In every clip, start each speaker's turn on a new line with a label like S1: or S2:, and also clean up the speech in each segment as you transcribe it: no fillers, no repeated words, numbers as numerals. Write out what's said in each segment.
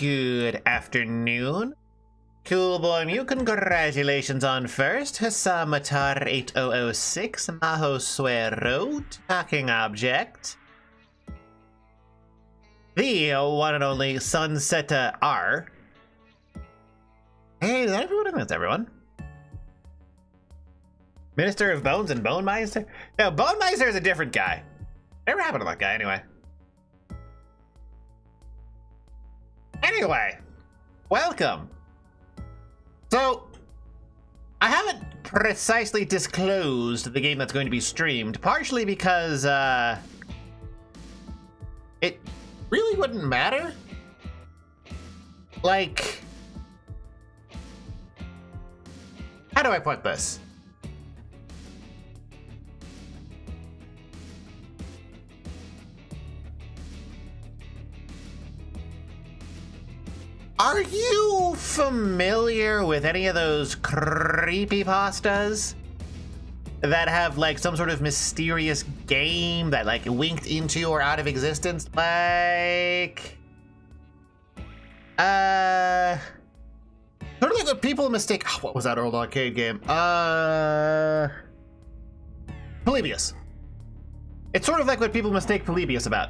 S1: good afternoon. Cool Boy Mew, congratulations on first. Hasamatar 8006, Maho Suero, Talking Object. The one and only Sunseta R. Hey, that's everyone. Minister of Bones and Bone Meister? No, Bone Meister is a different guy. Never happened to that guy anyway. Anyway, welcome. So, I haven't precisely disclosed the game that's going to be streamed, partially because, it really wouldn't matter. Like, how do I put this? Are you familiar with any of those creepypastas that have like some sort of mysterious game that like winked into or out of existence? Like, sort of like what people mistake. Oh, what was that old arcade game? Polybius. It's sort of like what people mistake Polybius about.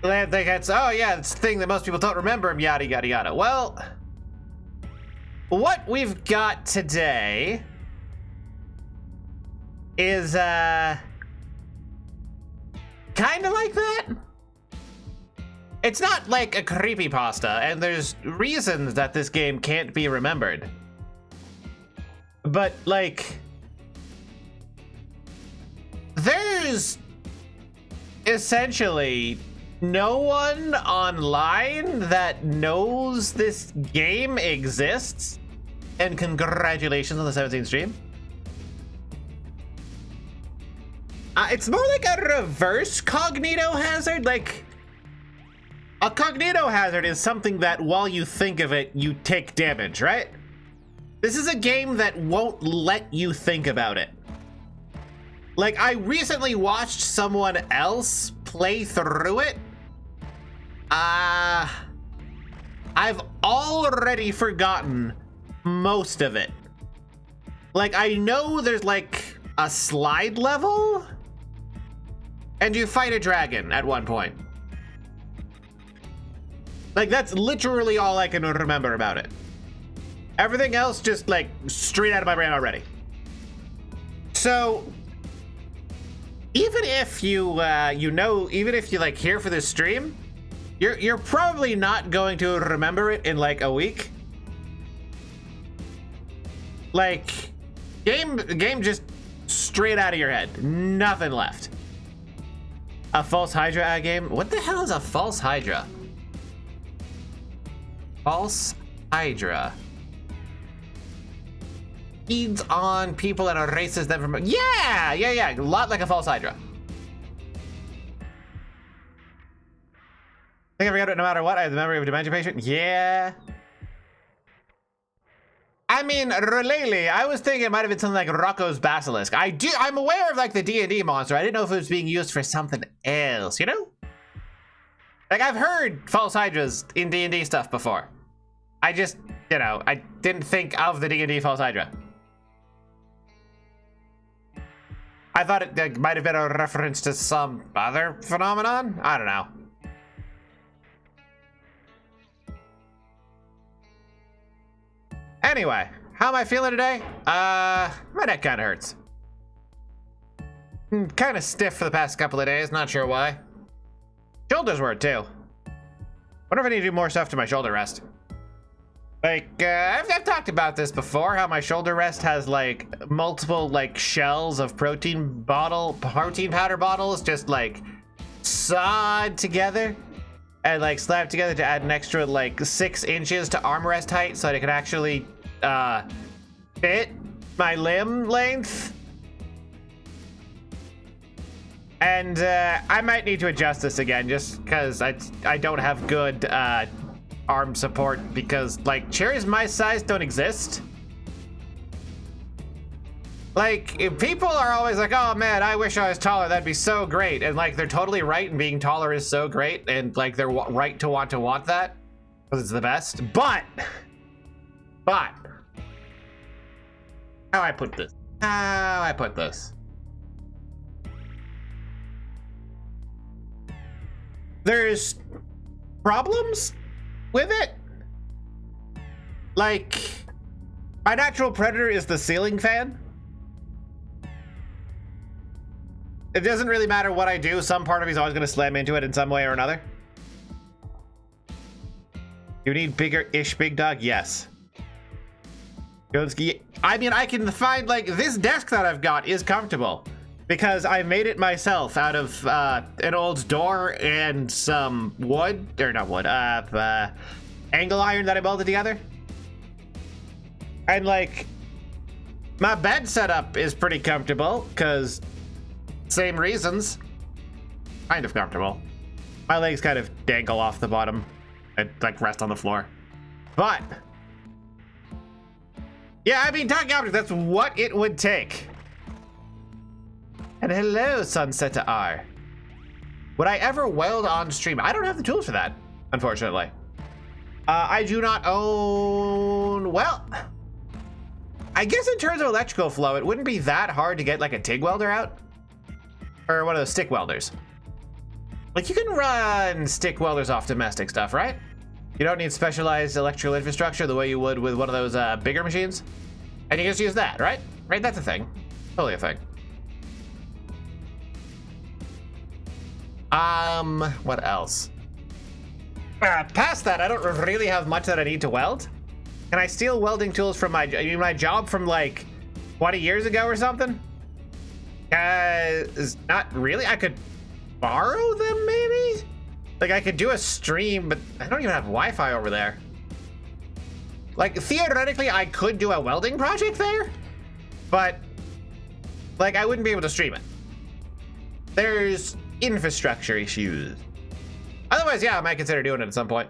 S1: They think it's, oh yeah, it's the thing that most people don't remember, yada yada yada. Well, what we've got today is kind of like that. It's not like a creepypasta, and there's reasons that this game can't be remembered. But like, there's essentially no one online that knows this game exists, and congratulations on the 17th stream. It's more like a reverse cognito hazard. Like, a cognito hazard is something that while you think of it, you take damage, right? This is a game that won't let you think about it. Like, I recently watched someone else play through it. I've already forgotten most of it. Like, I know there's like a slide level, and you fight a dragon at one point. Like, that's literally all I can remember about it. Everything else just like straight out of my brain already. So, even if you, even if you like here for this stream, you're probably not going to remember it in like a week. Like, game just straight out of your head. Nothing left. A false Hydra game? What the hell is a false Hydra? False Hydra. Feeds on people and erases them from... Yeah! A lot like a false Hydra. I think I forgot it no matter what. I have the memory of a dementia patient. Yeah. I mean, really, I was thinking it might have been something like Rocco's Basilisk. I'm aware of like the D&D monster. I didn't know if it was being used for something else, you know? Like, I've heard false Hydras in D&D stuff before. I just, I didn't think of the D&D false Hydra. I thought it might have been a reference to some other phenomenon. I don't know. Anyway, how am I feeling today? My neck kind of hurts. Kind of stiff for the past couple of days, not sure why. Shoulders were too. Wonder if I need to do more stuff to my shoulder rest. Like, I've talked about this before, how my shoulder rest has like multiple like shells of protein powder bottles just like sawed together and like slapped together to add an extra like 6 inches to armrest height so that it could actually fit my limb length. And I might need to adjust this again just because I don't have good arm support because like chairs my size don't exist. Like, if people are always like, oh man, I wish I was taller, that'd be so great. And like, they're totally right, and being taller is so great, and like, they're right to want that, because it's the best. But, how I put this? There's problems with it. Like, my natural predator is the ceiling fan. It doesn't really matter what I do, some part of me is always going to slam into it in some way or another. You need bigger-ish big dog? Yes. I mean, I can find, like, this desk that I've got is comfortable because I made it myself out of an old door and some wood, or not wood, angle iron that I bolted together. And like, my bed setup is pretty comfortable because same reasons. Kind of comfortable. My legs kind of dangle off the bottom and like rest on the floor. But yeah, I mean, talking objects, that's what it would take. And hello, Sunset R. Would I ever weld on stream? I don't have the tools for that, unfortunately. I do not own, well, I guess in terms of electrical flow, it wouldn't be that hard to get like a TIG welder out. Or one of those stick welders. Like, you can run stick welders off domestic stuff, right? You don't need specialized electrical infrastructure the way you would with one of those bigger machines. And you just use that, right? Right, that's a thing. Totally a thing. What else? Past that, I don't really have much that I need to weld. Can I steal welding tools from my job from like 20 years ago or something? Not really. I could borrow them, maybe? Like, I could do a stream, but I don't even have Wi-Fi over there. Like, theoretically, I could do a welding project there, but, like, I wouldn't be able to stream it. There's infrastructure issues. Otherwise, yeah, I might consider doing it at some point.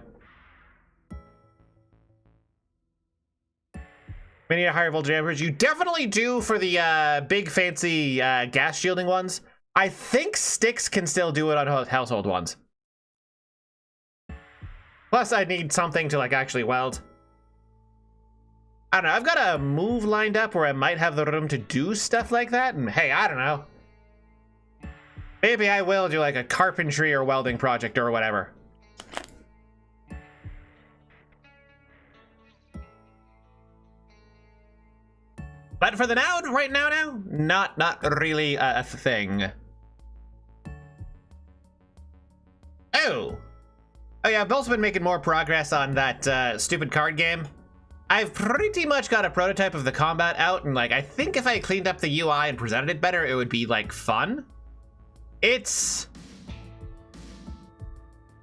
S1: We need a higher voltage amperage. You definitely do for the big fancy gas shielding ones. I think sticks can still do it on household ones. Plus, I need something to like actually weld. I don't know. I've got a move lined up where I might have the room to do stuff like that. And hey, I don't know. Maybe I will do like a carpentry or welding project or whatever. But for the now, right now, not really a thing. Oh yeah, I've also been making more progress on that stupid card game. I've pretty much got a prototype of the combat out, and like, I think if I cleaned up the UI and presented it better, it would be like fun. It's,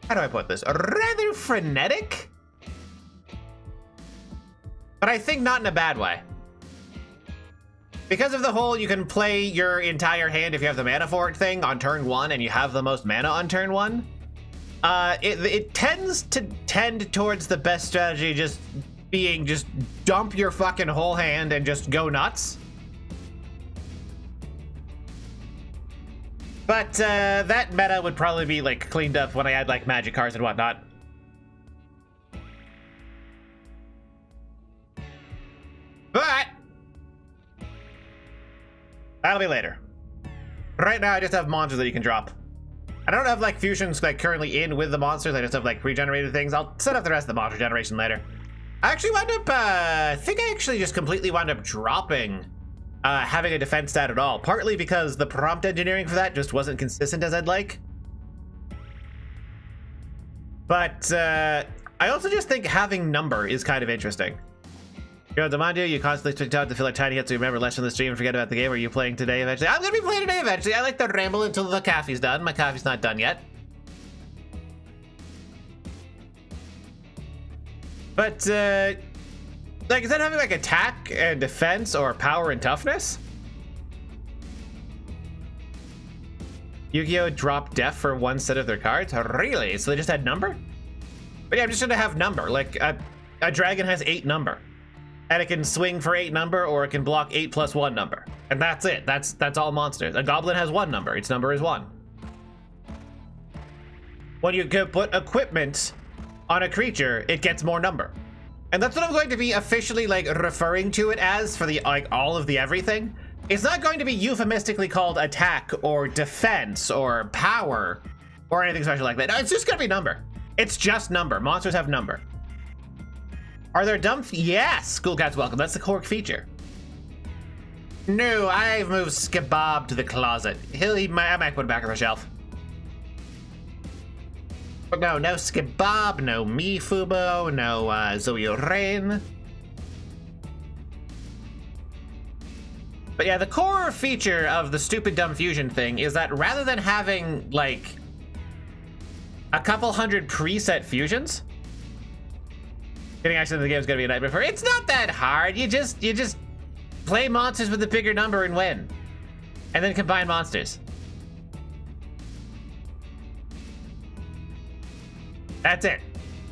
S1: how do I put this? Rather frenetic, but I think not in a bad way. Because of the whole, you can play your entire hand if you have the mana for it thing on turn 1 and you have the most mana on turn 1. It tends to tend towards the best strategy just being just dump your fucking whole hand and just go nuts. But that meta would probably be like cleaned up when I add like magic cards and whatnot. But that'll be later. Right now, I just have monsters that you can drop. I don't have like fusions like currently in with the monsters. I just have like pre-generated things. I'll set up the rest of the monster generation later. I actually wound up, I think I actually just completely wound up dropping having a defense stat at all. Partly because the prompt engineering for that just wasn't consistent as I'd like. But I also just think having number is kind of interesting. Yo, Demandio, you constantly talk to feel like tiny hits, so you remember less from the stream and forget about the game. Are you playing today eventually? I'm gonna be playing today eventually. I like to ramble until the coffee's done. My coffee's not done yet. But, like, is that having like attack and defense or power and toughness? Yu-Gi-Oh! Dropped def for one set of their cards? Really? So they just had number? But yeah, I'm just gonna have number. Like, a dragon has 8 number. And it can swing for 8 number, or it can block 8+1 number. And that's it. That's all monsters. A goblin has one number. Its number is 1. When you put equipment on a creature, it gets more number. And that's what I'm going to be officially like referring to it as for the like all of the everything. It's not going to be euphemistically called attack or defense or power or anything special like that. No, it's just gonna be number. It's just number. Monsters have number. Are there dumb? Yes, School Cat's welcome. That's the core feature. No, I've moved Skibob to the closet. I might put it back on the shelf. But no Skibob, no Mifubo, no Zoe Rain. But yeah, the core feature of the stupid dumb fusion thing is that rather than having like a couple hundred preset fusions, getting access to the game is gonna be a nightmare for it's not that hard. You just play monsters with a bigger number and win. And then combine monsters. That's it.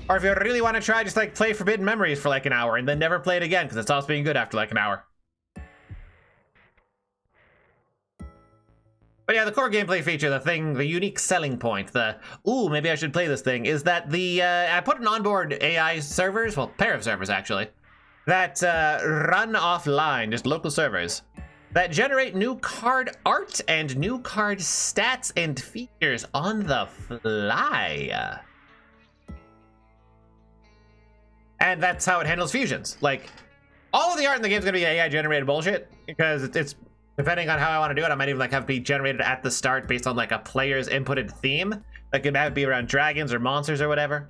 S1: Or if you really want to try, just like play Forbidden Memories for like an hour and then never play it again because it stops being good after like an hour. But yeah, the core gameplay feature, the unique selling point, ooh, maybe I should play this thing, is that I put an onboard AI servers, well, pair of servers actually, that run offline, just local servers, that generate new card art and new card stats and features on the fly. And that's how it handles fusions. Like, all of the art in the game is going to be AI generated bullshit, because it's depending on how I want to do it, I might even like have it be generated at the start based on like a player's inputted theme. Like it might be around dragons or monsters or whatever.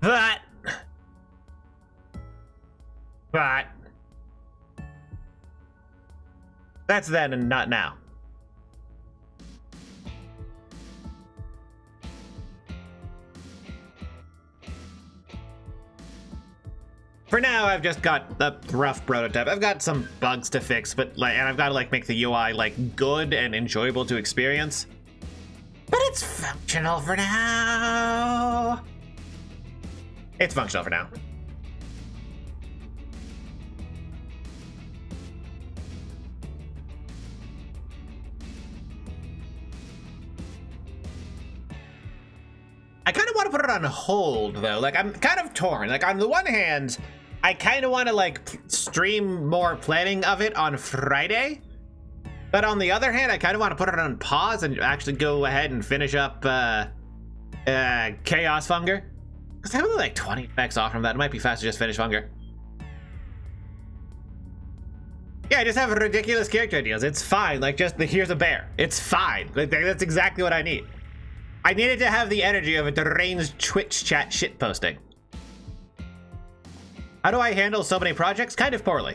S1: But that's then and not now. For now, I've just got the rough prototype. I've got some bugs to fix, but like, and I've got to like make the UI like good and enjoyable to experience. But it's functional for now. It's functional for now. I kind of want to put it on hold though. Like I'm kind of torn. Like on the one hand, I kind of want to like stream more planning of it on Friday. But on the other hand, I kind of want to put it on pause and actually go ahead and finish up Chaos Funger. Because I'm only like 20 effects off from that. It might be faster to just finish Funger. Yeah, I just have ridiculous character ideas. It's fine. Like just here's a bear. It's fine. Like, that's exactly what I need. I needed to have the energy of a deranged Twitch chat shitposting. How do I handle so many projects? Kind of poorly.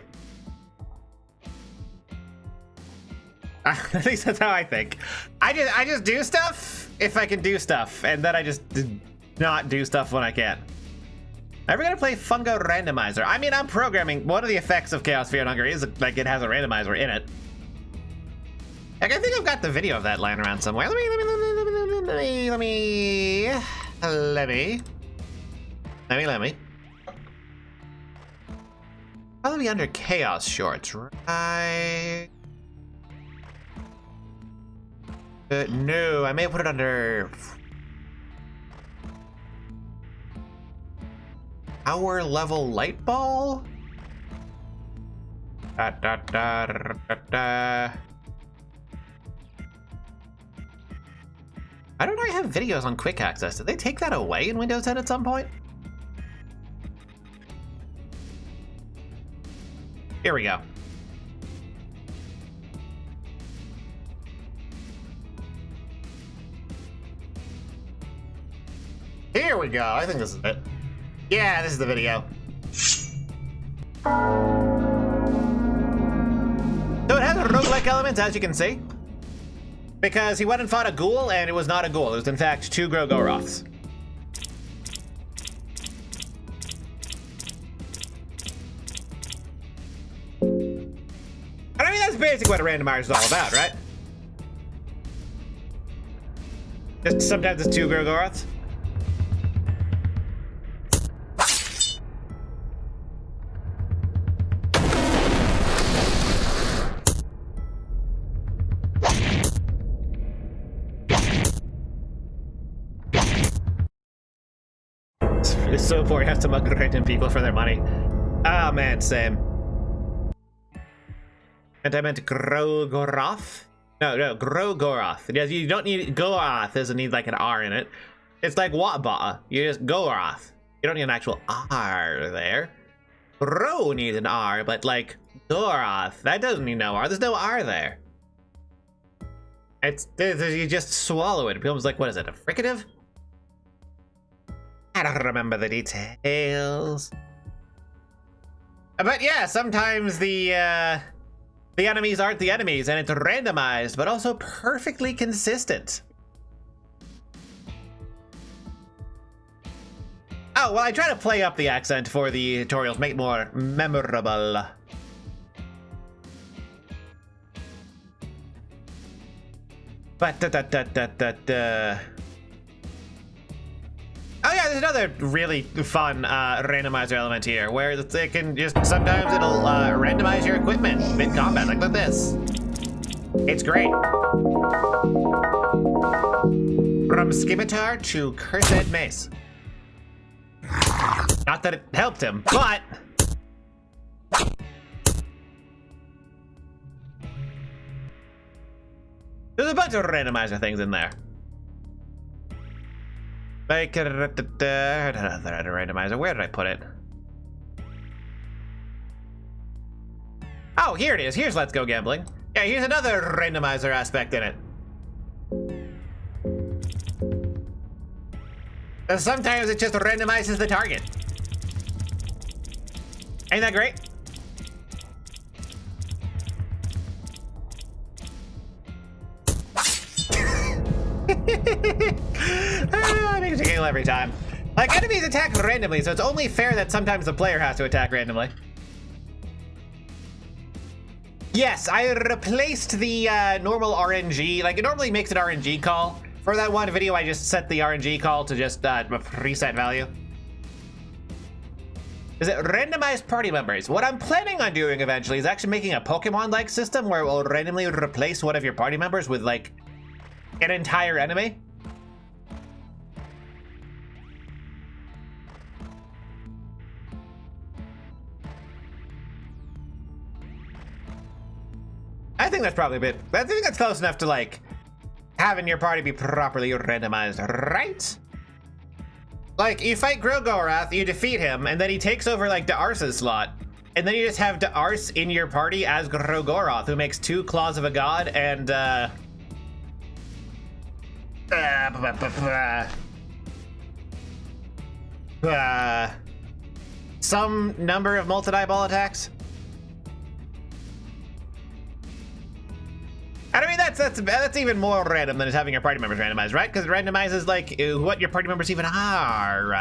S1: At least that's how I think. I just do stuff if I can do stuff, and then I just not do stuff when I can. Ever gonna play Fungo Randomizer? I mean, I'm programming. One of the effects of Chaos Fear and Hunger is like it has a randomizer in it. Like I think I've got the video of that lying around somewhere. Let me. Probably under Chaos Shorts, right? No, I may have put it under Power Level Light Ball? Why don't I have videos on quick access? Did they take that away in Windows 10 at some point? Here we go. Here we go. I think this is it. Yeah, this is the video. So it has roguelike elements, as you can see. Because he went and fought a ghoul, and it was not a ghoul. It was, in fact, 2 Grogoroths. I mean, that's basically what a randomizer is all about, right? Just sometimes it's 2 Grogoroths. It's so poor you have to mug random people for their money. Oh man, same. And I meant Grogoroth? No, Grogoroth. Yes, you don't need Goroth, doesn't need like an R in it. It's like Watbata. You just Goroth. You don't need an actual R there. Gro needs an R, but like Goroth, that doesn't need no R. There's no R there. You just swallow it. It becomes like, what is it, a fricative? I don't remember the details. But yeah, sometimes the enemies aren't the enemies, and it's randomized, but also perfectly consistent. Oh, well, I try to play up the accent for the tutorials, make it more memorable. But oh yeah, there's another really fun randomizer element here, where it can just, sometimes it'll randomize your equipment mid-combat, like this. It's great. From Scimitar to Cursed Mace. Not that it helped him, but... there's a bunch of randomizer things in there. Like another randomizer. Where did I put it? Oh, here it is. Here's Let's Go Gambling. Yeah, here's another randomizer aspect in it. And sometimes it just randomizes the target. Ain't that great? Makes you giggle every time. Like, enemies attack randomly, so it's only fair that sometimes the player has to attack randomly. Yes, I replaced the normal RNG. Like, it normally makes an RNG call. For that one video, I just set the RNG call to just a preset value. Is it randomized party members? What I'm planning on doing eventually is actually making a Pokemon-like system where it will randomly replace one of your party members with, like, an entire enemy. I think that's probably a bit... I think that's close enough to, like, having your party be properly randomized, right? Like, you fight Grogoroth, you defeat him, and then he takes over, like, Da'Ars's slot. And then you just have Da'Ars in your party as Grogoroth, who makes 2 Claws of a God and, some number of multi-eyeball attacks. I mean, that's even more random than just having your party members randomized, right? Because it randomizes, like, what your party members even are.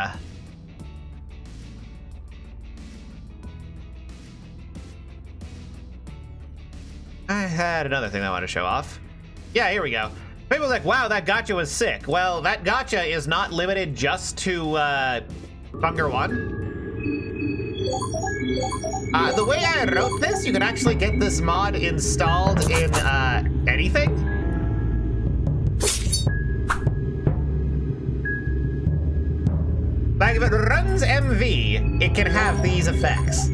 S1: I had another thing I want to show off. Yeah, here we go. People's like, wow, that gacha was sick. Well, that gacha is not limited just to Bunker 1. The way I wrote this, you can actually get this mod installed in anything. Like, if it runs MV, it can have these effects.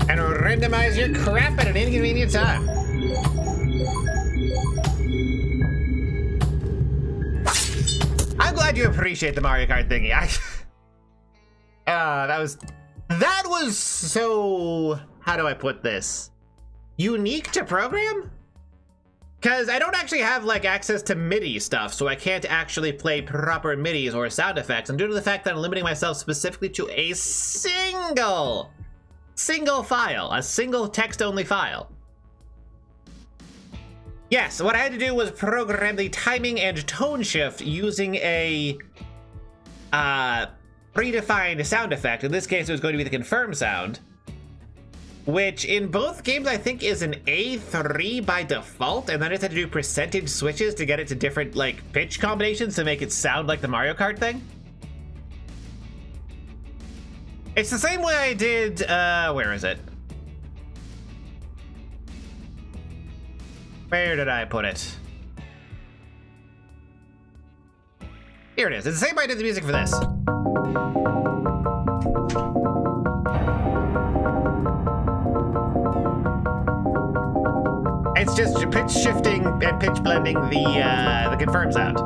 S1: And randomize your crap at an inconvenient time. I'm glad you appreciate the Mario Kart thingy. That was so, how do I put this? Unique to program? Because I don't actually have, like, access to MIDI stuff, so I can't actually play proper MIDIs or sound effects. And due to the fact that I'm limiting myself specifically to a single file, a single text-only file. Yes, what I had to do was program the timing and tone shift using a predefined sound effect. In this case, it was going to be the confirm sound, which in both games I think is an A3 by default, and then I just had to do percentage switches to get it to different, like, pitch combinations to make it sound like the Mario Kart thing. It's the same way I did, where is it? Where did I put it? Here it is. It's the same way I did the music for this. It's just pitch shifting and pitch blending the confirm sound.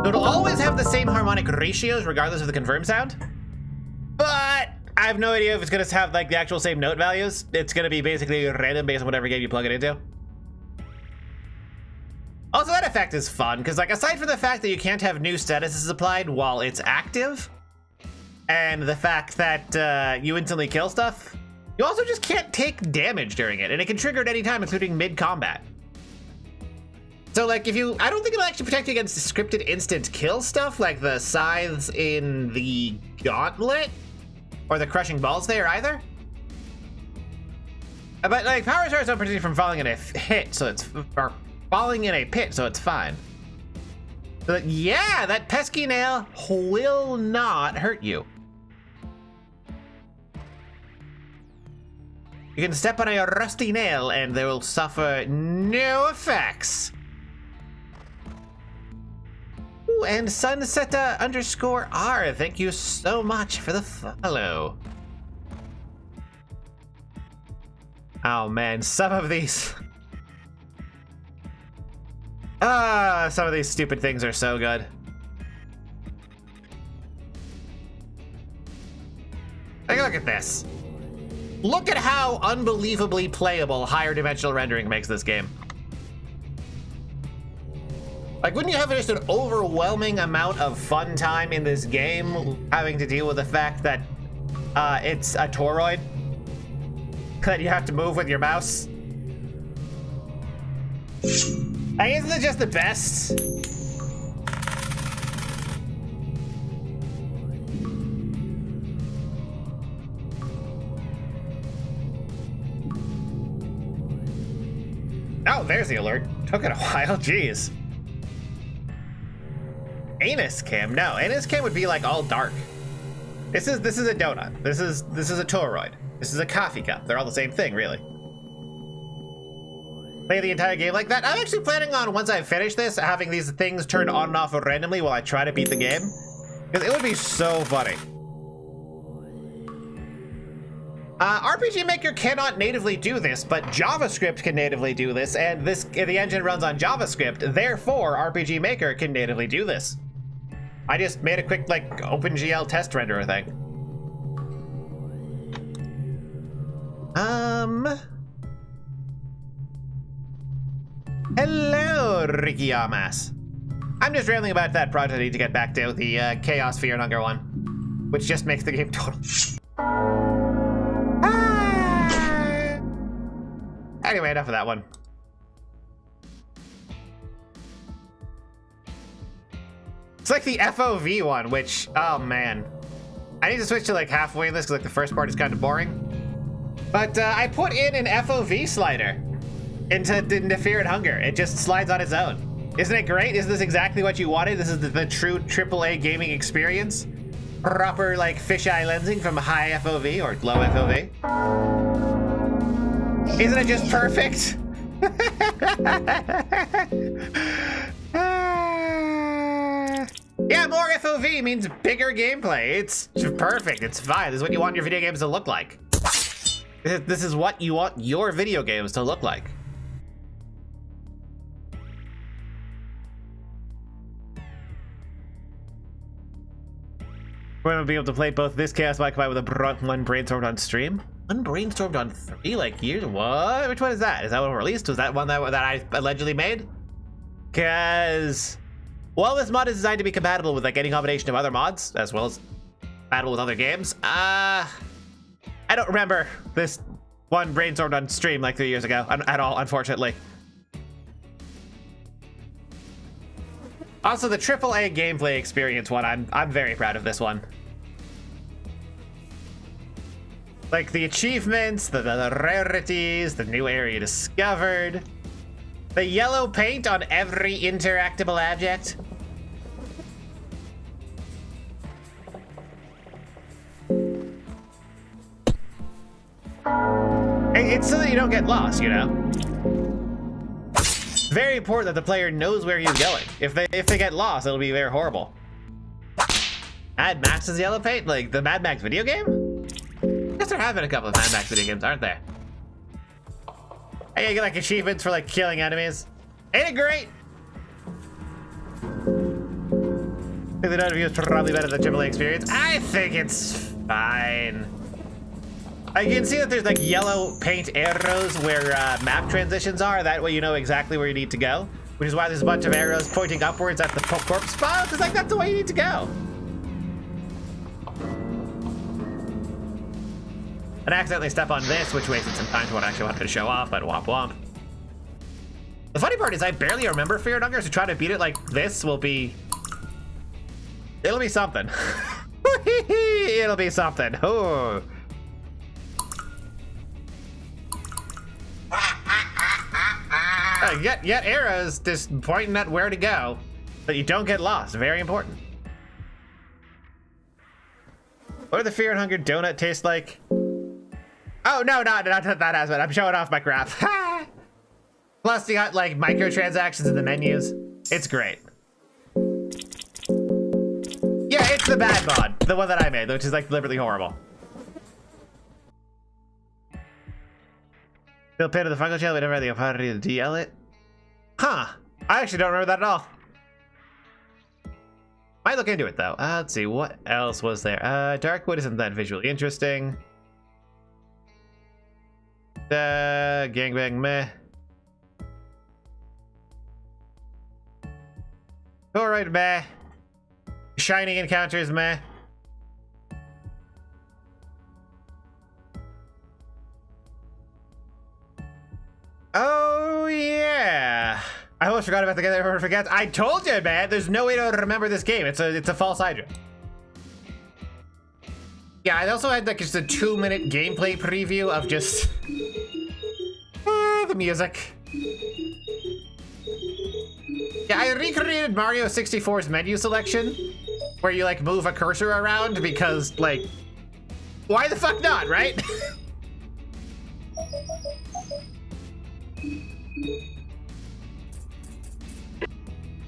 S1: It'll always have the same harmonic ratios regardless of the confirm sound, but I have no idea if it's gonna have like the actual same note values. It's gonna be basically random based on whatever game you plug it into. Also, that effect is fun, because like aside from the fact that you can't have new statuses applied while it's active, and the fact that you instantly kill stuff, you also just can't take damage during it, and it can trigger at any time, including mid-combat. So like if you, I don't think it'll actually protect you against scripted instant kill stuff like the scythes in the Gauntlet, or the crushing balls there either. But like power stars don't protect you from falling in a hit, so it's, or falling in a pit, so it's fine. But yeah, that pesky nail will not hurt you. You can step on a rusty nail and they will suffer no effects. Ooh, and Sunseta_R, thank you so much for the follow. Oh man, some of these stupid things are so good. Take a look at this. Look at how unbelievably playable higher dimensional rendering makes this game. Like, wouldn't you have just an overwhelming amount of fun time in this game having to deal with the fact that it's a toroid that you have to move with your mouse? Like, isn't it just the best? Oh, there's the alert. Took it a while, jeez. Anus cam? No, anus cam would be like all dark. This is a donut. This is a toroid. This is a coffee cup. They're all the same thing, really. Play the entire game like that. I'm actually planning on, once I finish this, having these things turned on and off randomly while I try to beat the game. Because it would be so funny. RPG Maker cannot natively do this, but JavaScript can natively do this, and the engine runs on JavaScript. Therefore, RPG Maker can natively do this. I just made a quick, like, OpenGL test renderer thing. Hello, Ricky Amas. I'm just rambling about that project I need to get back to, the Chaos Fear and Hunger one, which just makes the game total. Anyway, enough of that one. It's like the FOV one, which, oh man. I need to switch to like halfway in this because like the first part is kind of boring. But I put in an FOV slider into Fear and Hunger. It just slides on its own. Isn't it great? Isn't this exactly what you wanted? This is the true AAA gaming experience. Proper like fisheye lensing from high FOV or low FOV. Isn't it just perfect? Yeah, more FOV means bigger gameplay. It's perfect. It's fine. This is what you want your video games to look like. This is what you want your video games to look like. We're gonna be able to play both this Chaos Mod combined with one brainstormed on stream. Unbrainstormed on 3 like years? What? Which one is that? Is that one released? Was that one that I allegedly made? Cause, well, this mod is designed to be compatible with like any combination of other mods, as well as compatible with other games. I don't remember this one brainstormed on stream like 3 years ago at all, unfortunately. Also, the AAA gameplay experience one, I'm very proud of this one. Like the achievements, the rarities, the new area discovered, the yellow paint on every interactable object. It's so that you don't get lost, you know? very important that the player knows where he's going. If they get lost, it'll be very horrible. Mad Max is yellow paint? Like the Mad Max video game? I guess there have been a couple of Mad Max video games, aren't there? I get like achievements for like killing enemies. Ain't it great? I think the Node view is probably better than AAA experience. I think it's fine. I can see that there's like yellow paint arrows where map transitions are. That way you know exactly where you need to go. Which is why there's a bunch of arrows pointing upwards at the corpse spot. It's like, that's the way you need to go. And I accidentally step on this, which wasted some time to what I actually wanted to show off, but womp womp. The funny part is I barely remember Fear and Hunger, so trying to beat it like this will be... It'll be something. It'll be something. Oh. Get arrows just pointing at where to go, but you don't get lost. Very important. What do the Fear and Hunger donut taste like? Oh, no, not that aspect. I'm showing off my crap. Plus, you got like microtransactions in the menus. It's great. Yeah, it's the bad mod, the one that I made, which is like deliberately horrible. Bill Payne of the Funko Channel, we never had the opportunity to DL it. Huh. I actually don't remember that at all. Might look into it though. Let's see, what else was there? Darkwood isn't that visually interesting. Gangbang meh. Alright, meh. Shining Encounters meh. Oh yeah. I almost forgot about the game that everyone forgets. I told you, man. There's no way to remember this game. It's a false hydra. Yeah, I also had like just a 2-minute gameplay preview of just the music. Yeah, I recreated Mario 64's menu selection where you like move a cursor around because like, why the fuck not, right?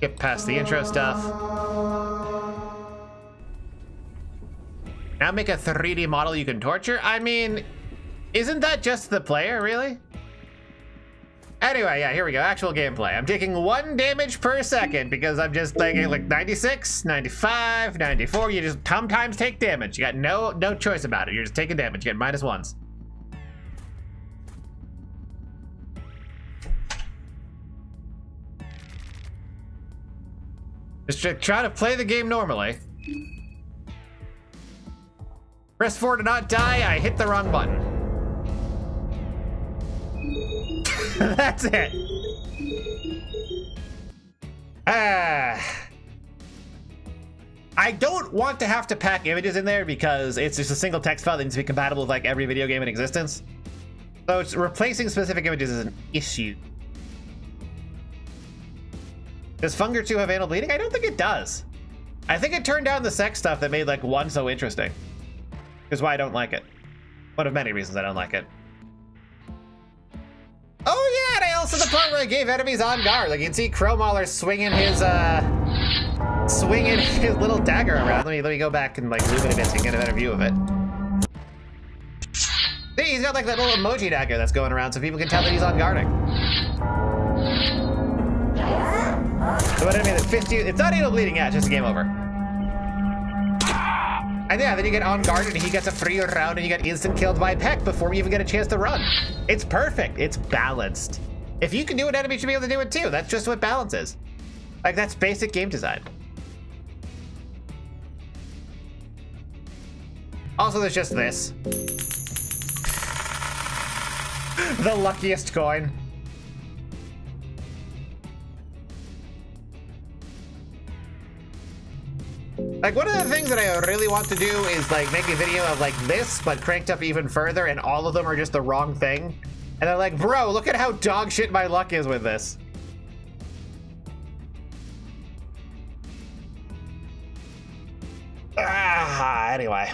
S1: Get past the intro stuff. Now make a 3D model you can torture? I mean, isn't that just the player, really? Anyway, yeah, here we go. Actual gameplay. I'm taking 1 damage per second because I'm just like 96, 95, 94. You just sometimes take damage. You got no choice about it. You're just taking damage. You get -1s. Just try to play the game normally. Press 4 to not die. I hit the wrong button. That's it. I don't want to have to pack images in there because it's just a single text file that needs to be compatible with like every video game in existence. So it's replacing specific images is an issue. Does Funger 2 have anal bleeding? I don't think it does. I think it turned down the sex stuff that made like 1 so interesting. Is why I don't like it. One of many reasons I don't like it. Oh yeah, and I also the part where I gave enemies on guard. Like you can see Crowmauler swinging his little dagger around. Let me go back and like zoom in a bit so you can get a better view of it. See, he's got like that little emoji dagger that's going around so people can tell that he's on guarding. So what enemy that fits you, it's not anal bleeding, yeah, it's just a game over. And yeah, then you get on guard and he gets a free round and you get instant killed by Peck before we even get a chance to run. It's perfect, it's balanced. If you can do it, enemy should be able to do it too. That's just what balance is. Like that's basic game design. Also, there's just this. The luckiest coin. Like one of the things that I really want to do is like make a video of like this, but cranked up even further, and all of them are just the wrong thing. And they're like, bro, look at how dog shit my luck is with this. Anyway,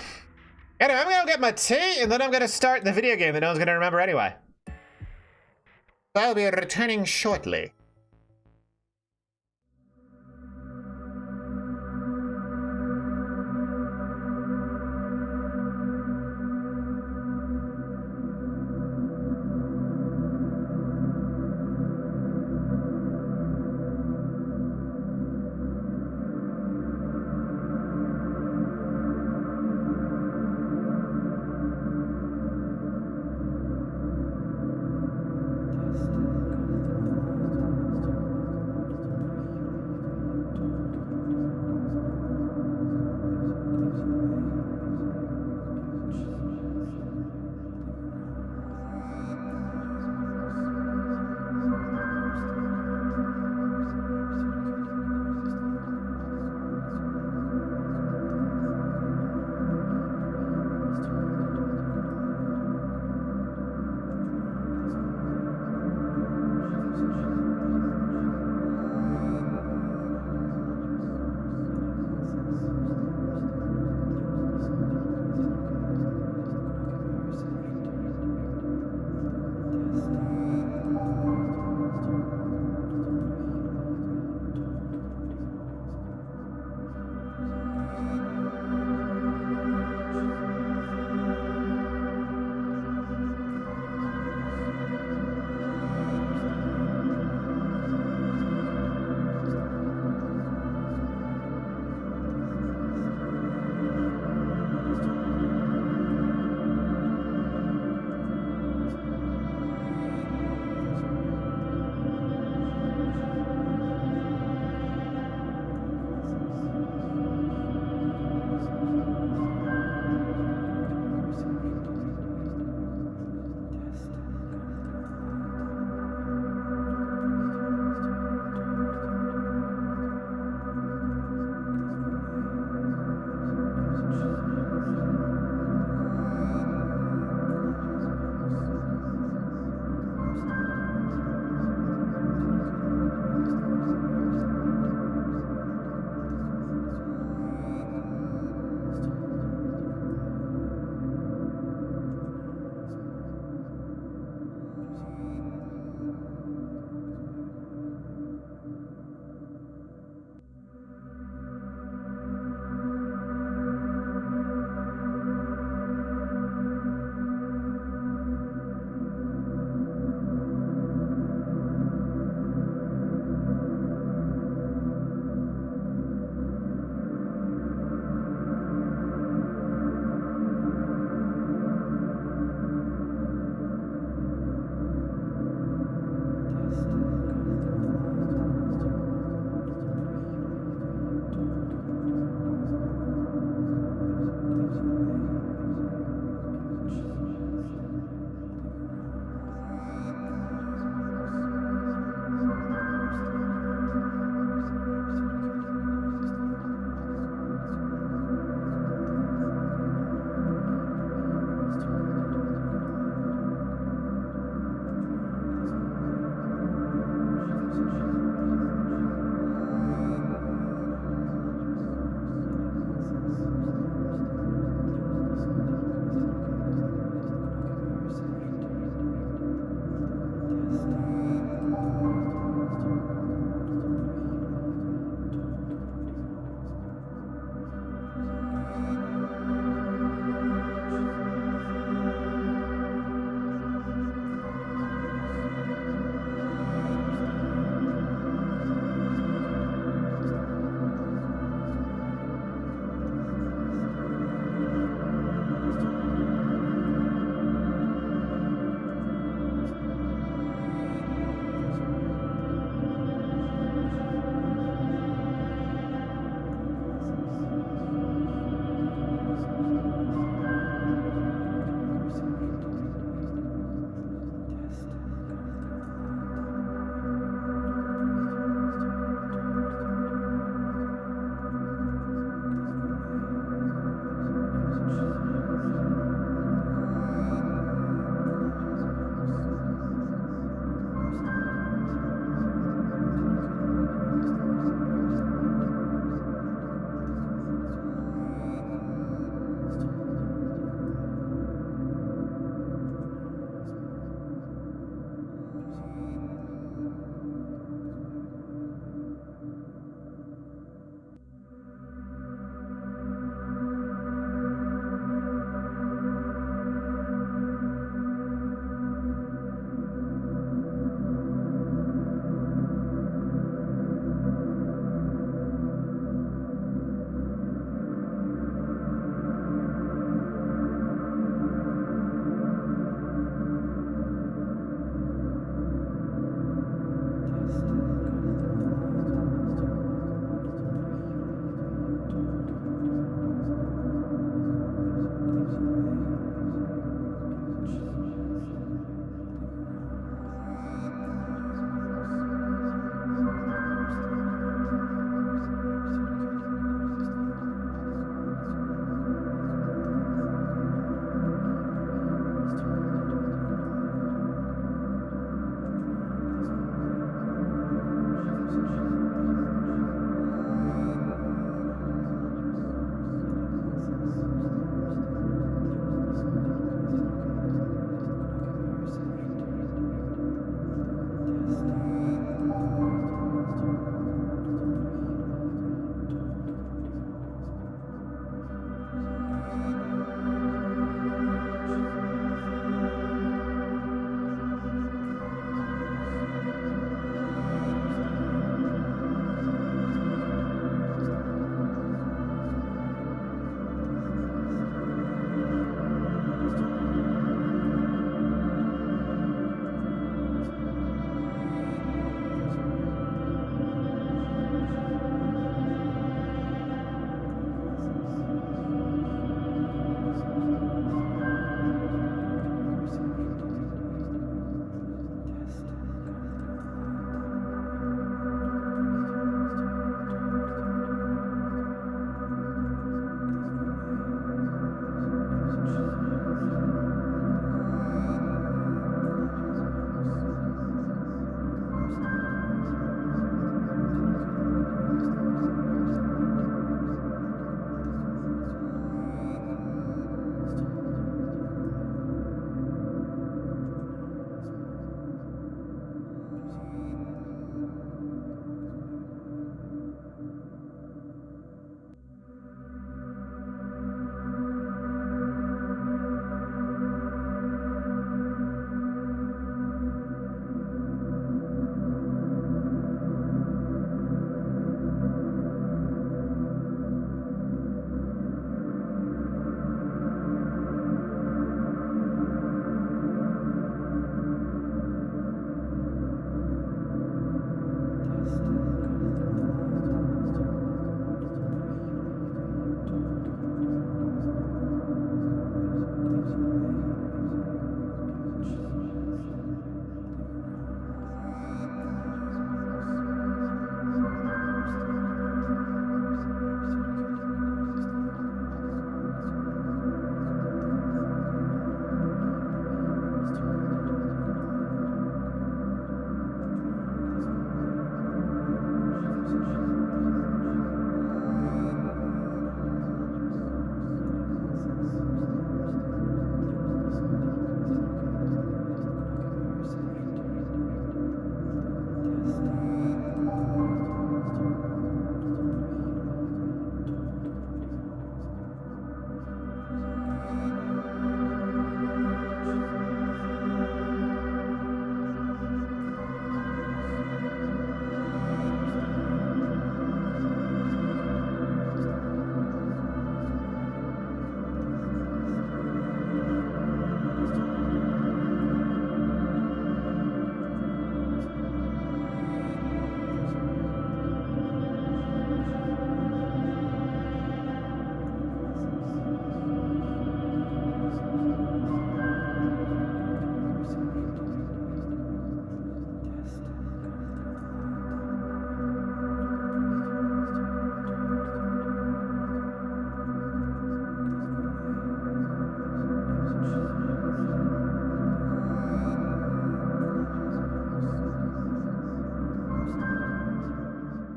S1: I'm gonna get my tea, and then I'm gonna start the video game that no one's gonna remember anyway. I'll be returning shortly.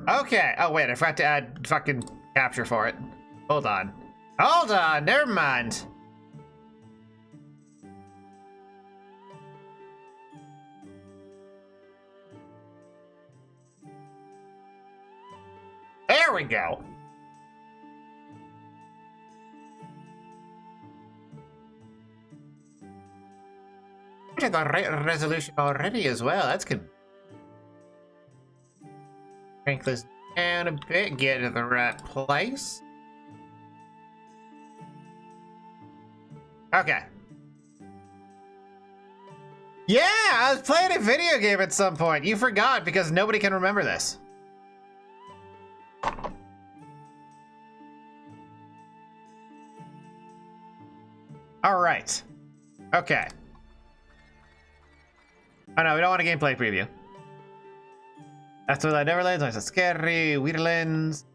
S1: Okay. Oh, wait. I forgot to add fucking capture for it. Hold on. Hold on. Never mind. There we go. I got resolution already as well. That's good. Crank this down a bit, get to the right place. Okay. Yeah, I was playing a video game at some point. You forgot because nobody can remember this. All right. Okay. Oh no, we don't want a gameplay preview. That's what I Neverlands, I said scary, Weirlands.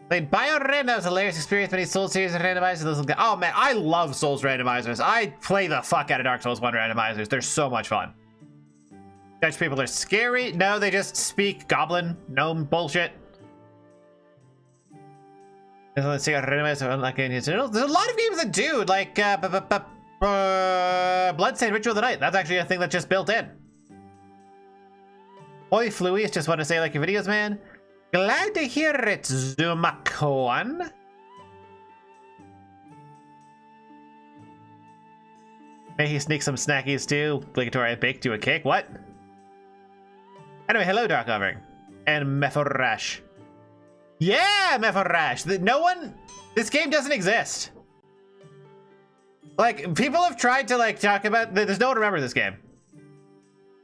S1: Played BioRen, that was a hilarious experience. Many Souls series randomizers. Those oh man, I love Souls randomizers. I play the fuck out of Dark Souls 1 randomizers. They're so much fun. Dutch people are scary. No, they just speak goblin, gnome bullshit. Let's see, there's a lot of games that do, like Bloodstained Ritual of the Night. That's actually a thing that's just built in. Holy Fluius, just want to say, like your videos, man. Glad to hear it, Zumakon. May he sneak some snackies too. Obligatory baked to a cake. What? Anyway, hello, Dark Covering. And Mephorash. Yeah, Mephorash. No one. This game doesn't exist. Like, people have tried to, like, talk about. There's no one to remember this game.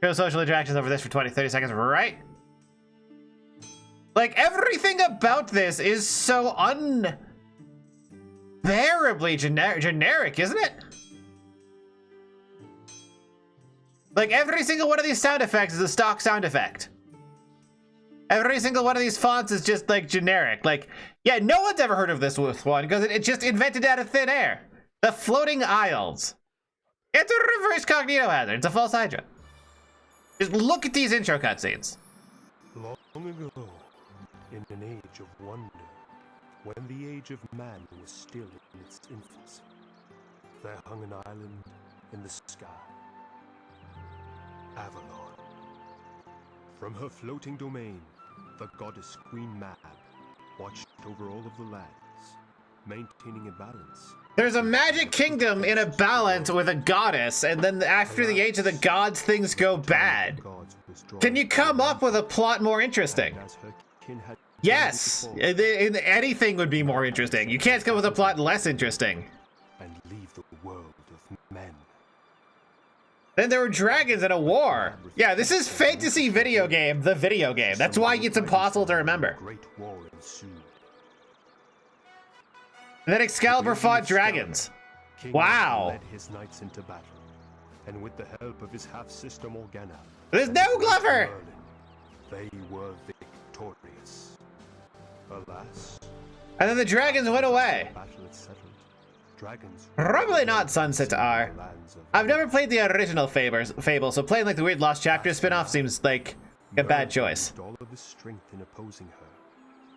S1: Show social interactions over this for 20-30 seconds, right? Like, everything about this is so unbearably generic, isn't it? Like, every single one of these sound effects is a stock sound effect. Every single one of these fonts is just, like, generic. Like, yeah, no one's ever heard of this one because it just invented out of thin air. The Floating Isles. It's a reverse cognito hazard. It's a false hydra. Just look at these intro cutscenes.
S2: Long ago, in an age of wonder, when the age of man was still in its infancy, there hung an island in the sky. Avalon. From her floating domain, the goddess Queen Mab watched over all of the lands, maintaining a balance.
S1: There's a magic kingdom in a balance with a goddess, and then after the age of the gods, things go bad. Can you come up with a plot more interesting? Yes, anything would be more interesting. You can't come up with a plot less interesting.
S2: And leave the world of men.
S1: Then there were dragons in a war. Yeah, this is fantasy video game, the video game. That's why it's impossible to remember.
S2: Great war ensued.
S1: And then Excalibur fought dragons. Wow.
S2: Led his knights into battle, and with the help of his half-sister Morgana,
S1: There's no Glover!
S2: they were victorious. Alas.
S1: And then the dragons went away.
S2: Battle had settled. Dragons.
S1: Probably not Sunset R. I've never played the original Fable, so playing like the weird Lost Chapters spin-off seems like a bad choice.
S2: All of his strength in opposing her.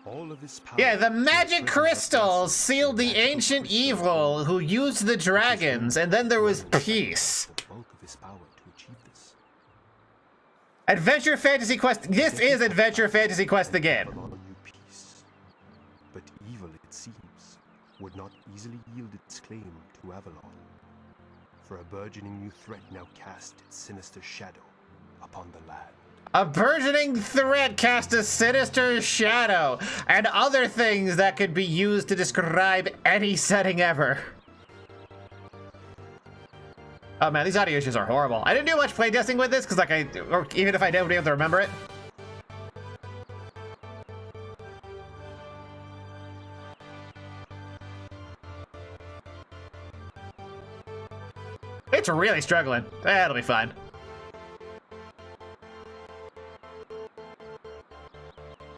S2: All of his power.
S1: Yeah, the magic crystals sealed the ancient evil who used the dragons, and then there was peace.
S2: The bulk of his power to achieve this.
S1: Adventure Fantasy Quest. This is Adventure Fantasy Quest again.
S2: On a new piece. But evil, it seems, would not easily yield its claim to Avalon. For a burgeoning new threat now cast its sinister shadow upon the land.
S1: A burgeoning threat cast a sinister shadow, and other things that could be used to describe any setting ever. Oh man, these audio issues are horrible. I didn't do much playtesting with this, because like or even if I did, I wouldn't be able to remember it. It's really struggling. That'll be fine.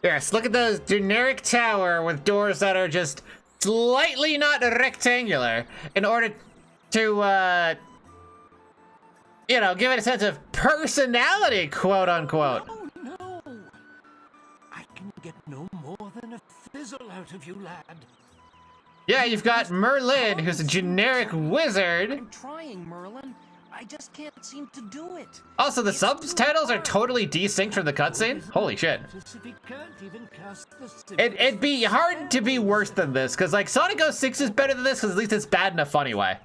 S1: Yes, look at those generic tower with doors that are just slightly not rectangular in order to, you know, give it a sense of personality, quote unquote.
S3: No, no. I can get no more than a fizzle out of you, lad.
S1: Yeah, you've got Merlin, who's a generic wizard.
S3: I'm trying, Merlin. I just can't seem to do it.
S1: Also, the subtitles are totally desynced from the cutscene. Holy shit. It'd be hard to be worse than this, because like Sonic 06 is better than this, because at least it's bad in a funny way.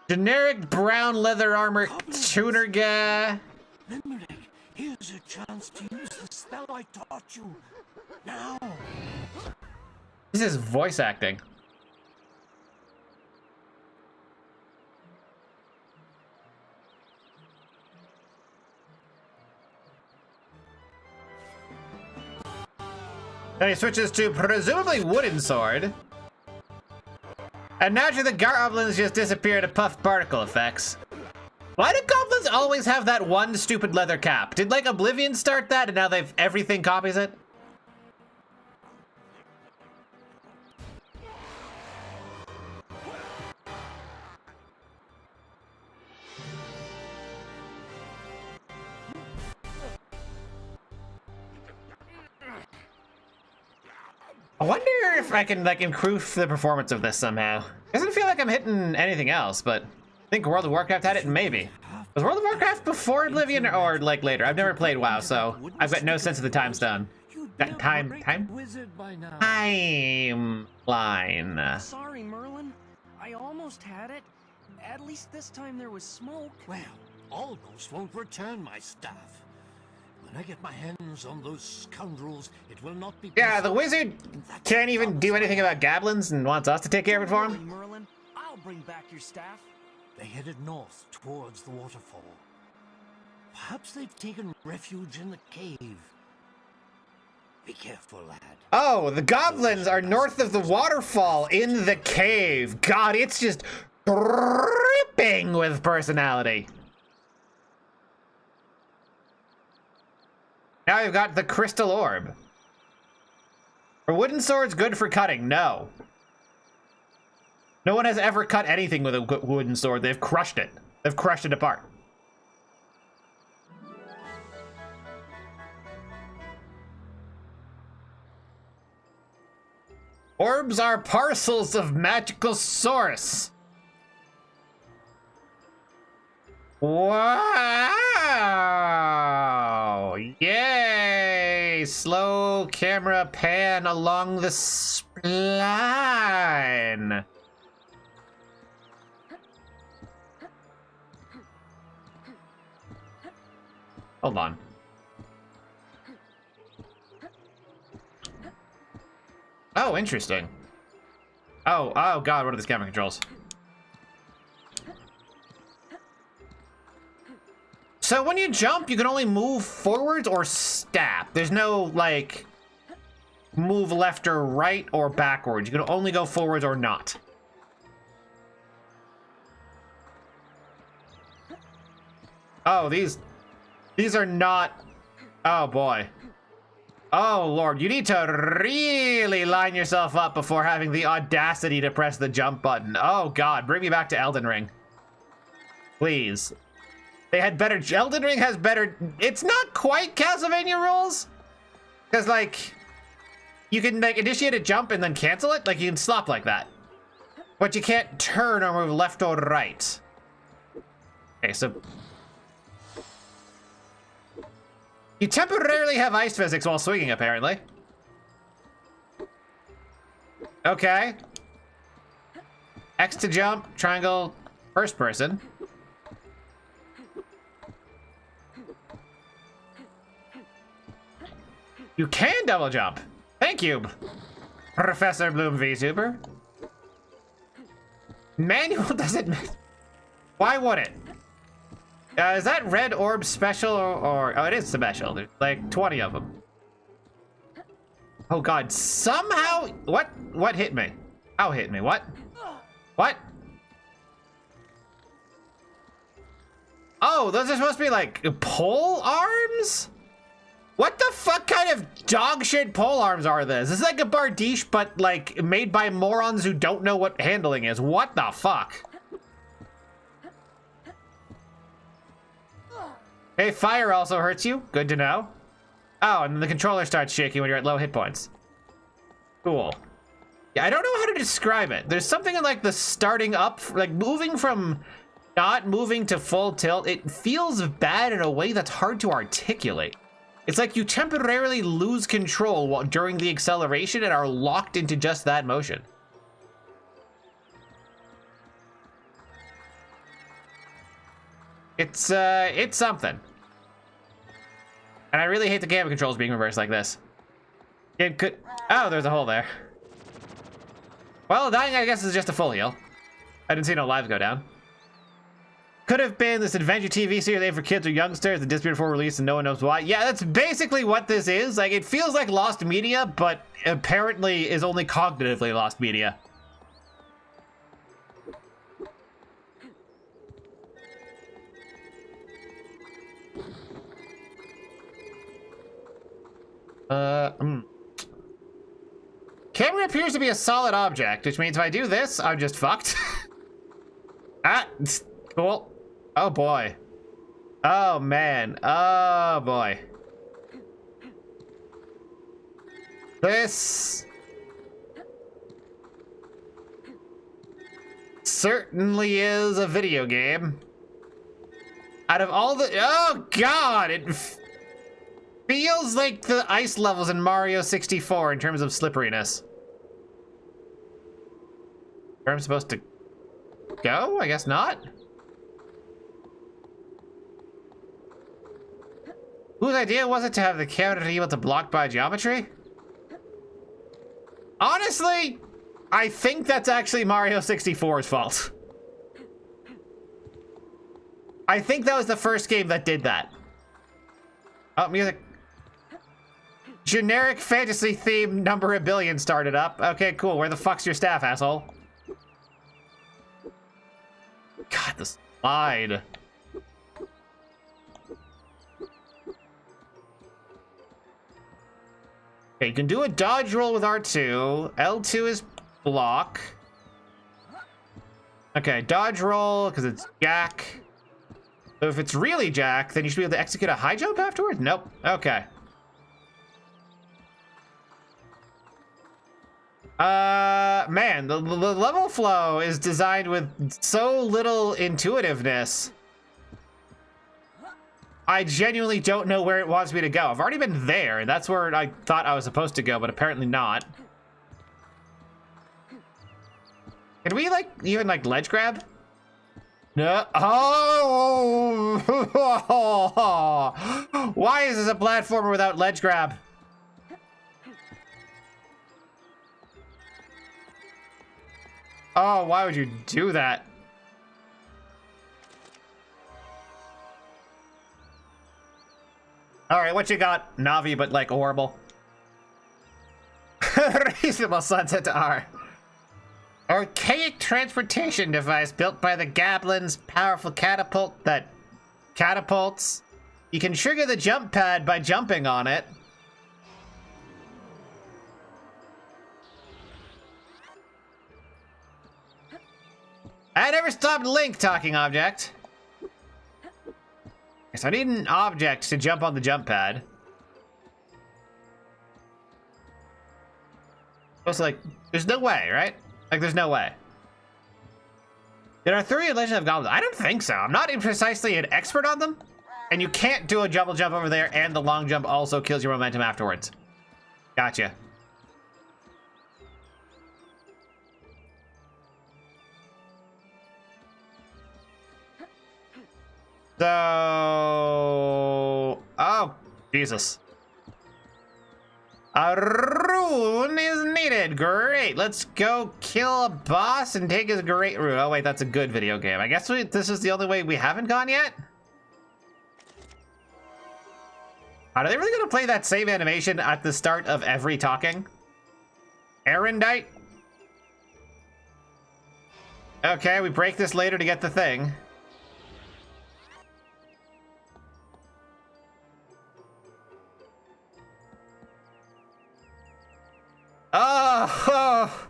S1: Generic brown leather armor tuner guy.
S3: Limerick, here's a chance to use the spell I taught you. Now.
S1: This is voice acting. Then he switches to presumably wooden sword. And naturally the goblins just disappear to puff particle effects. Why do goblins always have that one stupid leather cap? Did like Oblivion start that and now everything copies it? I wonder if I can like improve the performance of this somehow. Doesn't feel like I'm hitting anything else, but I think World of Warcraft had it, and maybe. Was World of Warcraft before Oblivion or like later? I've never played WoW, so I've got no sense of the time stone. Timeline.
S3: Sorry, Merlin. I almost had it. At least this time there was smoke. Well, almost won't return my staff. When I get my hands on those scoundrels, it will not be.
S1: Yeah, the wizard can't even do anything about goblins and wants us to take care of it for him.
S3: Merlin, I'll bring back your staff. They headed north towards the waterfall. Perhaps they've taken refuge in the cave. Be careful, lad.
S1: Oh, the goblins are north of the waterfall in the cave. God, it's just dripping with personality. Now we've got the crystal orb. Are wooden swords good for cutting? No. No one has ever cut anything with a wooden sword. They've crushed it. They've crushed it apart. Orbs are parcels of magical source. Wow! Yay! Slow camera pan along the spline. Hold on. Oh, interesting. Oh god, what are these camera controls? So when you jump, you can only move forwards or stab. There's no, like, move left or right or backwards. You can only go forwards or not. Oh, these are not... Oh, boy. Oh, Lord, you need to really line yourself up before having the audacity to press the jump button. Oh, God, bring me back to Elden Ring. Please. They had better... Elden Ring has better... It's not quite Castlevania rules. Because, like, you can, like, initiate a jump and then cancel it. Like, you can stop like that. But you can't turn or move left or right. Okay, so you temporarily have ice physics while swinging, apparently. Okay. X to jump, triangle, first person. You can double jump. Thank you, Professor Bloom VTuber. Manual doesn't. Why would it? Is that red orb special or oh, it is special. There's like 20 of them. Oh God! Somehow, what hit me? How hit me? What? What? Oh, those are supposed to be like pole arms? What the fuck kind of dog shit pole arms are this? This is like a Bardiche, but like made by morons who don't know what handling is. What the fuck? Hey, fire also hurts you. Good to know. Oh, and the controller starts shaking when you're at low hit points. Cool. Yeah, I don't know how to describe it. There's something in like the starting up, like moving from not moving to full tilt. It feels bad in a way that's hard to articulate. It's like you temporarily lose control while, during the acceleration and are locked into just that motion. It's something. And I really hate the camera controls being reversed like this. It could, oh, there's a hole there. Well, dying, I guess, is just a full heal. I didn't see no lives go down. Could have been this adventure TV series aimed for kids or youngsters that disappeared before release and no one knows why. Yeah, that's basically what this is. Like, it feels like lost media, but apparently is only cognitively lost media. Camera appears to be a solid object, which means if I do this, I'm just fucked. Ah, cool. Oh boy. Oh man. Oh boy. This certainly is a video game. Out of all the, oh god, it feels like the ice levels in Mario 64 in terms of slipperiness. Where I'm supposed to go? I guess not. Whose idea was it to have the camera to be able to block by geometry? Honestly, I think that's actually Mario 64's fault. I think that was the first game that did that. Oh, music. Generic fantasy theme number a billion started up. Okay, cool. Where the fuck's your staff, asshole? God, the slide. Okay, you can do a dodge roll with R2. L2 is block. Okay, dodge roll, because it's Jack. So if it's really Jack, then you should be able to execute a high jump afterwards? Nope. Okay. Man, the level flow is designed with so little intuitiveness. I genuinely don't know where it wants me to go. I've already been there, and that's where I thought I was supposed to go, but apparently not. Can we, like, even, like, ledge grab? No. Oh! Why is this a platformer without ledge grab? Oh, why would you do that? All right, what you got, Navi, but like horrible? Reasonable sunset to R. Archaic transportation device built by the Goblins, powerful catapult that catapults. You can trigger the jump pad by jumping on it. I never stopped Link talking object. So I need an object to jump on the jump pad. So it's like, there's no way, right? Like, there's no way. Did Arthurian Legend have goblins? I don't think so. I'm not precisely an expert on them. And you can't do a double jump over there, and the long jump also kills your momentum afterwards. Gotcha. So... Oh, Jesus. A rune is needed. Great. Let's go kill a boss and take his great rune. Oh, wait, that's a good video game. I guess this is the only way we haven't gone yet? Are they really going to play that same animation at the start of every talking? Erendite? Okay, we break this later to get the thing. Oh,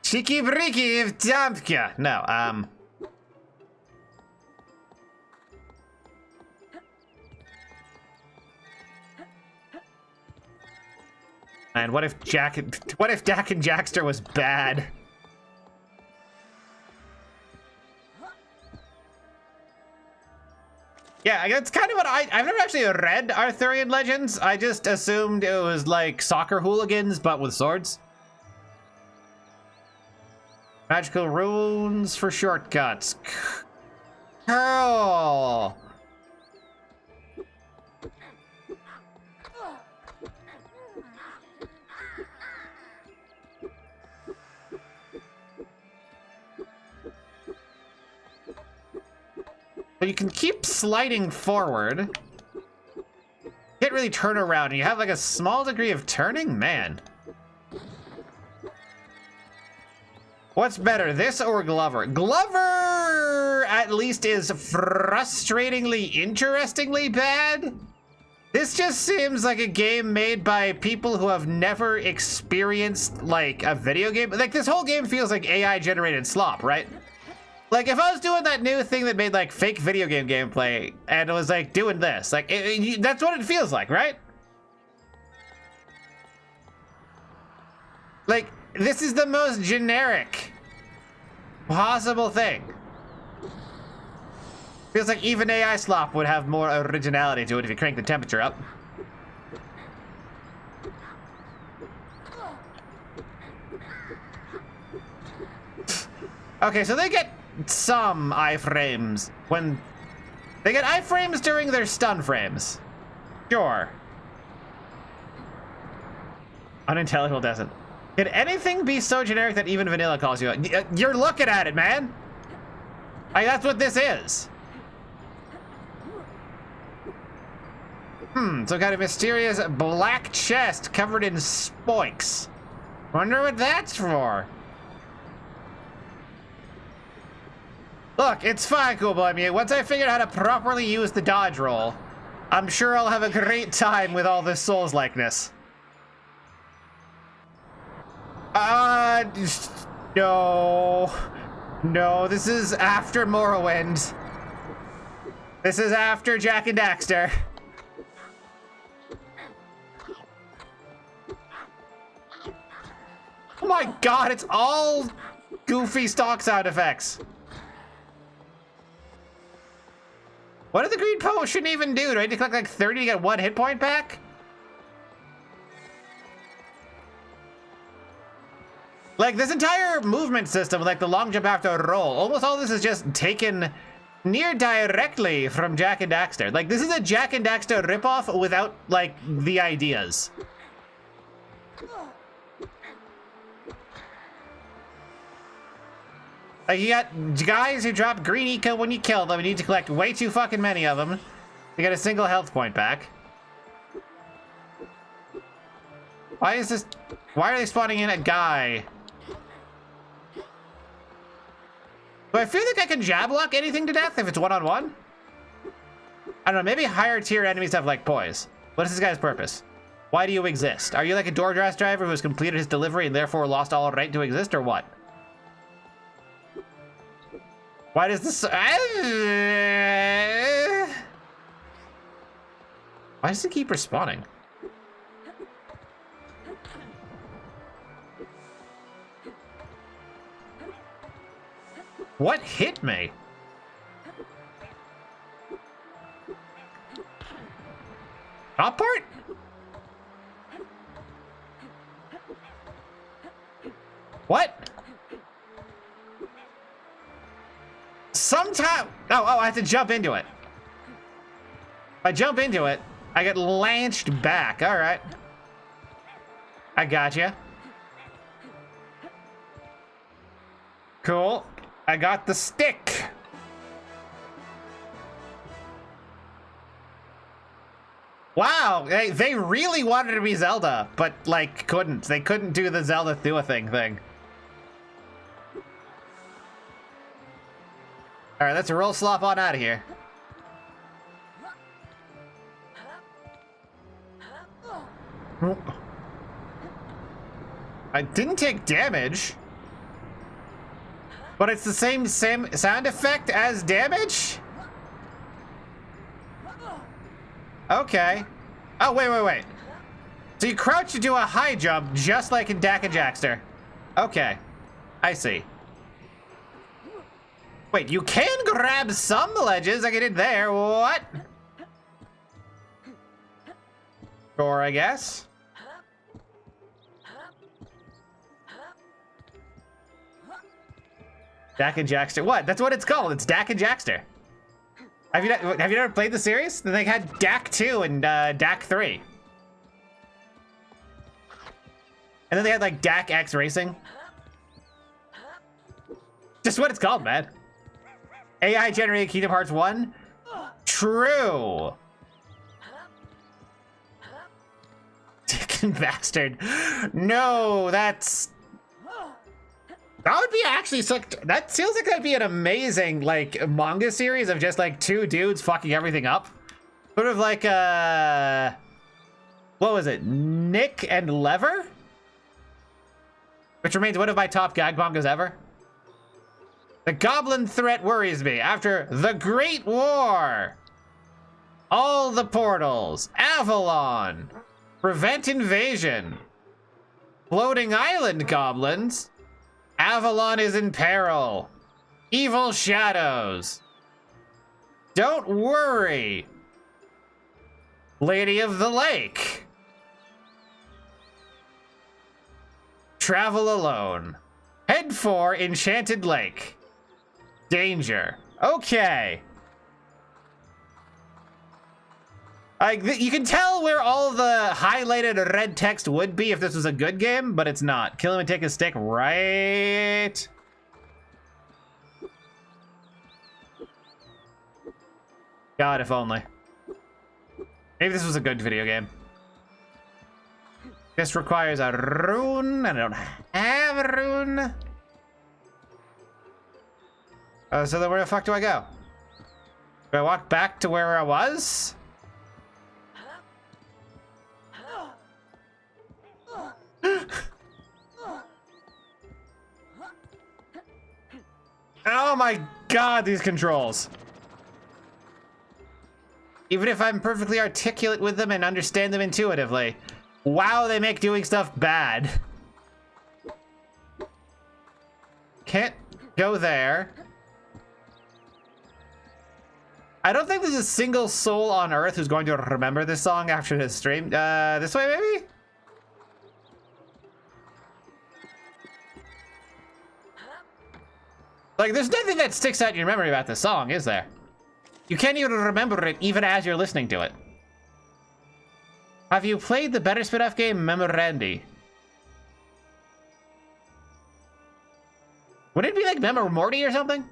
S1: cheeky breaky of Dampka. No, And what if Dak and Jackster was bad? Yeah, that's kind of what I've never actually read Arthurian Legends. I just assumed it was like soccer hooligans, but with swords. Magical runes for shortcuts. Curl. So you can keep sliding forward. Can't really turn around. You have like a small degree of turning? Man. What's better, this or Glover? Glover at least is frustratingly, interestingly bad. This just seems like a game made by people who have never experienced like a video game. Like this whole game feels like AI generated slop, right? Like, if I was doing that new thing that made, like, fake video game gameplay, and it was, like, doing this, like, that's what it feels like, right? Like, this is the most generic possible thing. Feels like even AI slop would have more originality to it if you crank the temperature up. Okay, so they get some iframes when they get iframes during their stun frames. Sure. Unintelligible doesn't. Can anything be so generic that even vanilla calls you? You're looking at it, man. Like, that's what this is. Some kind of mysterious black chest covered in spikes. Wonder what that's for. Look, it's fine, Cool Boy Mew. Once I figure out how to properly use the dodge roll, I'm sure I'll have a great time with all this Souls-likeness. No. No, this is after Morrowind. This is after Jak and Daxter. Oh my god, it's all goofy stock sound effects. What did the green potion even do? Do I need to collect like 30 to get 1 hit point back? Like this entire movement system, like the long jump after a roll, almost all this is just taken near directly from Jak and Daxter. Like this is a Jak and Daxter ripoff without like the ideas. Like you got guys who drop green eco when you kill them. You need to collect way too fucking many of them to get a single health point back. Why is this? Why are they spawning in a guy? Do I feel like I can jab lock anything to death if it's one-on-one? I don't know, maybe higher tier enemies have like poise. What is this guy's purpose? Why do you exist? Are you like a DoorDash driver who has completed his delivery and therefore lost all right to exist, or what? Why does this... Why does it keep respawning? What hit me? Top part? What? Sometime. Oh, I have to jump into it. If I jump into it, I get launched back. All right. I gotcha. Cool. I got the stick. Wow, they really wanted to be Zelda, but like couldn't. They couldn't do the Zelda thing. All right, let's roll slop on out of here. I didn't take damage, but it's the same sound effect as damage? Okay. Oh, wait. So you crouch to do a high jump, just like in Dak and Jackster. Okay. I see. Wait, you can grab some ledges like I did there. What? Sure, I guess. Dak and Jackster. What? That's what it's called. It's Dak and Jackster. Have you never played the series? They had Dak 2 and Dak 3. And then they had like Dak X Racing. Just what it's called, man. AI generated Kingdom Hearts 1? True. Dickin' bastard. No, that would be actually that feels like that'd be an amazing like manga series of just like two dudes fucking everything up. Sort of like what was it? Nick and Lever? Which remains one of my top gag mangas ever. The goblin threat worries me after the Great War. All the portals, Avalon, prevent invasion, floating island goblins. Avalon is in peril. Evil shadows. Don't worry. Lady of the Lake. Travel alone. Head for Enchanted Lake. Danger. Okay. You can tell where all the highlighted red text would be if this was a good game, but it's not. Kill him and take his stick, right? God, if only. Maybe this was a good video game. This requires a rune, and I don't have a rune. So then where the fuck do I go? Do I walk back to where I was? Oh my god, these controls. Even if I'm perfectly articulate with them and understand them intuitively, wow, they make doing stuff bad. Can't go there. I don't think there's a single soul on Earth who's going to remember this song after this stream. This way, maybe? Like, there's nothing that sticks out in your memory about this song, is there? You can't even remember it even as you're listening to it. Have you played the better spin-off game Memorandi? Would it be like Memormorty or something?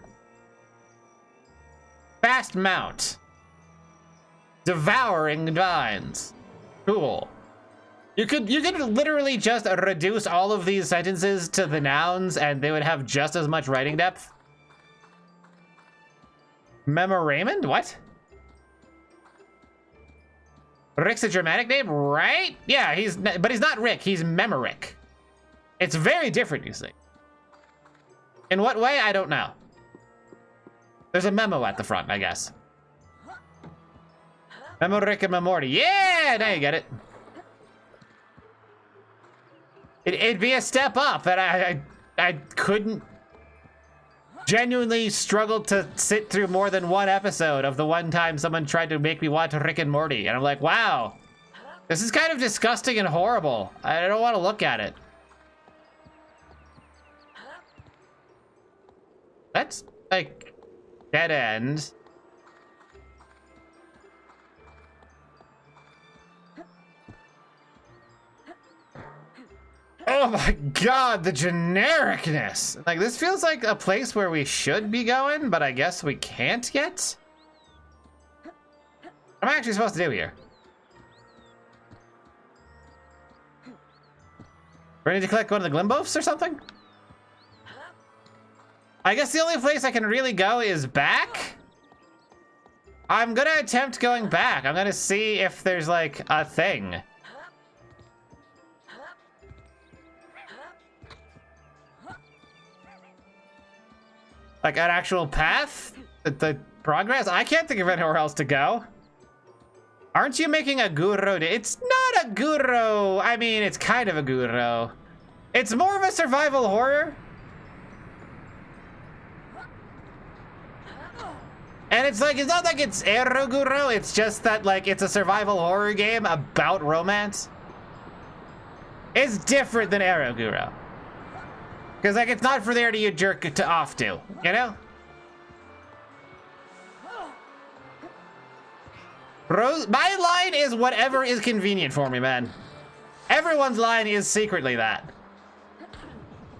S1: Fast Mount. Devouring Vines. Cool. You could literally just reduce all of these sentences to the nouns and they would have just as much writing depth. Memoraymond? What? Rick's a Germanic name, right? Yeah, but he's not Rick, he's Memorick. It's very different, you see. In what way? I don't know. There's a memo at the front, I guess. Memorick and Memorty. Yeah, now you get it. It'd be a step up, and I couldn't. genuinely struggled to sit through more than one episode of the one time someone tried to make me watch Rick and Morty. And I'm like, wow, this is kind of disgusting and horrible. I don't want to look at it. That's like dead end. Oh my god, the genericness. Like, this feels like a place where we should be going, but I guess we can't yet. What am I actually supposed to do here? Do I need to collect one of the Glimbofs or something? I guess the only place I can really go is back. I'm gonna attempt going back. I'm gonna see if there's like a thing. Like an actual path? The progress? I can't think of anywhere else to go. Aren't you making a Guro? It's not a Guro. I mean, it's kind of a Guro. It's more of a survival horror. And it's like, it's not like it's Eroguro, it's just that like it's a survival horror game about romance. It's different than Eroguro. Because like it's not for there to you jerk to off to, you know? My line is whatever is convenient for me, man. Everyone's line is secretly that.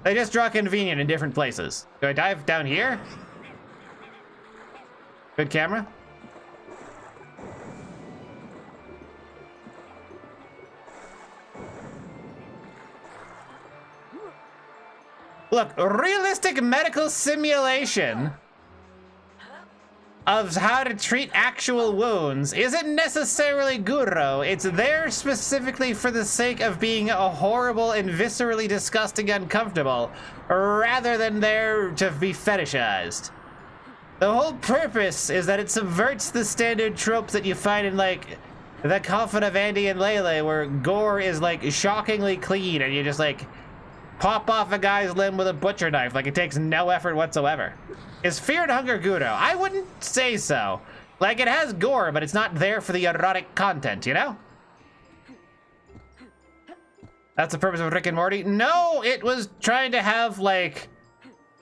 S1: They just draw convenient in different places. Do I dive down here? Good camera. Look, realistic medical simulation of how to treat actual wounds isn't necessarily Guro. It's there specifically for the sake of being a horrible and viscerally disgusting uncomfortable, rather than there to be fetishized. The whole purpose is that it subverts the standard tropes that you find in, like, The Coffin of Andy and Lele, where gore is, like, shockingly clean, and you just, like, pop off a guy's limb with a butcher knife. Like, it takes no effort whatsoever. Is Fear and Hunger Guro? I wouldn't say so. Like, it has gore, but it's not there for the erotic content, you know? That's the purpose of Rick and Morty? No, it was trying to have, like,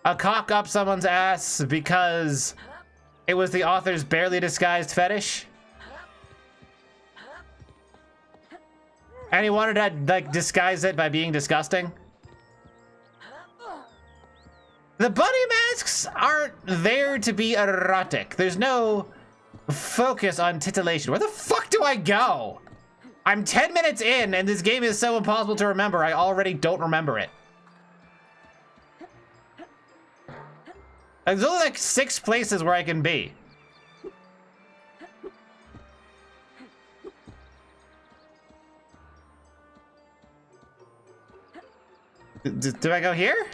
S1: a cock up someone's ass because it was the author's barely disguised fetish. And he wanted to, like, disguise it by being disgusting. The bunny masks aren't there to be erotic. There's no focus on titillation. Where the fuck do I go? I'm 10 minutes in and this game is so impossible to remember, I already don't remember it. There's only like 6 places where I can be. Do I go here?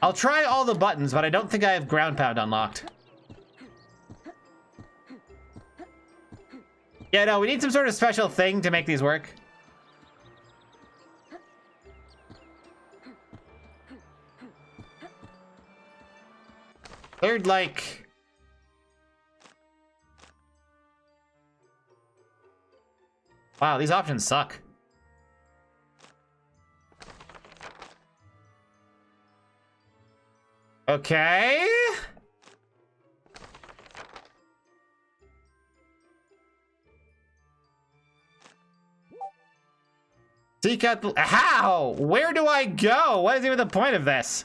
S1: I'll try all the buttons, but I don't think I have ground pound unlocked. Yeah, no, we need some sort of special thing to make these work. Third, like... Wow, these options suck. Okay. Seek out the... How? Where do I go? What is even the point of this?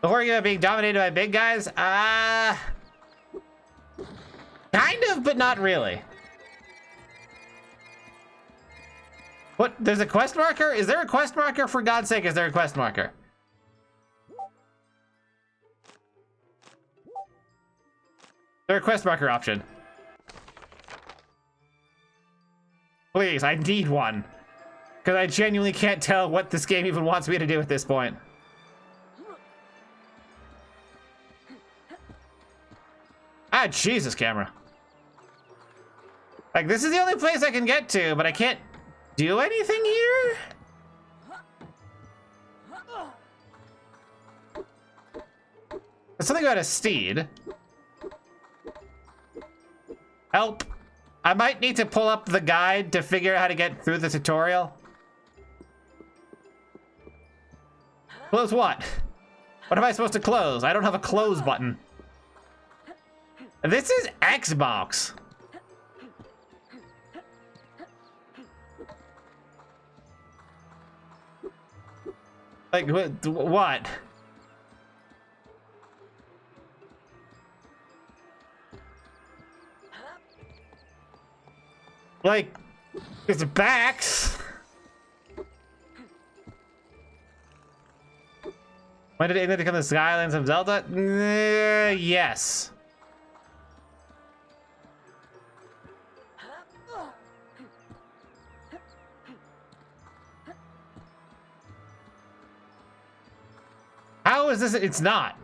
S1: Before you being dominated by big guys? Kind of, but not really. What? There's a quest marker? Is there a quest marker? For God's sake, is there a quest marker? Is there a quest marker option? Please, I need one. Because I genuinely can't tell what this game even wants me to do at this point. Ah, Jesus, camera. Like, this is the only place I can get to, but I can't do anything here? There's something about a steed. Help. I might need to pull up the guide to figure out how to get through the tutorial. Close what? What am I supposed to close? I don't have a close button. This is Xbox. Like, what? Like, it's backs. When did England become the Skylands of Zelda? Yes. How is this? It's not.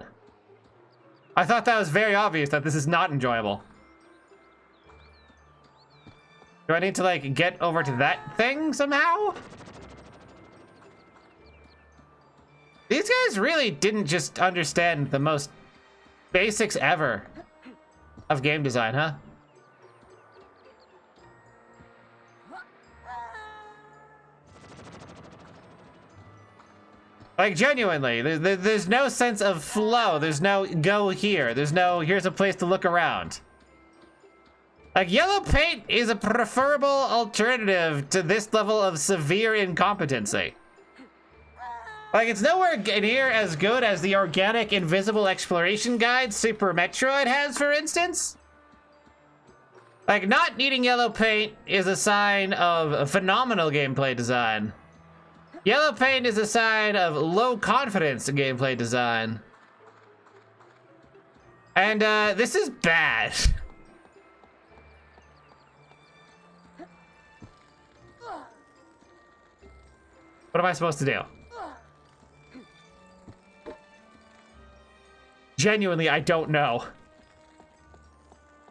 S1: I thought that was very obvious that this is not enjoyable. Do I need to, like, get over to that thing somehow? These guys really didn't just understand the most basics ever of game design, huh? Like, genuinely, there's no sense of flow. There's no go here. There's no here's a place to look around. Like, yellow paint is a preferable alternative to this level of severe incompetency. Like, it's nowhere near as good as the organic invisible exploration guide Super Metroid has, for instance. Like, not needing yellow paint is a sign of phenomenal gameplay design. Yellow paint is a sign of low confidence in gameplay design. And this is bad. What am I supposed to do? Genuinely, I don't know.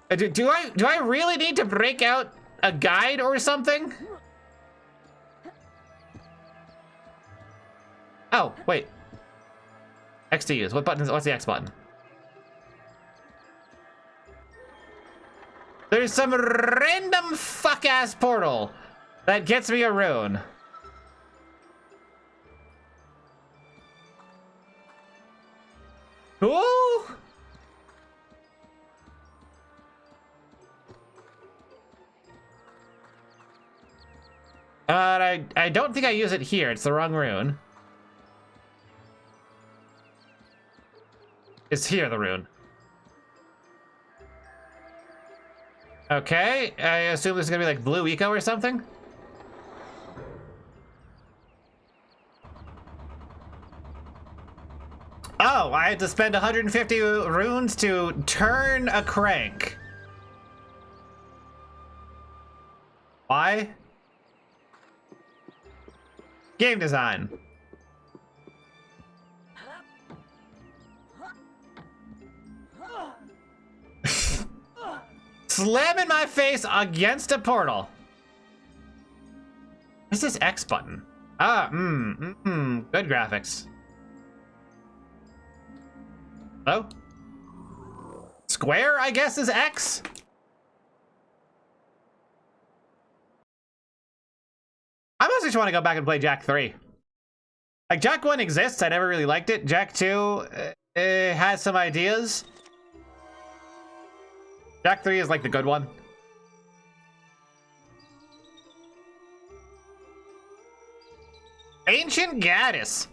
S1: Do I really need to break out a guide or something? Oh, wait. X to use. What button is, what's the X button? There's some random fuck-ass portal that gets me a rune. Cool. I don't think I use it here. It's the wrong rune. It's here, the rune. Okay, I assume this is gonna be like Blue Eco or something. Oh, I had to spend 150 runes to turn a crank. Why? Game design. Slamming my face against a portal. What's this X button? Ah, good graphics. Oh? Square, I guess, is X? I mostly just want to go back and play Jak 3. Like, Jak 1 exists, I never really liked it. Jak 2 has some ideas. Jak 3 is like the good one. Ancient Gaddis.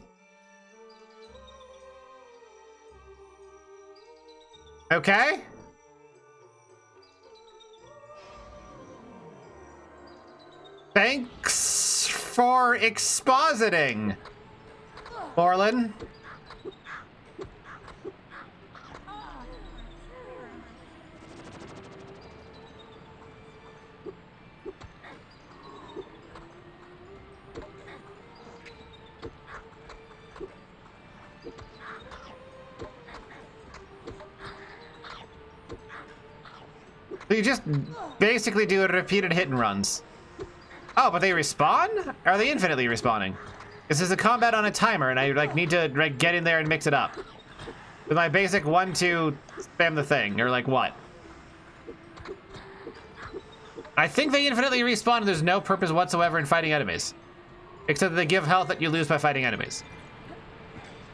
S1: Okay. Thanks for expositing, Orlin. So you just basically do repeated hit and runs. Oh, but they respawn? Are they infinitely respawning? This is a combat on a timer, and I like need to get in there and mix it up. With my basic 1-2 spam the thing, or like what? I think they infinitely respawn and there's no purpose whatsoever in fighting enemies. Except that they give health that you lose by fighting enemies.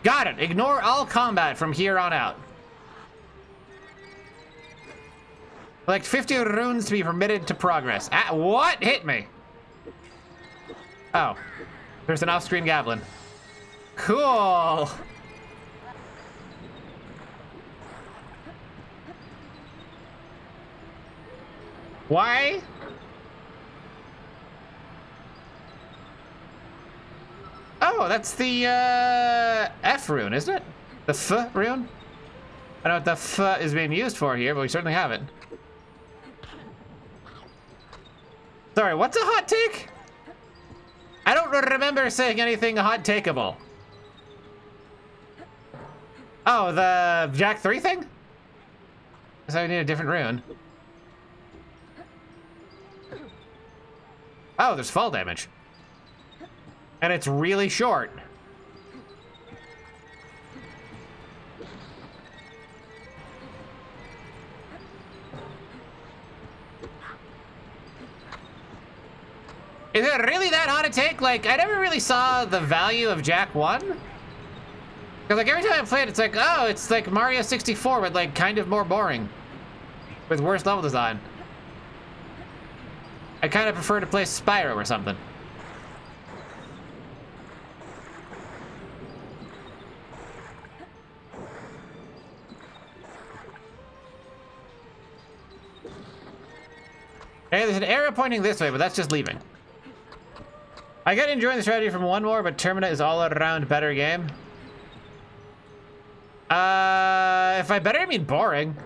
S1: Got it! Ignore all combat from here on out. Collect 50 runes to be permitted to progress. Ah, what hit me? Oh. There's an off-screen goblin. Cool! Why? Oh, that's the F rune, isn't it? The F rune? I don't know what the F is being used for here, but we certainly have it. Sorry, what's a hot take? I don't remember saying anything hot takeable. Oh, the Jack 3 thing? So we need a different rune. Oh, there's fall damage. And it's really short. Is it really that hot a take? Like, I never really saw the value of Jak 1. Because, like, every time I play it, it's like, oh, it's like Mario 64, but, like, kind of more boring. With worse level design. I kind of prefer to play Spyro or something. Hey, there's an arrow pointing this way, but that's just leaving. I get enjoying the strategy from one more, but Termina is all around better game. If by better, I mean boring.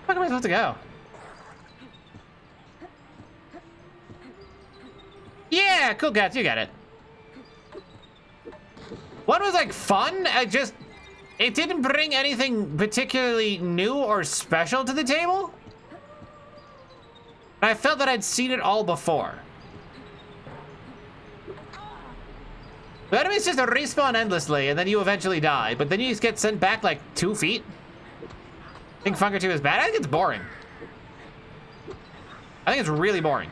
S1: How am I supposed to go? Yeah, cool cats, you got it. One was like fun, it didn't bring anything particularly new or special to the table. I felt that I'd seen it all before. The enemies just respawn endlessly, and then you eventually die, but then you just get sent back like 2 feet. I think Funker 2 is bad. I think it's boring. I think it's really boring.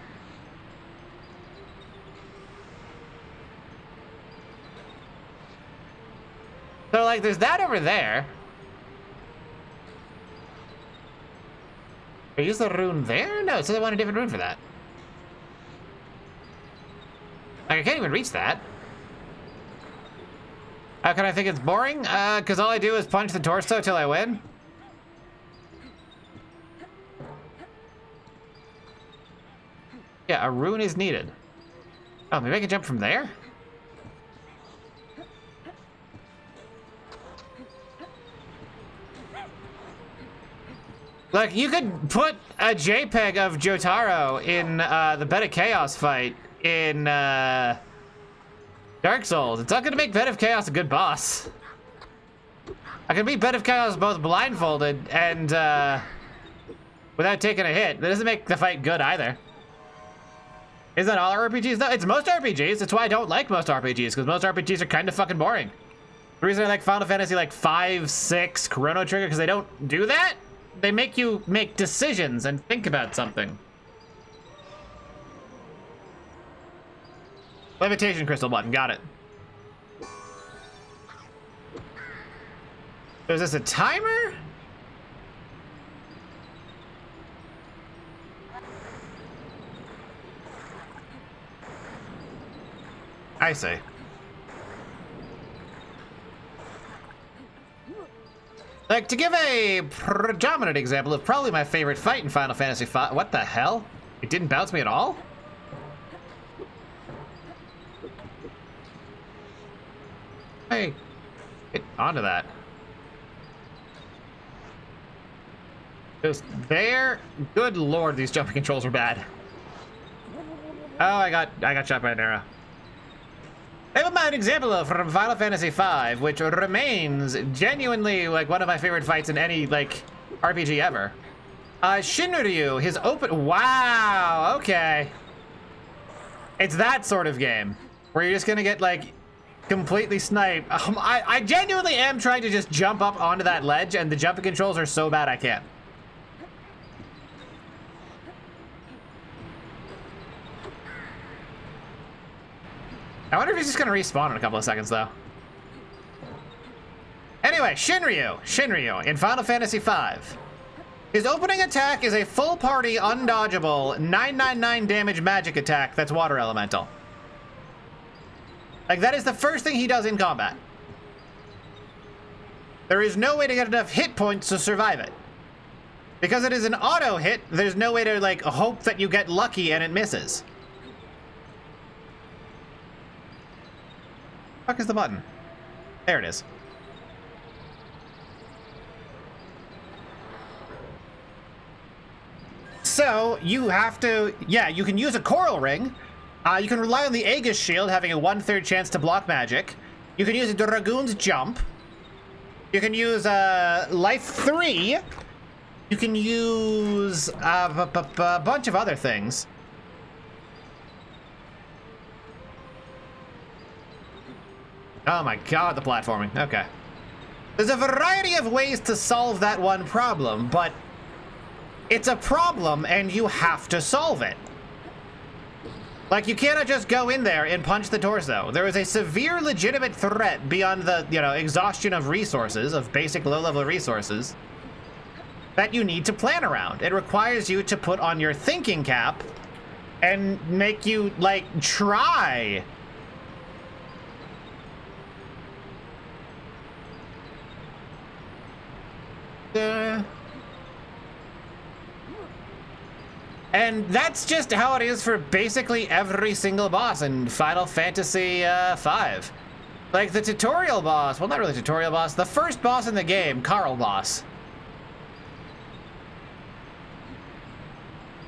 S1: So, like, there's that over there. I use the rune there? No, it says I want a different rune for that. Like, I can't even reach that. How can I think it's boring? Because all I do is punch the torso till I win. Yeah, a rune is needed. Oh, maybe I can jump from there? Like, you could put a JPEG of Jotaro in the Bed of Chaos fight in Dark Souls. It's not gonna make Bed of Chaos a good boss. I can beat Bed of Chaos both blindfolded and without taking a hit. That doesn't make the fight good either. Isn't that all RPGs though? It's most RPGs. That's why I don't like most RPGs, because most RPGs are kind of fucking boring. The reason I like Final Fantasy like 5, 6, Chrono Trigger, because they don't do that. They make you make decisions and think about something. Levitation crystal button, got it. Is this a timer? I see. Like, to give a predominant example of probably my favorite fight in Final Fantasy V. What the hell? It didn't bounce me at all? Hey, get onto that. Just there. Good lord, these jumping controls are bad. Oh, I got shot by an arrow. Never mind, example of from Final Fantasy V, which remains genuinely like one of my favorite fights in any like RPG ever. Shinryu, his open. Wow. Okay. It's that sort of game. where you're just gonna get like completely sniped. I genuinely am trying to just jump up onto that ledge, and the jumping controls are so bad I can't. I wonder if he's just gonna respawn in a couple of seconds, though. Anyway, Shinryu in Final Fantasy V. His opening attack is a full party, undodgeable, 999 damage magic attack that's water elemental. Like, that is the first thing he does in combat. There is no way to get enough hit points to survive it. Because it is an auto hit, there's no way to, like, hope that you get lucky and it misses. Fuck is the button? There it is. So, you have to, yeah, you can use a Coral Ring. You can rely on the Aegis Shield, having a 1/3 chance to block magic. You can use a Dragoon's Jump. You can use Life 3. You can use a bunch of other things. Oh my god, the platforming. Okay. There's a variety of ways to solve that one problem, but it's a problem and you have to solve it. Like, you cannot just go in there and punch the torso. There is a severe legitimate threat beyond the, you know, exhaustion of resources, of basic low-level resources, that you need to plan around. It requires you to put on your thinking cap and make you, like, try. And that's just how it is for basically every single boss in Final Fantasy V. Like the tutorial boss, well, not really tutorial boss, the first boss in the game, Carl Boss.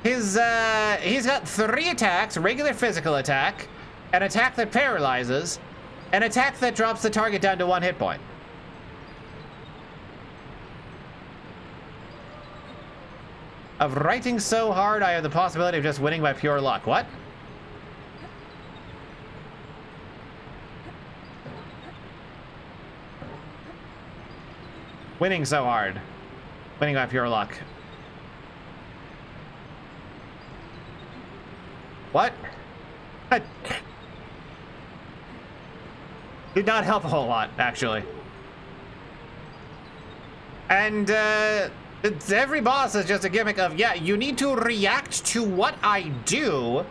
S1: He's got 3 attacks: regular physical attack, an attack that paralyzes, an attack that drops the target down to 1 hit point. Of writing so hard, I have the possibility of just winning by pure luck. What? Winning so hard. Winning by pure luck. What? Did not help a whole lot, actually. And, every boss is just a gimmick of, yeah, you need to react to what I do,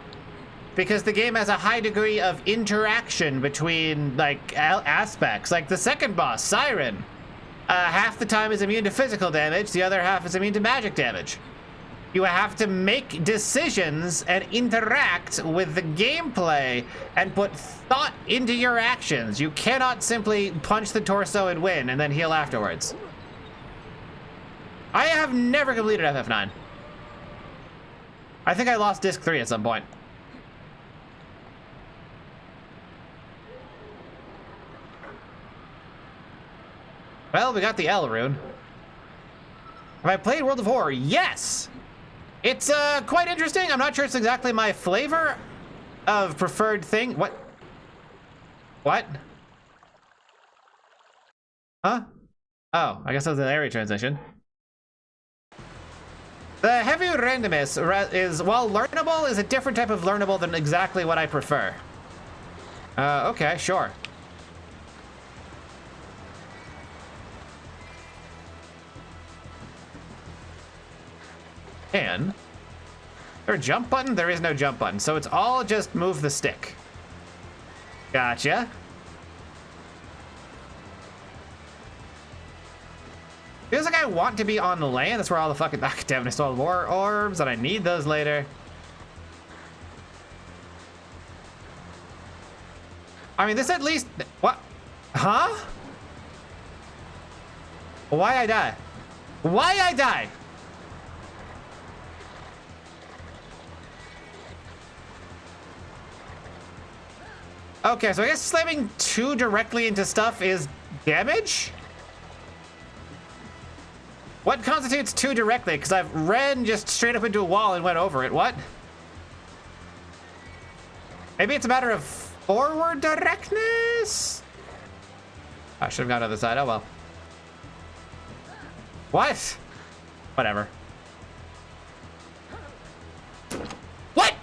S1: because the game has a high degree of interaction between, like, aspects. Like the second boss, Siren, half the time is immune to physical damage, the other half is immune to magic damage. You have to make decisions and interact with the gameplay and put thought into your actions. You cannot simply punch the torso and win and then heal afterwards. I have never completed FF9. I think I lost disc 3 at some point. Well, we got the L rune. Have I played World of Horror? Yes! It's quite interesting. I'm not sure it's exactly my flavor of preferred thing. What? What? Huh? Oh, I guess that was an area transition. The heavy randomness is, while learnable, is a different type of learnable than exactly what I prefer. Okay, sure. And is there a jump button? There is no jump button, so it's all just move the stick. Gotcha. Feels like I want to be on the land. That's where all the fucking, ah, damn it, I stole more orbs, and I need those later. I mean, this at least, what? Huh? Why I die? Why I die? Okay, so I guess slamming too directly into stuff is damage? What constitutes too directly? Because I've ran just straight up into a wall and went over it. What? Maybe it's a matter of... forward directness. I should have gone to the side. Oh well. What? Whatever. What?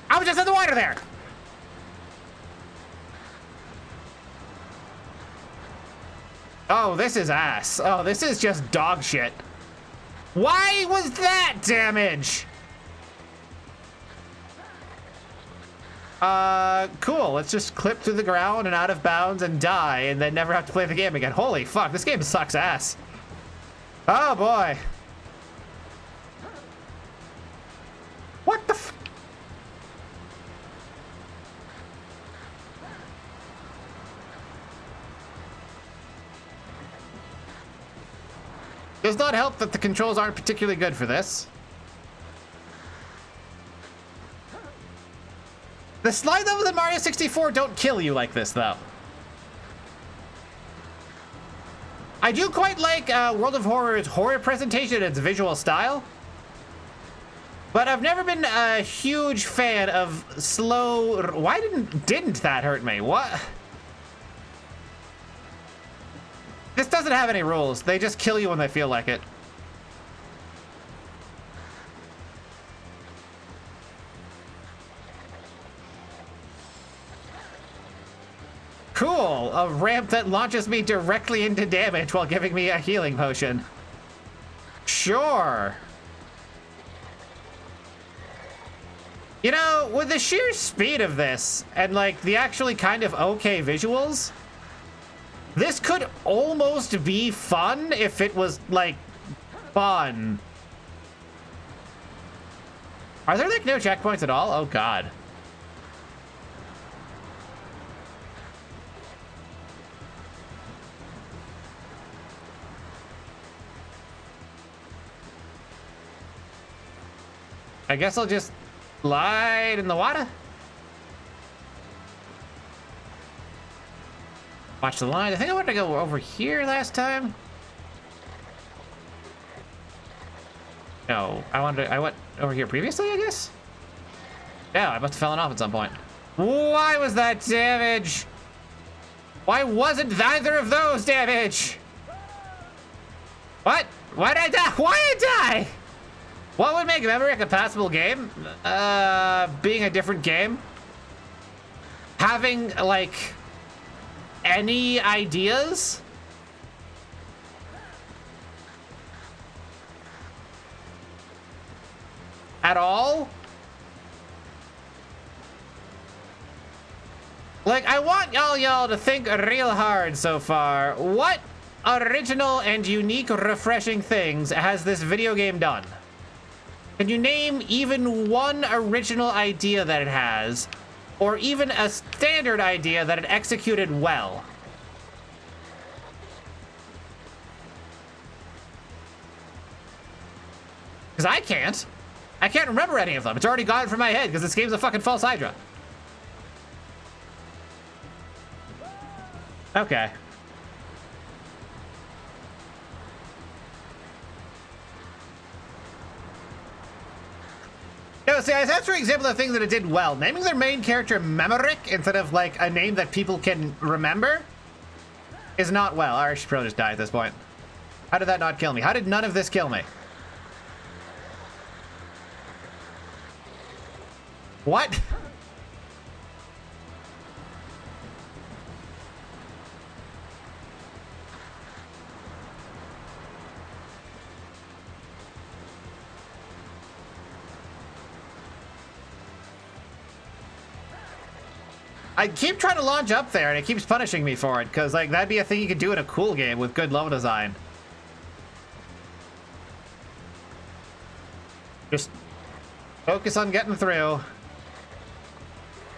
S1: I was just in the water there. Oh, this is ass. Oh, this is just dog shit. Why was that damage? Cool. Let's just clip through the ground and out of bounds and die and then never have to play the game again. Holy fuck, this game sucks ass. Oh boy. What the f- Does not help that the controls aren't particularly good for this. The slide levels in Mario 64 don't kill you like this, though. I do quite like World of Horror's horror presentation and its visual style. But I've never been a huge fan of slow... Why didn't that hurt me? What? This doesn't have any rules. They just kill you when they feel like it. Cool, a ramp that launches me directly into damage while giving me a healing potion. Sure. You know, with the sheer speed of this and like the actually kind of okay visuals, this could almost be fun if it was like fun. Are there like no checkpoints at all? Oh God. I guess I'll just slide in the water. Watch the line. I think I wanted to go over here last time. No, I went over here previously, I guess? Yeah, I must have fallen off at some point. Why was that damage? Why wasn't either of those damage? What? Why did I die? Why did I die? What would make Memory a passable game? Being a different game. Having, like, any ideas? At all? Like, I want y'all to think real hard so far. What original and unique, refreshing things has this video game done? Can you name even one original idea that it has, or even a standard idea that it executed well? Because I can't. I can't remember any of them. It's already gone from my head because this game's a fucking false Hydra. Okay. No, see, that's for example the thing that it did well. Naming their main character Memoric instead of like a name that people can remember is not well. I should probably just die at this point. How did that not kill me? How did none of this kill me? What? I keep trying to launch up there and it keeps punishing me for it because like that'd be a thing you could do in a cool game with good level design. Just focus on getting through.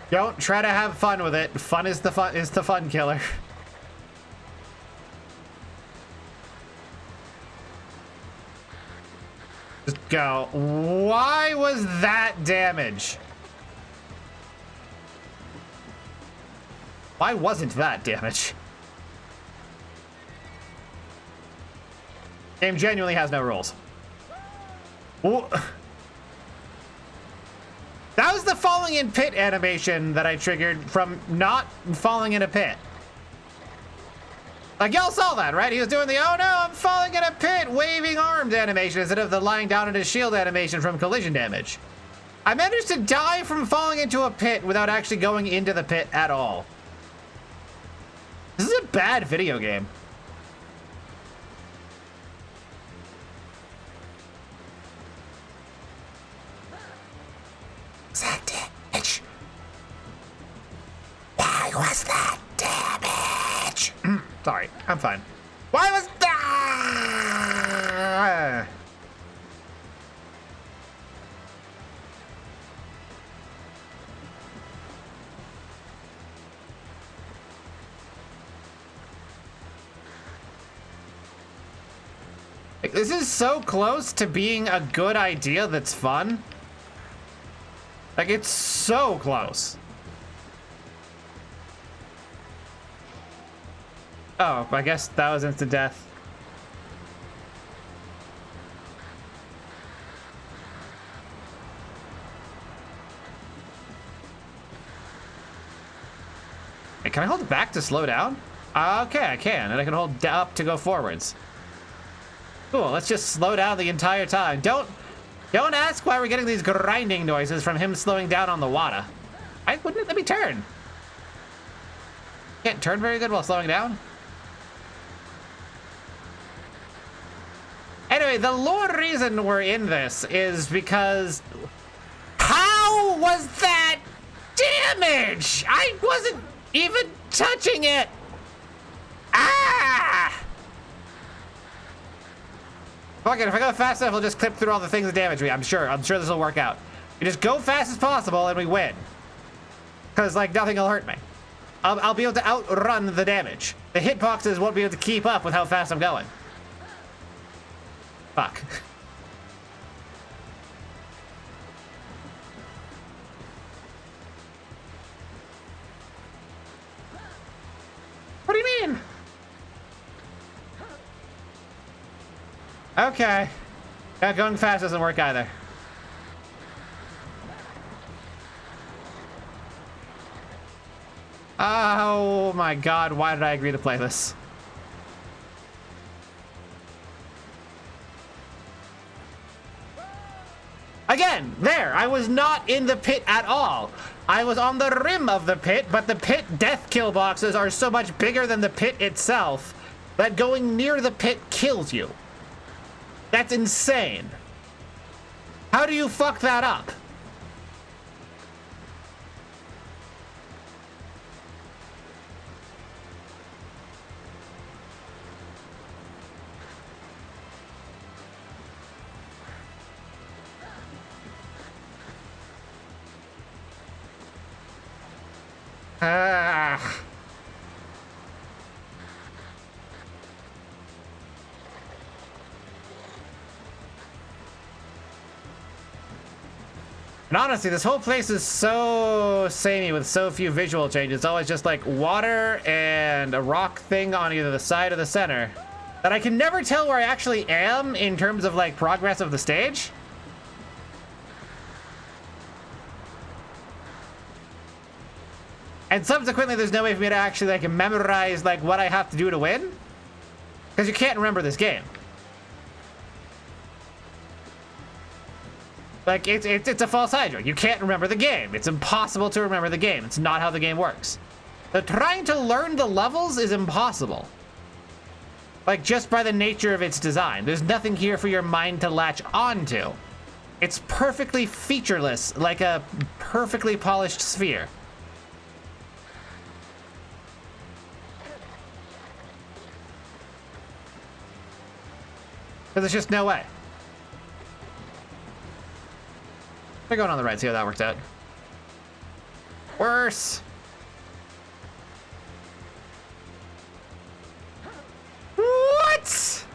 S1: Don't try to have fun with it. Fun is the fun killer. Just go. Why was that damage? Why wasn't that damage? Game genuinely has no rules. Ooh. That was the fallen falling in pit animation that I triggered from not falling in a pit. Like, y'all saw that, right? He was doing the, oh no, I'm falling in a pit, waving arms animation instead of the lying down in his shield animation from collision damage. I managed to die from falling into a pit without actually going into the pit at all. This is a bad video game. Was that damage? Why was that damage? Sorry, I'm fine. Why was that? This is so close to being a good idea that's fun. Like, it's so close. Oh, I guess that was instant death. Hey, can I hold back to slow down? Okay, I can, and I can hold up to go forwards. Cool, let's just slow down the entire time. Don't ask why we're getting these grinding noises from him slowing down on the water. I wouldn't let me turn. Can't turn very good while slowing down. Anyway, the lore reason we're in this is because how was that damage? I wasn't even touching it. Ah! Fuck it, if I go fast enough, I'll just clip through all the things that damage me. I'm sure this will work out. You just go fast as possible and we win. Because, like, nothing will hurt me. I'll be able to outrun the damage. The hitboxes won't be able to keep up with how fast I'm going. Fuck. What do you mean? Okay. Going fast doesn't work either. Oh my god, why did I agree to play this? Again, there, I was not in the pit at all. I was on the rim of the pit, but the pit death kill boxes are so much bigger than the pit itself that going near the pit kills you. That's insane. How do you fuck that up? Ah. And honestly, this whole place is so samey with so few visual changes. It's always just like water and a rock thing on either the side or the center that I can never tell where I actually am in terms of like progress of the stage. And subsequently, there's no way for me to actually like memorize like what I have to do to win, because you can't remember this game. Like it's a false hydra. You can't remember the game. It's impossible to remember the game. It's not how the game works. So trying to learn the levels is impossible. Like just by the nature of its design. There's nothing here for your mind to latch onto. It's perfectly featureless, like a perfectly polished sphere. Because there's just no way. We're going on the right, see how that works out. Worse. What?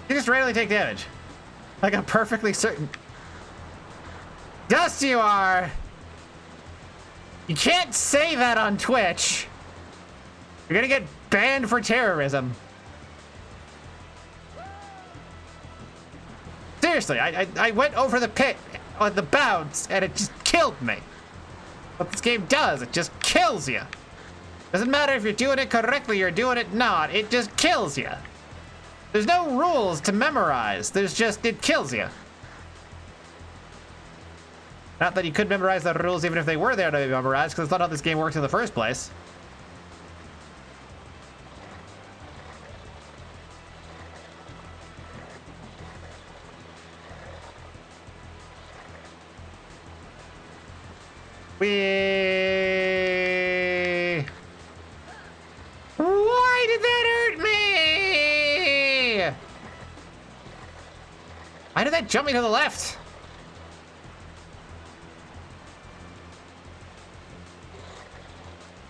S1: You just randomly take damage. Like a perfectly certain... Yes, you are. You can't say that on Twitch. You're gonna get banned for terrorism. Seriously, I went over the pit on the bounce and it just killed me. What this game does, it just kills you. Doesn't matter if you're doing it correctly or doing it not, it just kills you. There's no rules to memorize, there's just, it kills you. Not that you could memorize the rules even if they were there to be memorized, because it's not how this game works in the first place. Why did that hurt me? Why did that jump me to the left?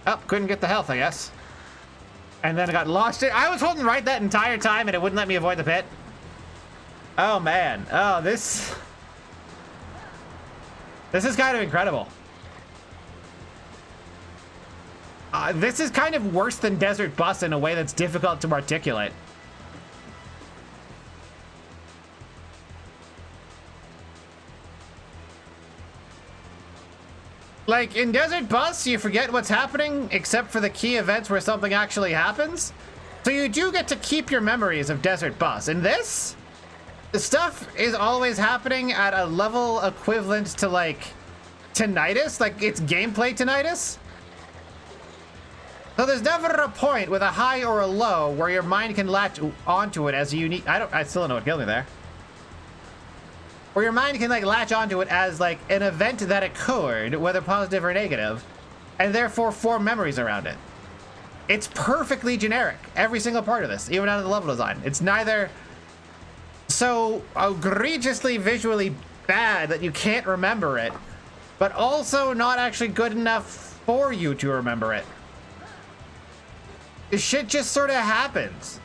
S1: Oh, couldn't get the health, I guess. And then I got lost. I was holding right that entire time and it wouldn't let me avoid the pit. Oh man. Oh, this is kind of incredible. This is kind of worse than Desert Bus in a way that's difficult to articulate. Like, in Desert Bus, you forget what's happening, except for the key events where something actually happens. So you do get to keep your memories of Desert Bus. In this, the stuff is always happening at a level equivalent to, like, tinnitus. Like, it's gameplay tinnitus. So there's never a point with a high or a low where your mind can latch onto it as a unique... I still don't know what killed me there. Where your mind can, like, latch onto it as, like, an event that occurred, whether positive or negative, and therefore form memories around it. It's perfectly generic, every single part of this, even out of the level design. It's neither so egregiously visually bad that you can't remember it, but also not actually good enough for you to remember it. This shit just sort of happens.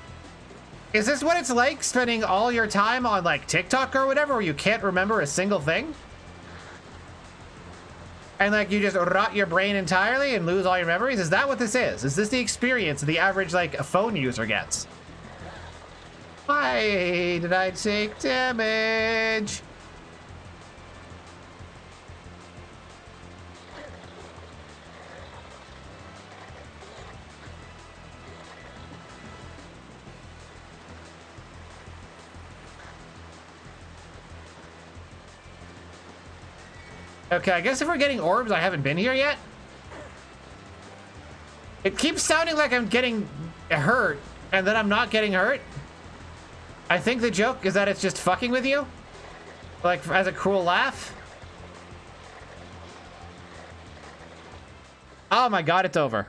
S1: Is this what it's like spending all your time on like TikTok or whatever where you can't remember a single thing? And like you just rot your brain entirely and lose all your memories? Is that what this is? Is this the experience the average like a phone user gets? Why did I take damage? Okay, I guess if we're getting orbs, I haven't been here yet. It keeps sounding like I'm getting hurt, and then I'm not getting hurt. I think the joke is that it's just fucking with you. Like, as a cruel laugh. Oh my god, it's over.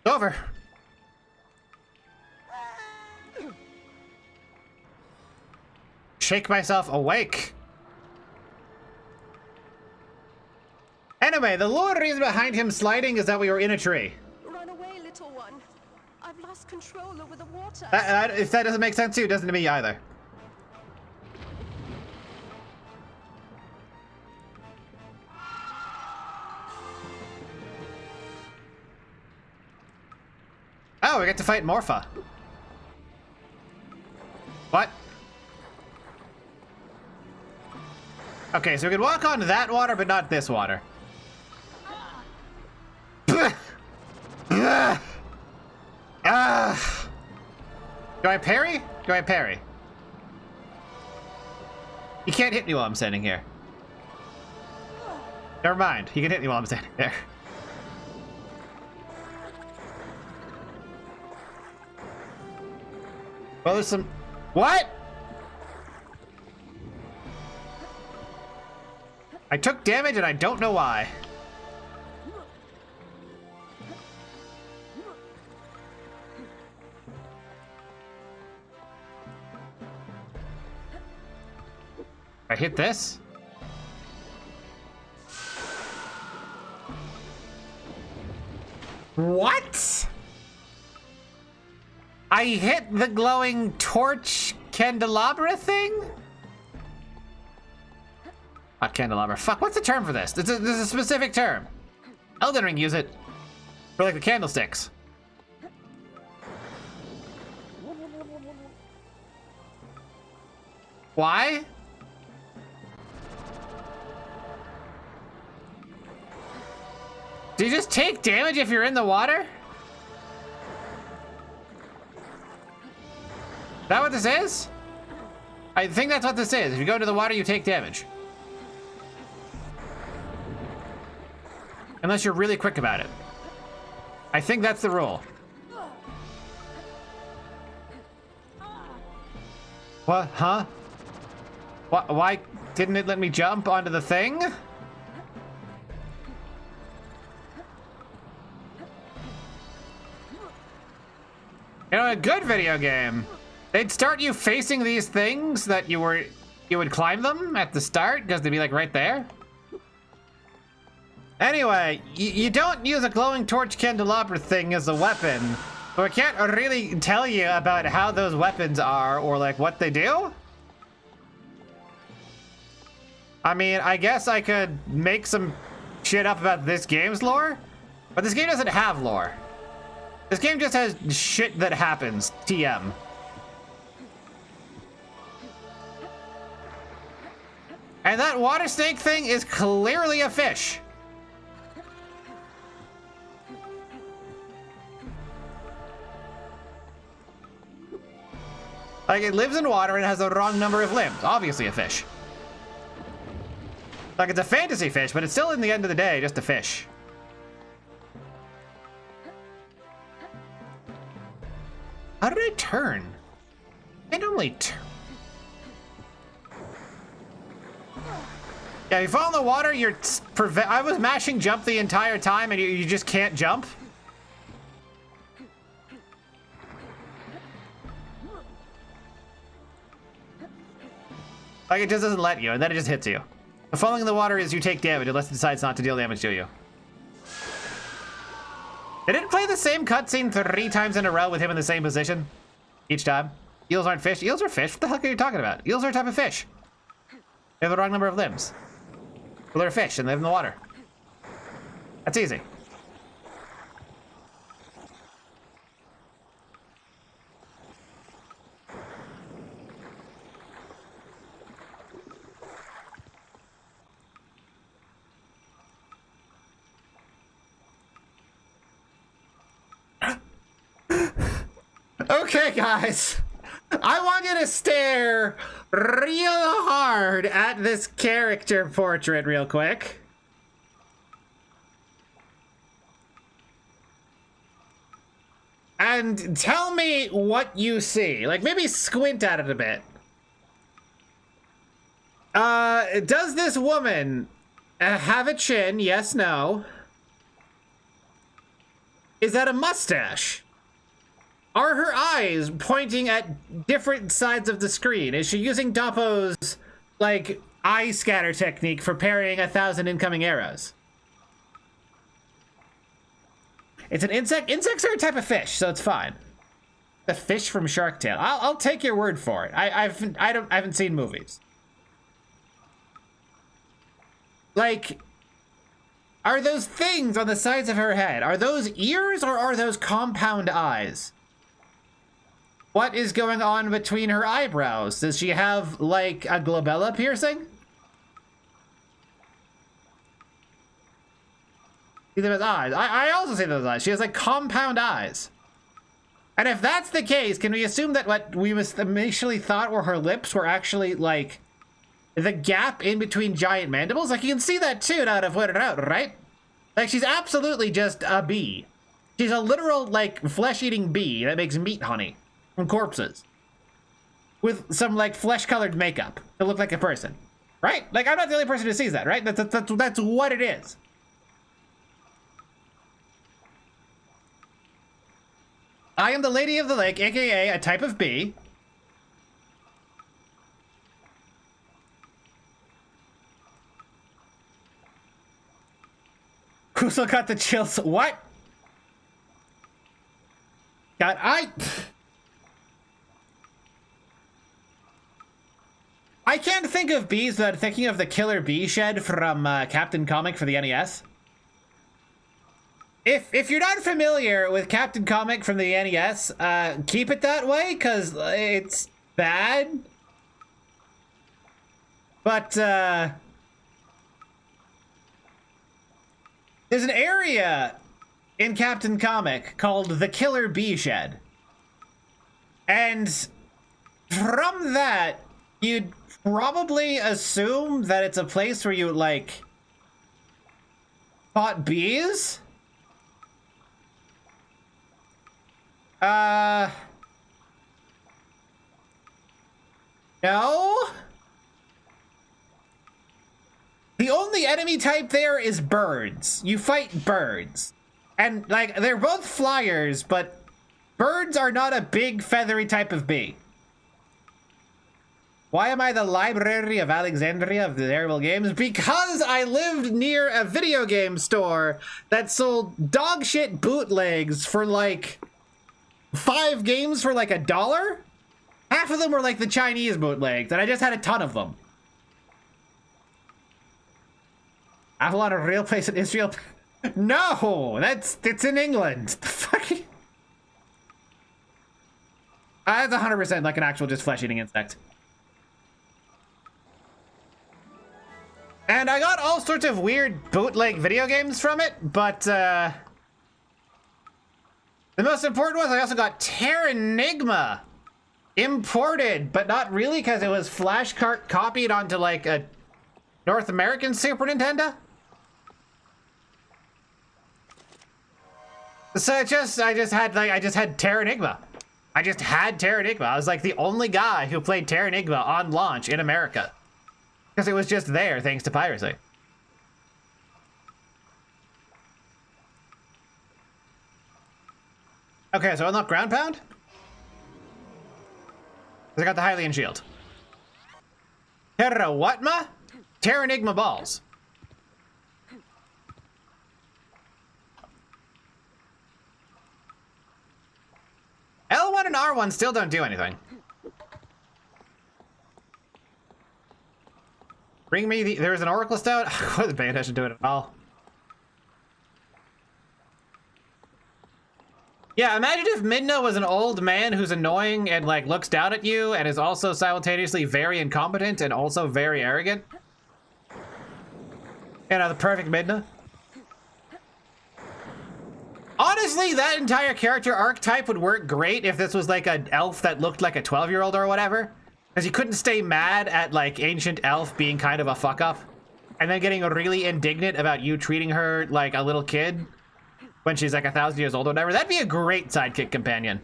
S1: Over. Shake myself awake. Anyway, the lore reason behind him sliding is that we were in a tree.
S4: Run away, little one. I've lost control over the water.
S1: If that doesn't make sense to you, it doesn't to me either. Oh, we get to fight Morpha. What? Okay, so we can walk on that water, but not this water. Do I parry? Do I parry? You can't hit me while I'm standing here. Never mind, you can hit me while I'm standing there. Well, there's some... What? I took damage and I don't know why. I hit this? What? I hit the glowing torch candelabra thing? Not candelabra. Fuck, what's the term for this? There's a specific term. Elden Ring use it for like the candlesticks. Why? Do you just take damage if you're in the water? Is that what this is? I think that's what this is. If you go into the water, you take damage. Unless you're really quick about it. I think that's the rule. What? Huh? Why didn't it let me jump onto the thing? You know, a good video game, they'd start you facing these things that you would climb them at the start because they'd be like right there. Anyway, you don't use a glowing torch candelabra thing as a weapon, so I can't really tell you about how those weapons are or like what they do. I mean, I guess I could make some shit up about this game's lore, but this game doesn't have lore. This game just has shit that happens, TM. And that water snake thing is clearly a fish. Like, it lives in water and has the wrong number of limbs. Obviously a fish. Like, it's a fantasy fish, but it's still, in the end of the day, just a fish. How did I turn? I normally turn. Yeah, if you fall in the water, you're I was mashing jump the entire time and you just can't jump. Like, it just doesn't let you, and then it just hits you. The falling in the water is you take damage unless it decides not to deal damage to you. They didn't play the same cutscene 3 times in a row with him in the same position each time. Eels aren't fish. Eels are fish. What the heck are you talking about? Eels are a type of fish. They have the wrong number of limbs. Well, they're fish and they live in the water. That's easy. Okay, guys, I want you to stare real hard at this character portrait real quick. And tell me what you see. Like, maybe squint at it a bit. Does this woman have a chin? Yes, no. Is that a mustache? Are her eyes pointing at different sides of the screen? Is she using Doppo's, like, eye scatter technique for parrying 1,000 incoming arrows? It's an insect. Insects are a type of fish, so it's fine. The fish from Shark Tale. I'll take your word for it. I haven't seen movies. Like, are those things on the sides of her head, are those ears or are those compound eyes? What is going on between her eyebrows? Does she have, like, a glabella piercing? See them as eyes. I also see those eyes. She has, like, compound eyes. And if that's the case, can we assume that what we initially thought were her lips were actually, like, the gap in between giant mandibles? Like, you can see that, too, out of Wet It Out, right? Like, she's absolutely just a bee. She's a literal, like, flesh-eating bee that makes meat honey from corpses. With some, like, flesh-colored makeup to look like a person. Right? Like, I'm not the only person who sees that, right? That's what it is. I am the Lady of the Lake, aka a type of bee. Who still got the chills? What? God, I can't think of bees without thinking of the Killer Bee Shed from Captain Comic for the NES. if you're not familiar with Captain Comic from the NES, keep it that way, because it's bad. But, there's an area in Captain Comic called the Killer Bee Shed. And from that, you'd probably assume that it's a place where you, like, fought bees? No? The only enemy type there is birds. You fight birds. And, like, they're both flyers, but birds are not a big, feathery type of bee. Why am I the Library of Alexandria of the terrible games? Because I lived near a video game store that sold dog shit bootlegs for, like, 5 games for, like, $1. Half of them were, like, the Chinese bootlegs, and I just had a ton of them. Avalon, a real place in Israel? No, it's in England. The fuck? That's 100% like an actual just flesh-eating insect. And I got all sorts of weird bootleg video games from it, but the most important was I also got Terranigma imported, but not really, because it was flash cart copied onto like a North American Super Nintendo. So I just had Terranigma. I just had Terranigma. I was like the only guy who played Terranigma on launch in America. Because it was just there thanks to piracy. Okay, so unlock Ground Pound? I got the Hylian Shield. Terra whatma? Terranigma balls. L1 and R1 still don't do anything. Bring me the... There was an Oracle Stone? I wasn't paying attention to it at all. Yeah, imagine if Midna was an old man who's annoying and, like, looks down at you and is also simultaneously very incompetent and also very arrogant. You know, the perfect Midna. Honestly, that entire character archetype would work great if this was like an elf that looked like a 12-year-old or whatever. Because you couldn't stay mad at like ancient elf being kind of a fuck up and then getting really indignant about you treating her like a little kid when she's like 1,000 years old or whatever. That'd be a great sidekick companion.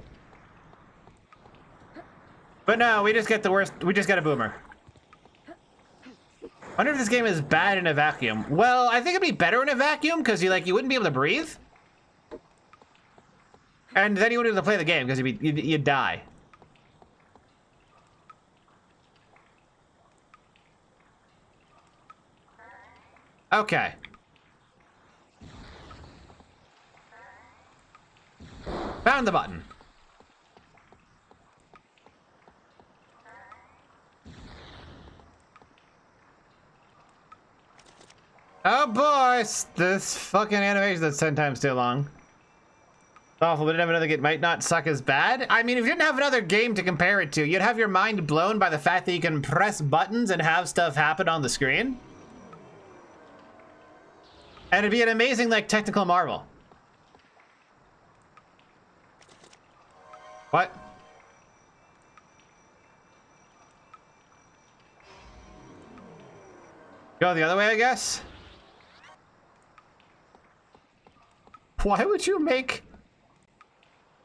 S1: But no, we just get the worst. We just get a boomer. Wonder if this game is bad in a vacuum. Well, I think it'd be better in a vacuum because you wouldn't be able to breathe. And then you wouldn't be able to play the game because you'd die. Okay. Found the button. Oh boy, this fucking animation that's 10 times too long. Awful, but didn't have another game. Might not suck as bad. I mean, if you didn't have another game to compare it to, you'd have your mind blown by the fact that you can press buttons and have stuff happen on the screen. And it'd be an amazing, like, technical marvel. What? Go the other way, I guess? Why would you make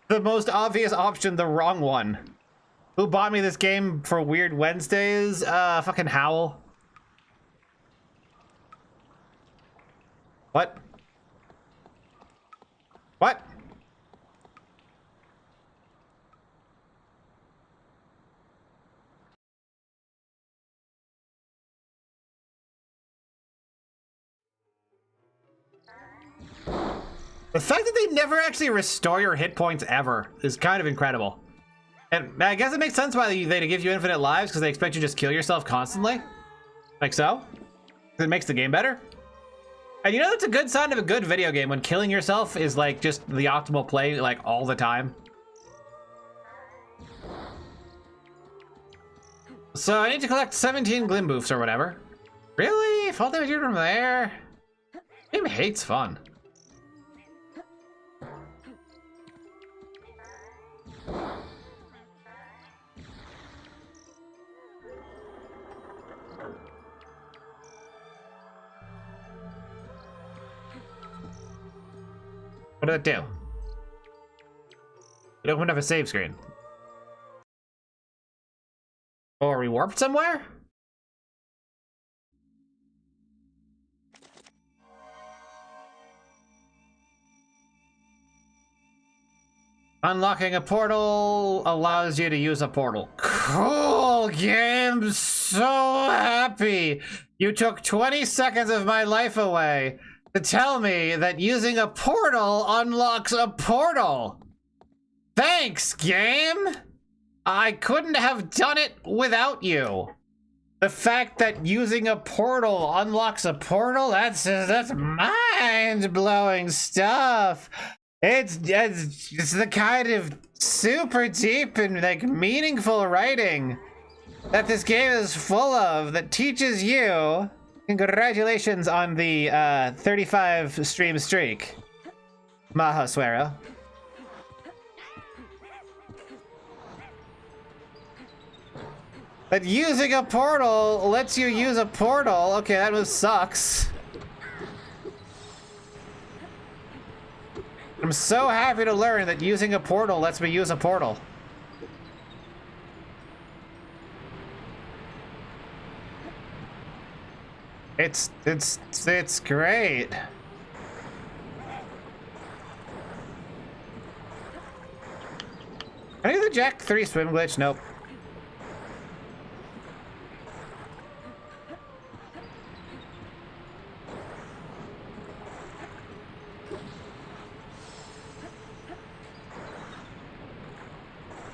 S1: the most obvious option the wrong one? Who bought me this game for Weird Wednesdays? Fucking Howl. What? What? The fact that they never actually restore your hit points ever is kind of incredible. And I guess it makes sense why they give you infinite lives, because they expect you to just kill yourself constantly. Like so. It makes the game better. And you know that's a good sign of a good video game, when killing yourself is like just the optimal play like all the time. So I need to collect 17 Glimboofs or whatever. Really? Fall damage from there? Game hates fun. What did it do? It opened up a save screen. Or we warped somewhere? Unlocking a portal allows you to use a portal. Cool game, so happy. You took 20 seconds of my life away to tell me that using a portal unlocks a portal. Thanks, game. I couldn't have done it without you. The fact that using a portal unlocks a portal, that's mind-blowing stuff. It's the kind of super deep and like meaningful writing that this game is full of that teaches you. Congratulations on the 35 stream streak, Maha Suero. That using a portal lets you use a portal. Okay, that move sucks. I'm so happy to learn that using a portal lets me use a portal. It's great. Can I do the Jack 3 swim glitch? Nope.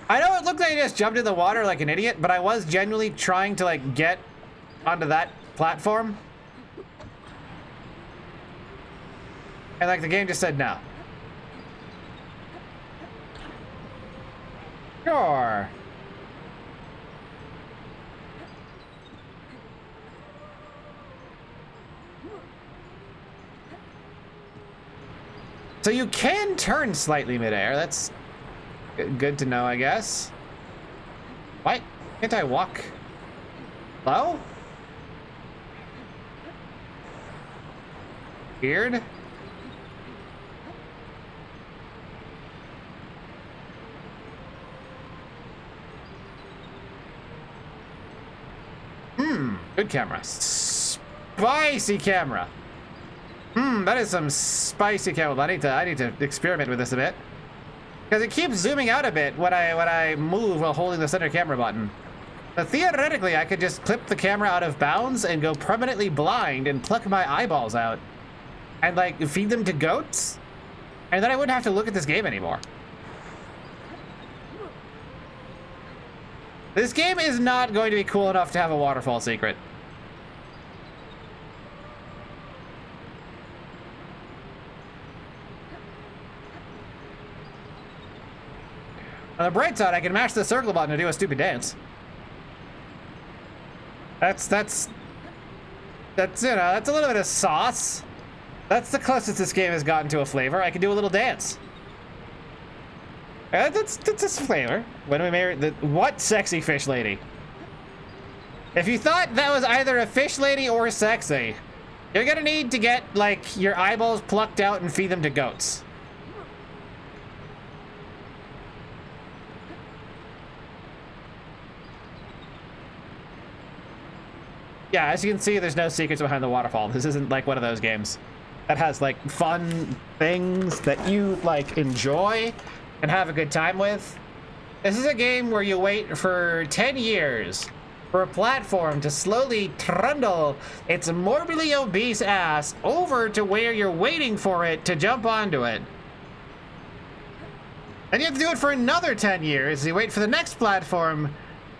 S1: I know it looked like I just jumped in the water like an idiot, but I was genuinely trying to like get onto that platform. And like the game just said no. Sure. So you can turn slightly midair. That's good to know, I guess. Why can't I walk low? Weird. Good camera. Spicy camera. That is some spicy camera. I need to experiment with this a bit. Because it keeps zooming out a bit when I move while holding the center camera button. But theoretically, I could just clip the camera out of bounds and go permanently blind and pluck my eyeballs out. And like feed them to goats. And then I wouldn't have to look at this game anymore. This game is not going to be cool enough to have a waterfall secret. On the bright side, I can mash the circle button to do a stupid dance. That's you know, that's a little bit of sauce. That's the closest this game has gotten to a flavor. I can do a little dance. That's a flavor. When we married the what sexy fish lady? If you thought that was either a fish lady or sexy, you're gonna need to get like your eyeballs plucked out and feed them to goats. Yeah, as you can see, there's no secrets behind the waterfall. This isn't like one of those games that has like fun things that you like enjoy and have a good time with. This is a game where you wait for 10 years for a platform to slowly trundle its morbidly obese ass over to where you're waiting for it to jump onto it. And you have to do it for another 10 years. You wait for the next platform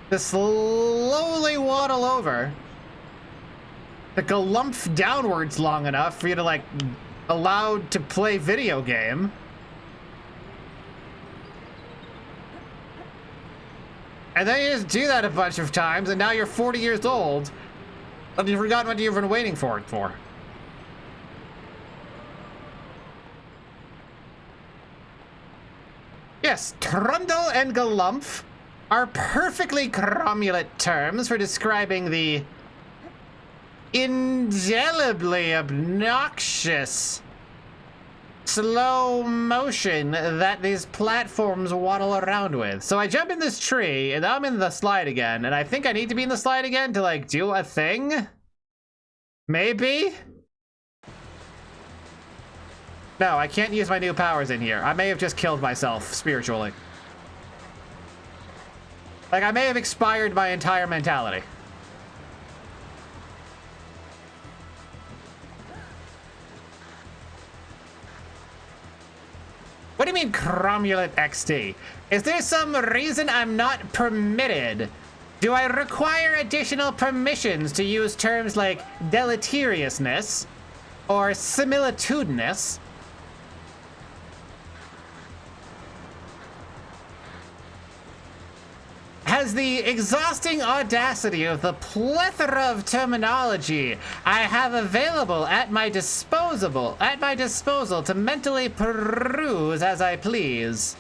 S1: to slowly waddle over. to galumph downwards long enough for you to, like, allowed to play video game. And then you just do that a bunch of times, and now you're 40 years old, and you've forgotten what you've been waiting for it for. Yes, trundle and galumph are perfectly cromulent terms for describing the indelibly obnoxious slow motion that these platforms waddle around with. So I jump in this tree, and I'm in the slide again, and I think I need to be in the slide again to, like, do a thing? Maybe? No, I can't use my new powers in here. I may have just killed myself, spiritually. Like, I may have expired my entire mentality. What do you mean, cromulent XT? Is there some reason I'm not permitted? Do I require additional permissions to use terms like deleteriousness or similitudinous? Has the exhausting audacity of the plethora of terminology I have available at my disposal to mentally peruse as I please?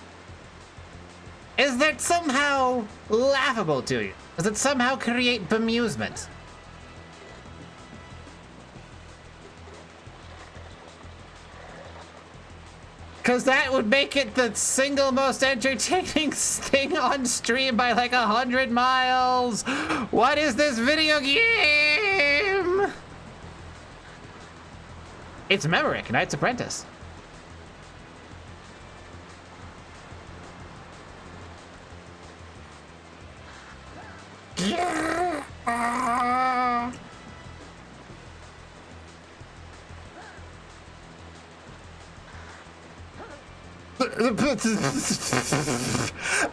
S1: Is that somehow laughable to you? Does it somehow create bemusement? Because that would make it the single most entertaining thing on stream by like 100 miles. What is this video game? It's Memoric, Knight's Apprentice.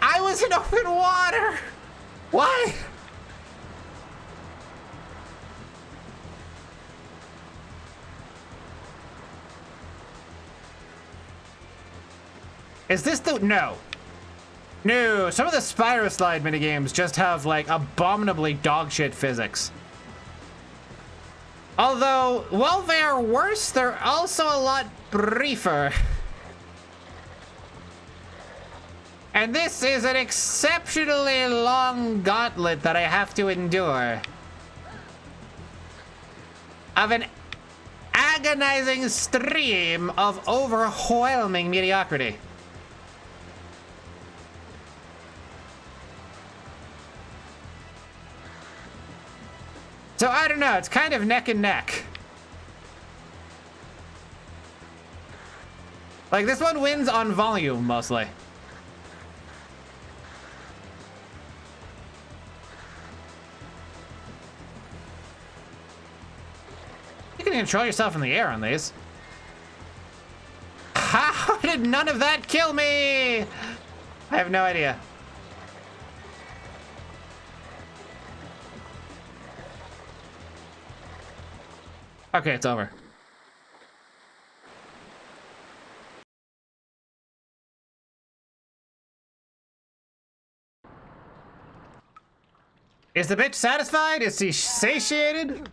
S1: I was in open water. Why? Is this the... No. No, some of the Spyro Slide minigames just have, like, abominably dogshit physics. Although, while they are worse, they're also a lot briefer. And this is an exceptionally long gauntlet that I have to endure. Of an agonizing stream of overwhelming mediocrity. So I don't know, it's kind of neck and neck. Like, this one wins on volume, mostly. You can control yourself in the air on these. How did none of that kill me? I have no idea. Okay, it's over. Is the bitch satisfied? Is she satiated?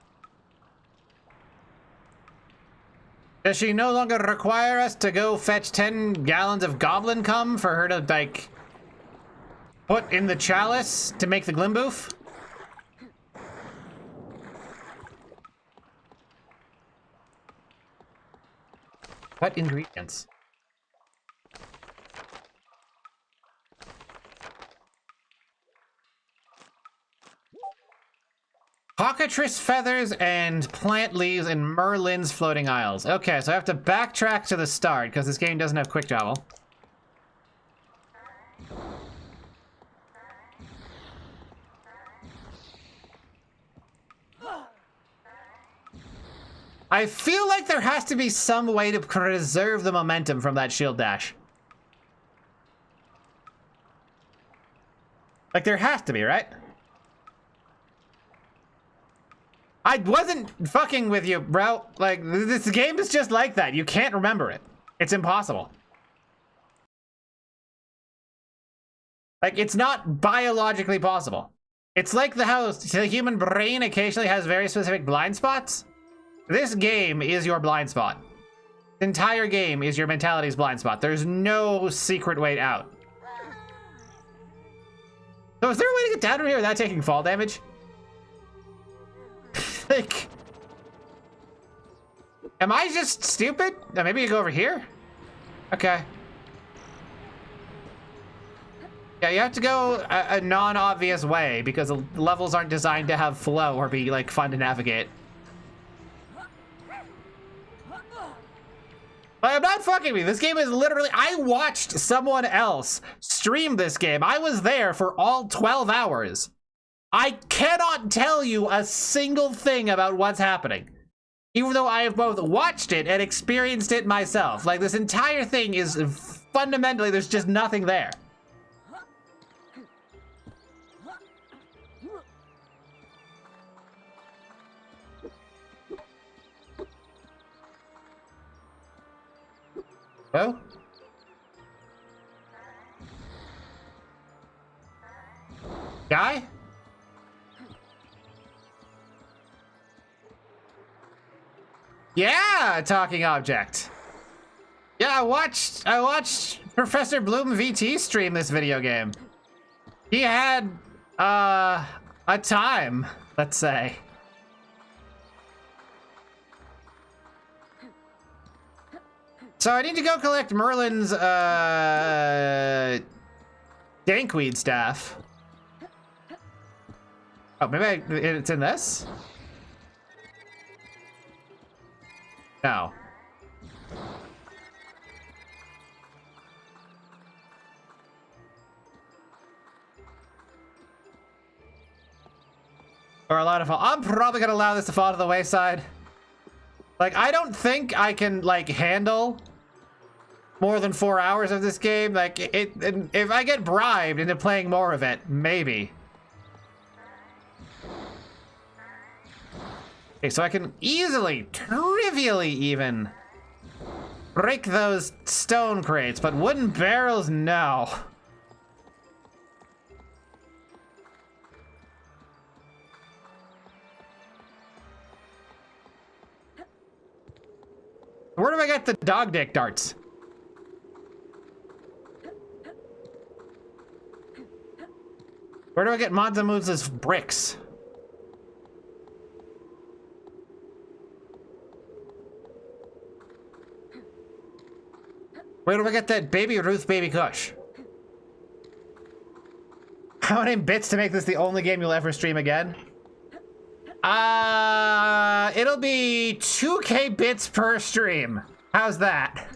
S1: Does she no longer require us to go fetch 10 gallons of goblin cum for her to, like, put in the chalice to make the glimboof? What ingredients? Cockatrice feathers and plant leaves in Merlin's floating isles. Okay, so I have to backtrack to the start because this game doesn't have quick travel. I feel like there has to be some way to preserve the momentum from that shield dash. Like, there has to be, right? I wasn't fucking with you, bro. Like, this game is just like that. You can't remember it. It's impossible. Like, it's not biologically possible. It's like how the human brain occasionally has very specific blind spots. This game is your blind spot. The entire game is your mentality's blind spot. There's no secret way out. So is there a way to get down from here without taking fall damage? Like, am I just stupid? Maybe you go over here? Okay. Yeah, you have to go a non-obvious way because the levels aren't designed to have flow or be like fun to navigate. But I'm not fucking with you. This game is literally, I watched someone else stream this game. I was there for all 12 hours. I cannot tell you a single thing about what's happening, even though I have both watched it and experienced it myself. Like, this entire thing is fundamentally, there's just nothing there. Oh? Guy? Yeah, talking object. Yeah, I watched Professor Bloom VT stream this video game. He had a time, let's say. So I need to go collect Merlin's dankweed staff. Oh, maybe it's in this? No. Or a lot of fall. I'm probably gonna allow this to fall to the wayside. Like, I don't think I can, like, handle more than 4 hours of this game. Like, if I get bribed into playing more of it, maybe. Okay, so I can easily, trivially even, break those stone crates, but wooden barrels, no. Where do I get the dog dick darts? Where do I get Monzamuza's bricks? Where do I get that Baby Ruth Baby Kush? How many bits to make this the only game you'll ever stream again? It'll be 2K bits per stream. How's that?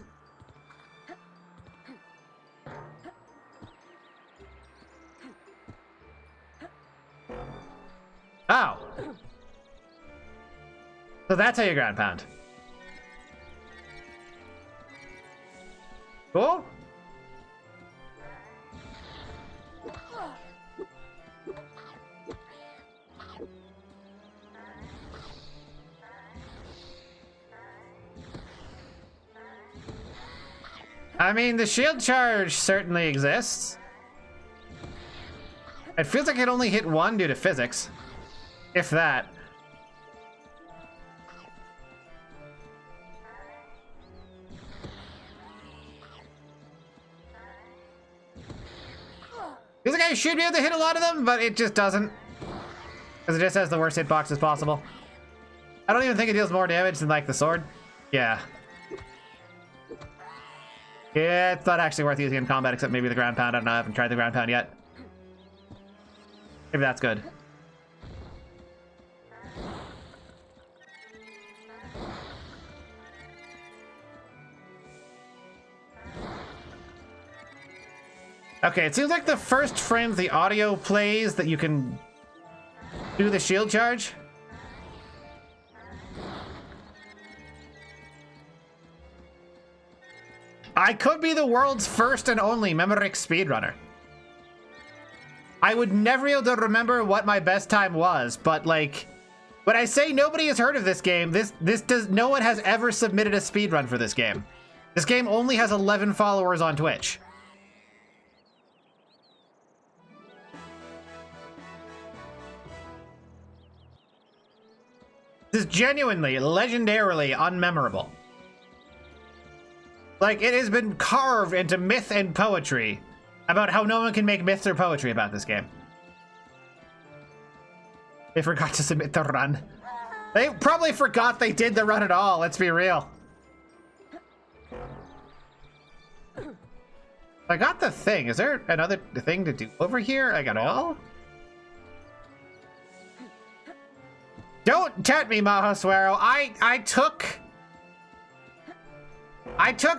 S1: Oh. So that's how you ground pound. Cool. I mean, the shield charge certainly exists. It feels like it only hit one due to physics. If that. Feels like I should be able to hit a lot of them, but it just doesn't. Because it just has the worst hitboxes possible. I don't even think it deals more damage than, like, the sword. Yeah. Yeah, it's not actually worth using in combat, except maybe the ground pound. I don't know, I haven't tried the ground pound yet. Maybe that's good. Okay, it seems like the first frame the audio plays that you can do the shield charge. I could be the world's first and only Memoryx speedrunner. I would never be able to remember what my best time was, but, like, When I say nobody has heard of this game, no one has ever submitted a speedrun for this game. This game only has 11 followers on Twitch. This is genuinely, legendarily unmemorable. Like, it has been carved into myth and poetry about how no one can make myths or poetry about this game. They forgot to submit the run. They probably forgot they did the run at all, let's be real. I got the thing. Is there another thing to do over here? I got it all? Don't tempt me, Mahoswero. I took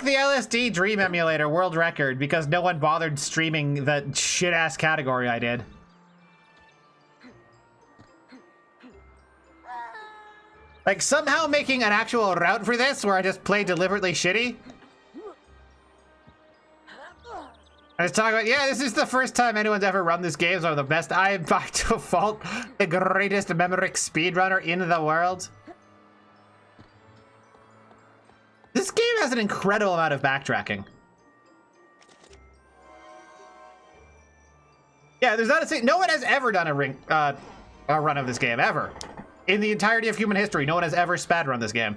S1: the LSD Dream Emulator world record because no one bothered streaming the shit-ass category I did. Like, somehow making an actual route for this where I just play deliberately shitty. I was talking about, yeah, this is the first time anyone's ever run this game, so I'm the best. I am by default the greatest Memoric speedrunner in the world. This game has an incredible amount of backtracking. Yeah, there's not a no one has ever done a run of this game, ever. In the entirety of human history, no one has ever spad run this game.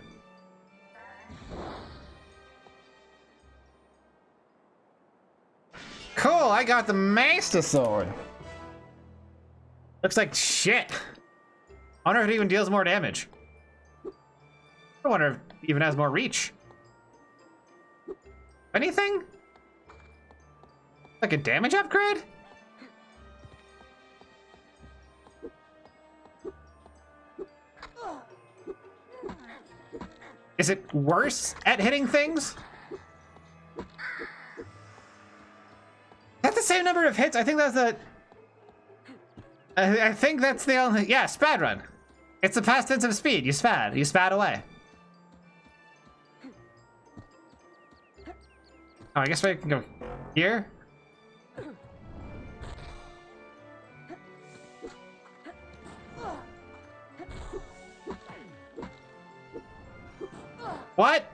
S1: Cool, I got the Master Sword. Looks like shit. I wonder if it even deals more damage. I wonder if it even has more reach. Anything? Like a damage upgrade? Is it worse at hitting things? That's the same number of hits. I think that's the... I think that's the only... Yeah, spad run. It's the past tense of speed. You spad. You spad away. Oh, I guess I can go here. What?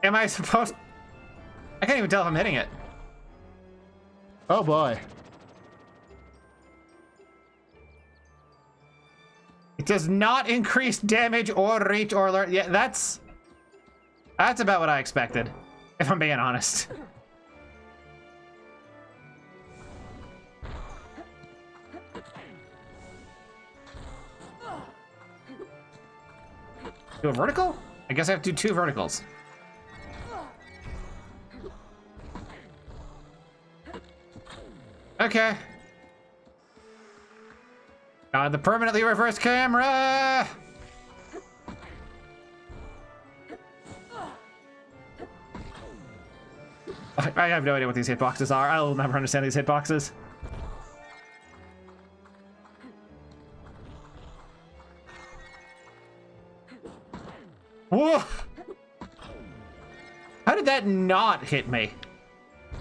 S1: Am I supposed... I can't even tell if I'm hitting it. Oh boy. It does not increase damage or reach or alert. Yeah, that's about what I expected, if I'm being honest. Do a vertical? I guess I have to do 2 verticals. Okay. The permanently reversed camera! I have no idea what these hitboxes are. I'll never understand these hitboxes. Whoa! How did that not hit me?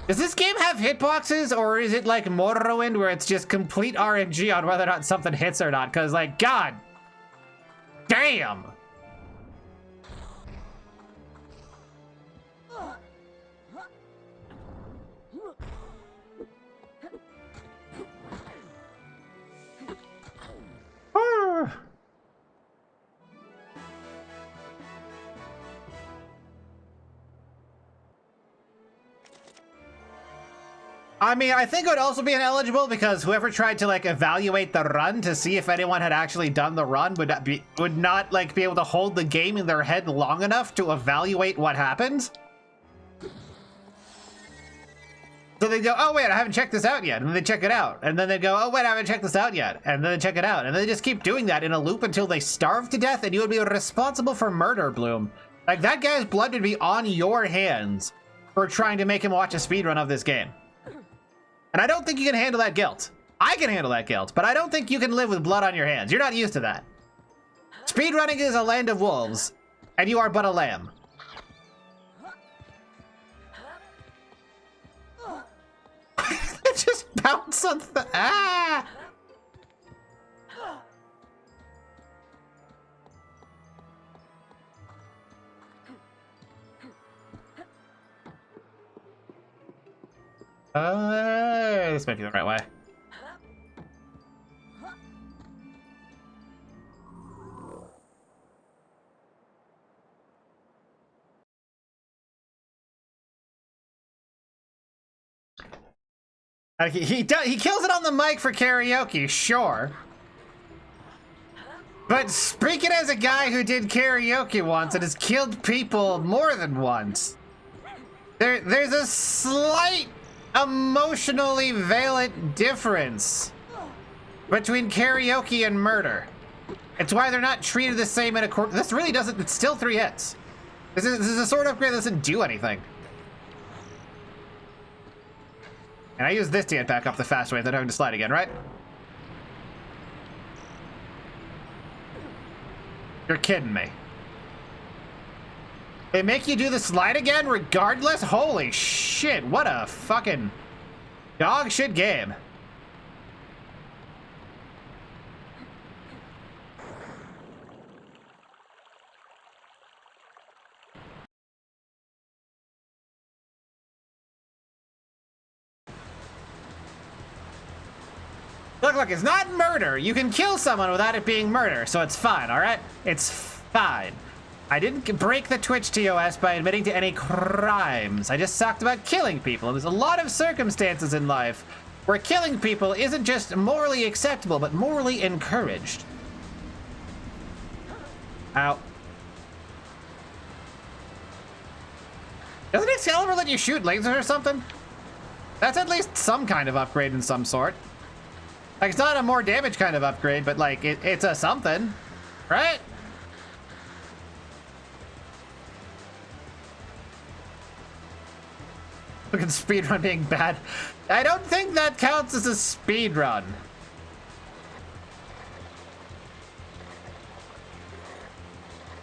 S1: Does this game have hitboxes, or is it like Morrowind where it's just complete RNG on whether or not something hits or not? Because, like, god damn! I mean, I think it would also be ineligible because whoever tried to like evaluate the run to see if anyone had actually done the run would not like be able to hold the game in their head long enough to evaluate what happened. So they go, oh wait, I haven't checked this out yet, and then they check it out, and then they go, oh wait, I haven't checked this out yet, and then they check it out, and they just keep doing that in a loop until they starve to death, and you would be responsible for murder, Bloom. Like, that guy's blood would be on your hands for trying to make him watch a speedrun of this game. And I don't think you can handle that guilt. I can handle that guilt, but I don't think you can live with blood on your hands. You're not used to that. Speedrunning is a land of wolves, and you are but a lamb. Just bounce on the... Ah! This might be the right way. He kills it on the mic for karaoke, sure. But speaking as a guy who did karaoke once and has killed people more than once, there's a slight emotionally valent difference between karaoke and murder. It's why they're not treated the same in a court. This really doesn't. It's still 3 hits. This is a sword upgrade that doesn't do anything. And I use this to get back up the fast way without having to slide again, right? You're kidding me. They make you do the slide again regardless? Holy shit, what a fucking dog shit game. Look, it's not murder. You can kill someone without it being murder, so it's fine, all right? It's fine. I didn't break the Twitch TOS by admitting to any crimes. I just talked about killing people. And there's a lot of circumstances in life where killing people isn't just morally acceptable, but morally encouraged. Ow. Doesn't Excalibur let you shoot lasers or something? That's at least some kind of upgrade in some sort. Like, it's not a more damage kind of upgrade, but like, it's a something, right? Look at speedrun being bad. I don't think that counts as a speedrun.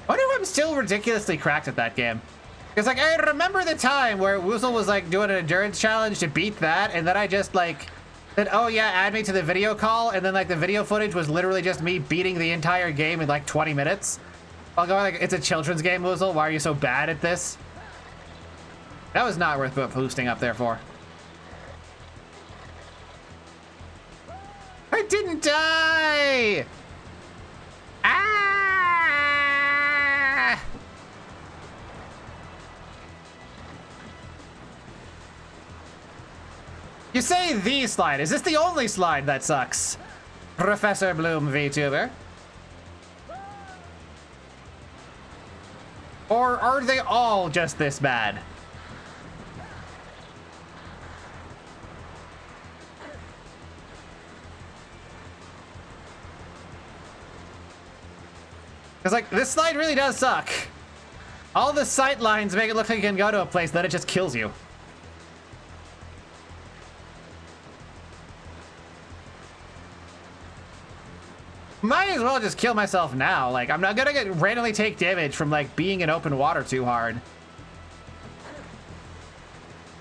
S1: I wonder if I'm still ridiculously cracked at that game. Because, like, I remember the time where Woozle was, like, doing an endurance challenge to beat that, and then I just, like, said, oh, yeah, add me to the video call, and then, like, the video footage was literally just me beating the entire game in, like, 20 minutes. I'll go, like, it's a children's game, Woozle. Why are you so bad at this? That was not worth boosting up there for. I didn't die! Ah! You say the slide. Is this the only slide that sucks? Professor Bloom VTuber? Or are they all just this bad? Because, like, this slide really does suck. All the sight lines make it look like you can go to a place, then it just kills you. Might as well just kill myself now. Like, I'm not gonna randomly take damage from, like, being in open water too hard.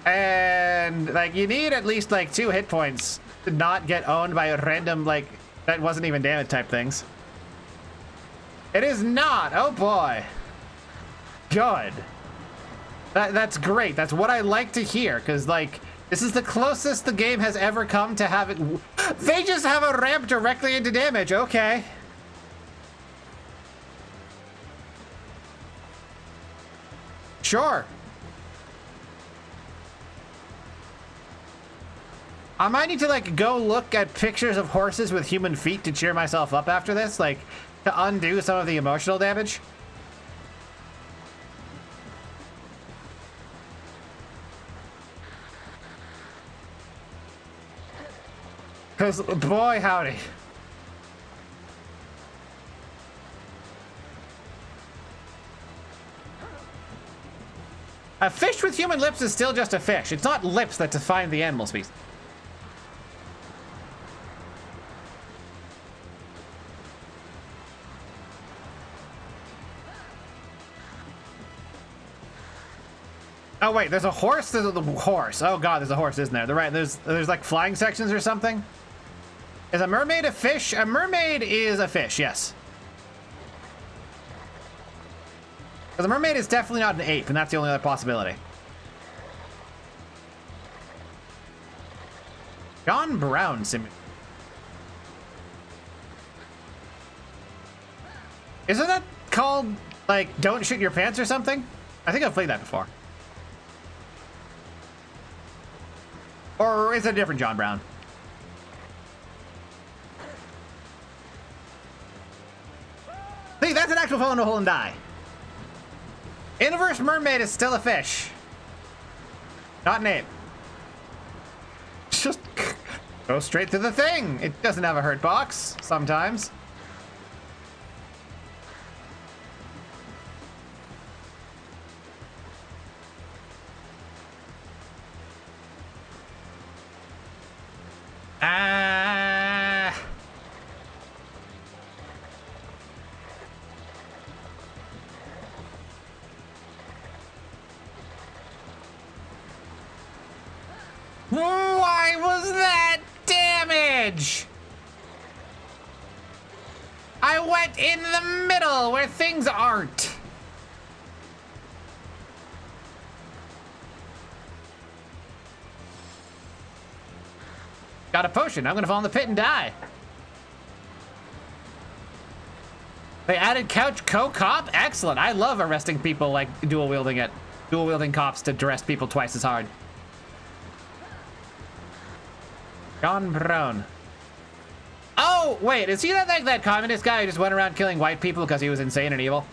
S1: And, like, you need at least, like, 2 hit points to not get owned by a random, like, that wasn't even damage type things. It is not. Oh boy. Good. That's great. That's what I like to hear, because, like, this is the closest the game has ever come to have it. They just have a ramp directly into damage. Okay. Sure. I might need to, like, go look at pictures of horses with human feet to cheer myself up after this, like, to undo some of the emotional damage. Because, boy, howdy. A fish with human lips is still just a fish. It's not lips that define the animal species. Oh wait, there's a horse. There's a horse. Oh god, there's a horse, isn't there? They're right. There's like flying sections or something. Is a mermaid a fish? A mermaid is a fish. Yes. Because a mermaid is definitely not an ape, and that's the only other possibility. John Brown Simulator. Isn't that called, like, Don't Shoot Your Pants or something? I think I've played that before. Or is it a different John Brown? See, that's an actual fall in a hole and die. Inverse mermaid is still a fish. Not an ape. Just go straight to the thing. It doesn't have a hurt box sometimes. Why was that damage? I went in the middle where things aren't. Got a potion. I'm gonna fall in the pit and die. They added couch co-cop? Excellent. I love arresting people like dual-wielding cops to arrest people twice as hard. John Brown. Oh, wait, is he not like that communist guy who just went around killing white people because he was insane and evil?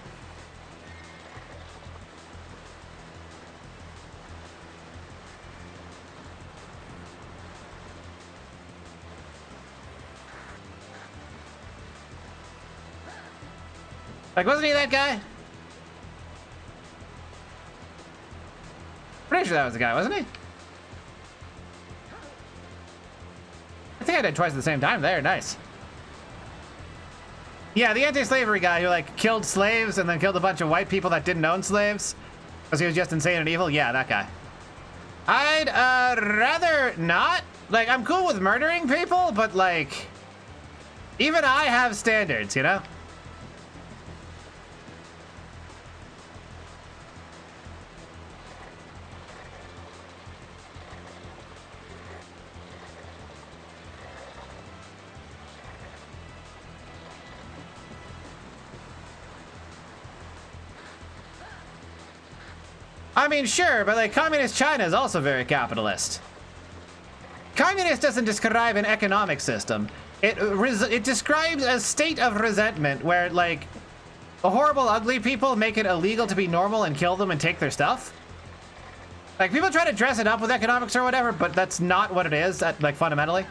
S1: Like, wasn't he that guy? Pretty sure that was the guy, wasn't he? I think I did twice at the same time there. Nice. Yeah, the anti-slavery guy who, like, killed slaves and then killed a bunch of white people that didn't own slaves because he was just insane and evil. Yeah, that guy. I'd rather not. Like, I'm cool with murdering people, but, like, even I have standards, you know? I mean, sure, but like communist China is also very capitalist. Communist doesn't describe an economic system. It describes a state of resentment where like the horrible, ugly people make it illegal to be normal and kill them and take their stuff. Like people try to dress it up with economics or whatever, but that's not what it is, like fundamentally.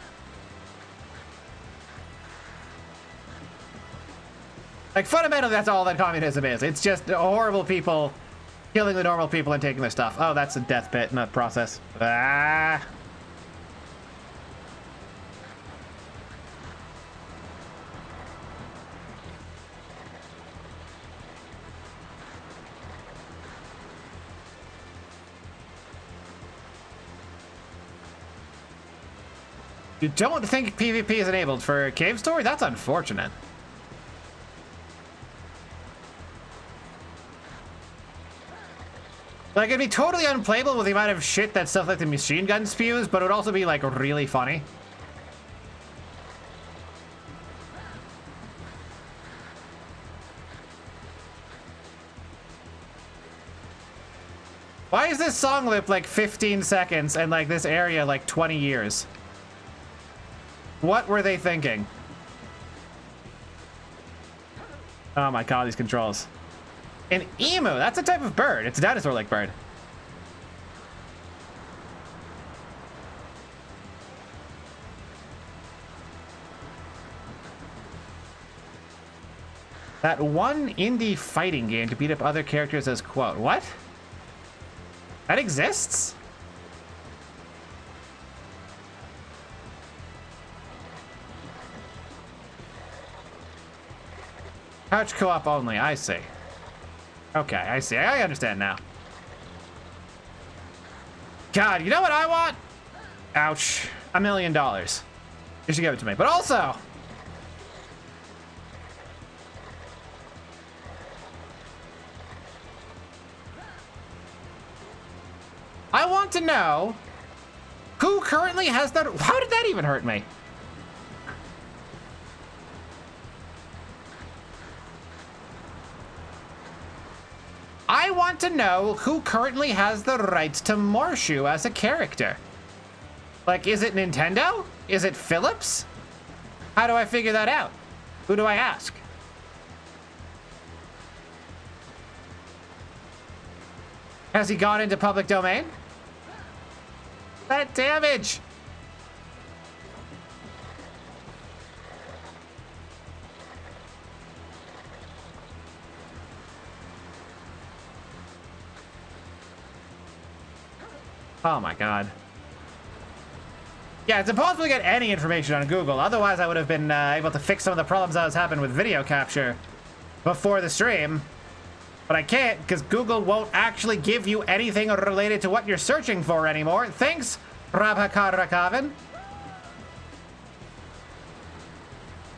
S1: Like fundamentally, that's all that communism is. It's just horrible people killing the normal people and taking their stuff. Oh, that's a death pit, not process. Ah. You don't think PvP is enabled for Cave Story? That's unfortunate. Like, it'd be totally unplayable with the amount of shit that stuff like the machine gun spews, but it would also be, like, really funny. Why is this song loop, like, 15 seconds and, like, this area, like, 20 years? What were they thinking? Oh my god, these controls. An emu, that's a type of bird. It's a dinosaur-like bird. That one indie fighting game to beat up other characters as quote. What? That exists? Couch co-op only, I see. Okay, I see. I understand now. God, you know what I want? Ouch. $1 million. You should give it to me. But also, I want to know Who currently has that? How did that even hurt me? I want to know who currently has the rights to Morshu as a character. Like, is it Nintendo? Is it Philips? How do I figure that out? Who do I ask? Has he gone into public domain? That damage! Oh my god. Yeah, it's impossible to get any information on Google. Otherwise, I would have been able to fix some of the problems that was happening with video capture before the stream. But I can't, because Google won't actually give you anything related to what you're searching for anymore. Thanks, Prabhakaran.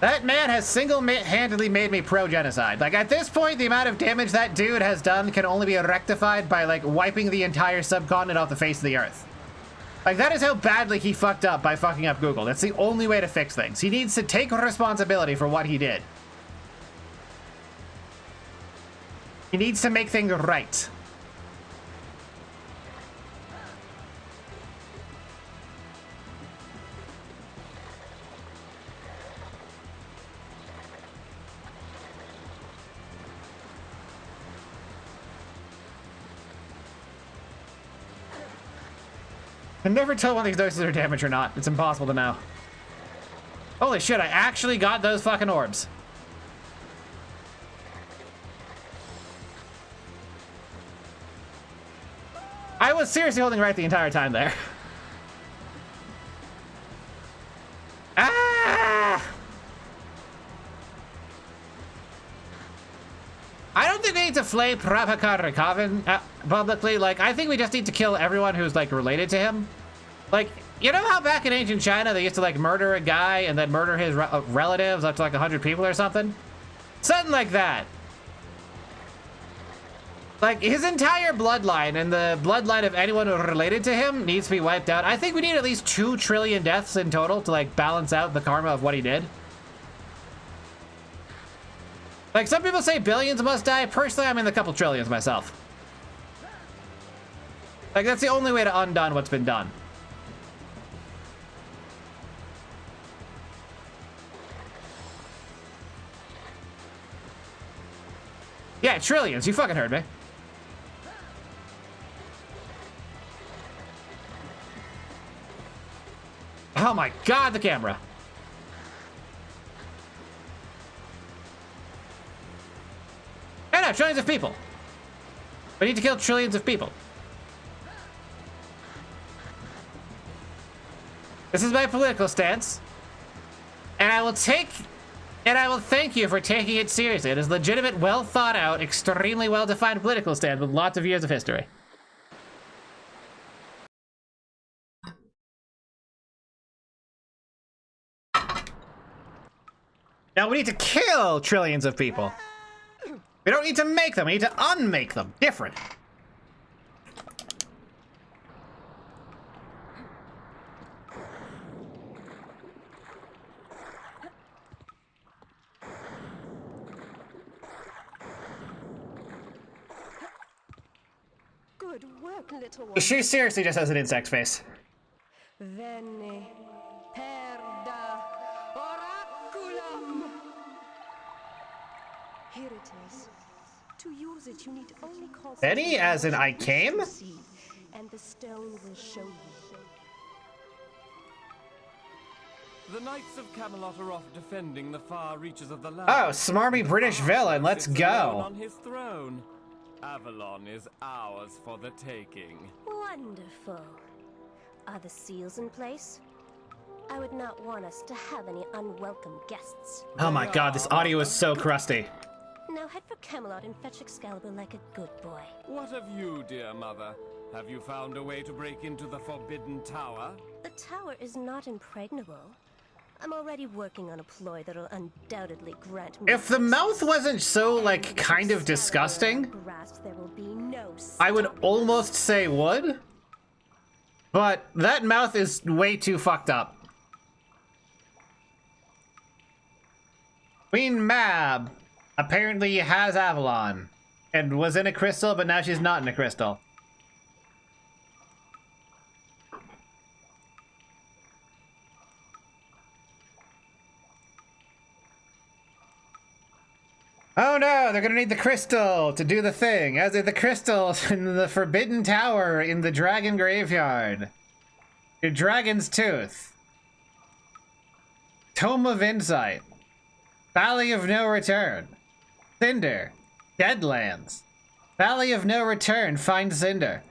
S1: That man has single-handedly made me pro-genocide. Like, at this point, the amount of damage that dude has done can only be rectified by, like, wiping the entire subcontinent off the face of the earth. Like, that is how badly he fucked up by fucking up Google. That's the only way to fix things. He needs to take responsibility for what he did. He needs to make things right. I can never tell when these doses are damaged or not. It's impossible to know. Holy shit, I actually got those fucking orbs. I was seriously holding right the entire time there. Ah! I don't think we need to flame Prabhakar Rakavan publicly. Like, I think we just need to kill everyone who's, like, related to him. Like, you know how back in ancient China they used to, like, murder a guy and then murder his relatives up to, like, 100 people or something? Something like that. Like, his entire bloodline and the bloodline of anyone related to him needs to be wiped out. I think we need at least 2 trillion deaths in total to, like, balance out the karma of what he did. Like, some people say billions must die. Personally, I'm in the couple trillions myself. Like, that's the only way to undo what's been done. Yeah, trillions. You fucking heard me. Oh my god, the camera. I know, trillions of people. We need to kill trillions of people. This is my political stance. And I will thank you for taking it seriously. It is legitimate, well thought out, extremely well defined political stance with lots of years of history. Now we need to kill trillions of people. We don't need to make them, we need to unmake them. Different.
S4: Good work, little one.
S1: She seriously just has an insect face.
S4: Venne perda oraculum. Here it is. To use it, you need only concentrate.
S1: Benny, as in I came?
S4: And the stone will show you.
S5: The Knights of Camelot are off defending the far reaches of the land.
S1: Oh, smarmy British villain, let's
S5: Sits alone
S1: go.
S5: on his throne. Avalon is ours for the taking.
S6: Wonderful. Are the seals in place? I would not want us to have any unwelcome guests.
S1: Oh my god, this audio is so crusty.
S6: Now head for Camelot and fetch Excalibur like a good boy.
S5: What of you, dear mother? Have you found a way to break into the Forbidden Tower?
S6: The tower is not impregnable. I'm already working on a ploy that'll undoubtedly grant me.
S1: If the mouth wasn't so, like, kind of disgusting,
S6: grasp, there will be no
S1: I would almost say would. But that mouth is way too fucked up. Queen Mab apparently has Avalon and was in a crystal, but now she's not in a crystal. Oh no, they're gonna need the crystal to do the thing, as are the crystals in the Forbidden Tower in the Dragon Graveyard. Your Dragon's Tooth. Tome of Insight. Valley of No Return. Cinder. Deadlands. Valley of No Return, find Cinder.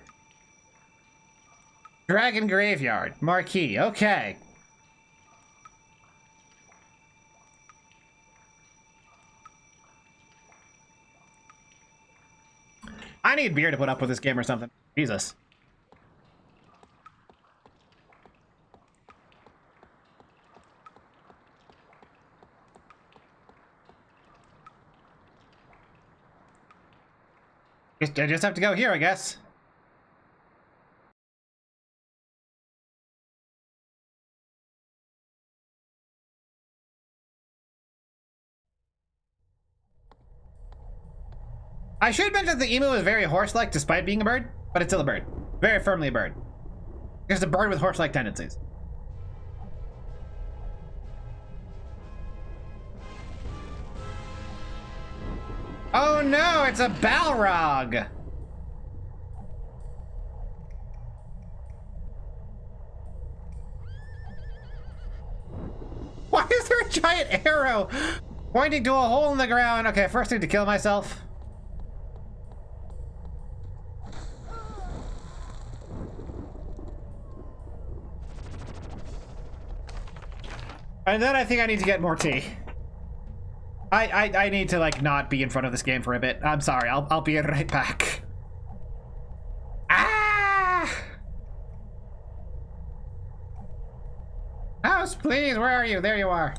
S1: Dragon Graveyard, Marquee, okay. I need beer to put up with this game or something. Jesus. I just have to go here, I guess. I should mention that the emu is very horse-like despite being a bird, but it's still a bird. Very firmly a bird. It's a bird with horse-like tendencies. Oh no, it's a Balrog! Why is there a giant arrow pointing to a hole in the ground? Okay, first I need to kill myself. And then I think I need to get more tea. I need to, like, not be in front of this game for a bit. I'm sorry, I'll be right back. Ah! House, please, where are you? There you are.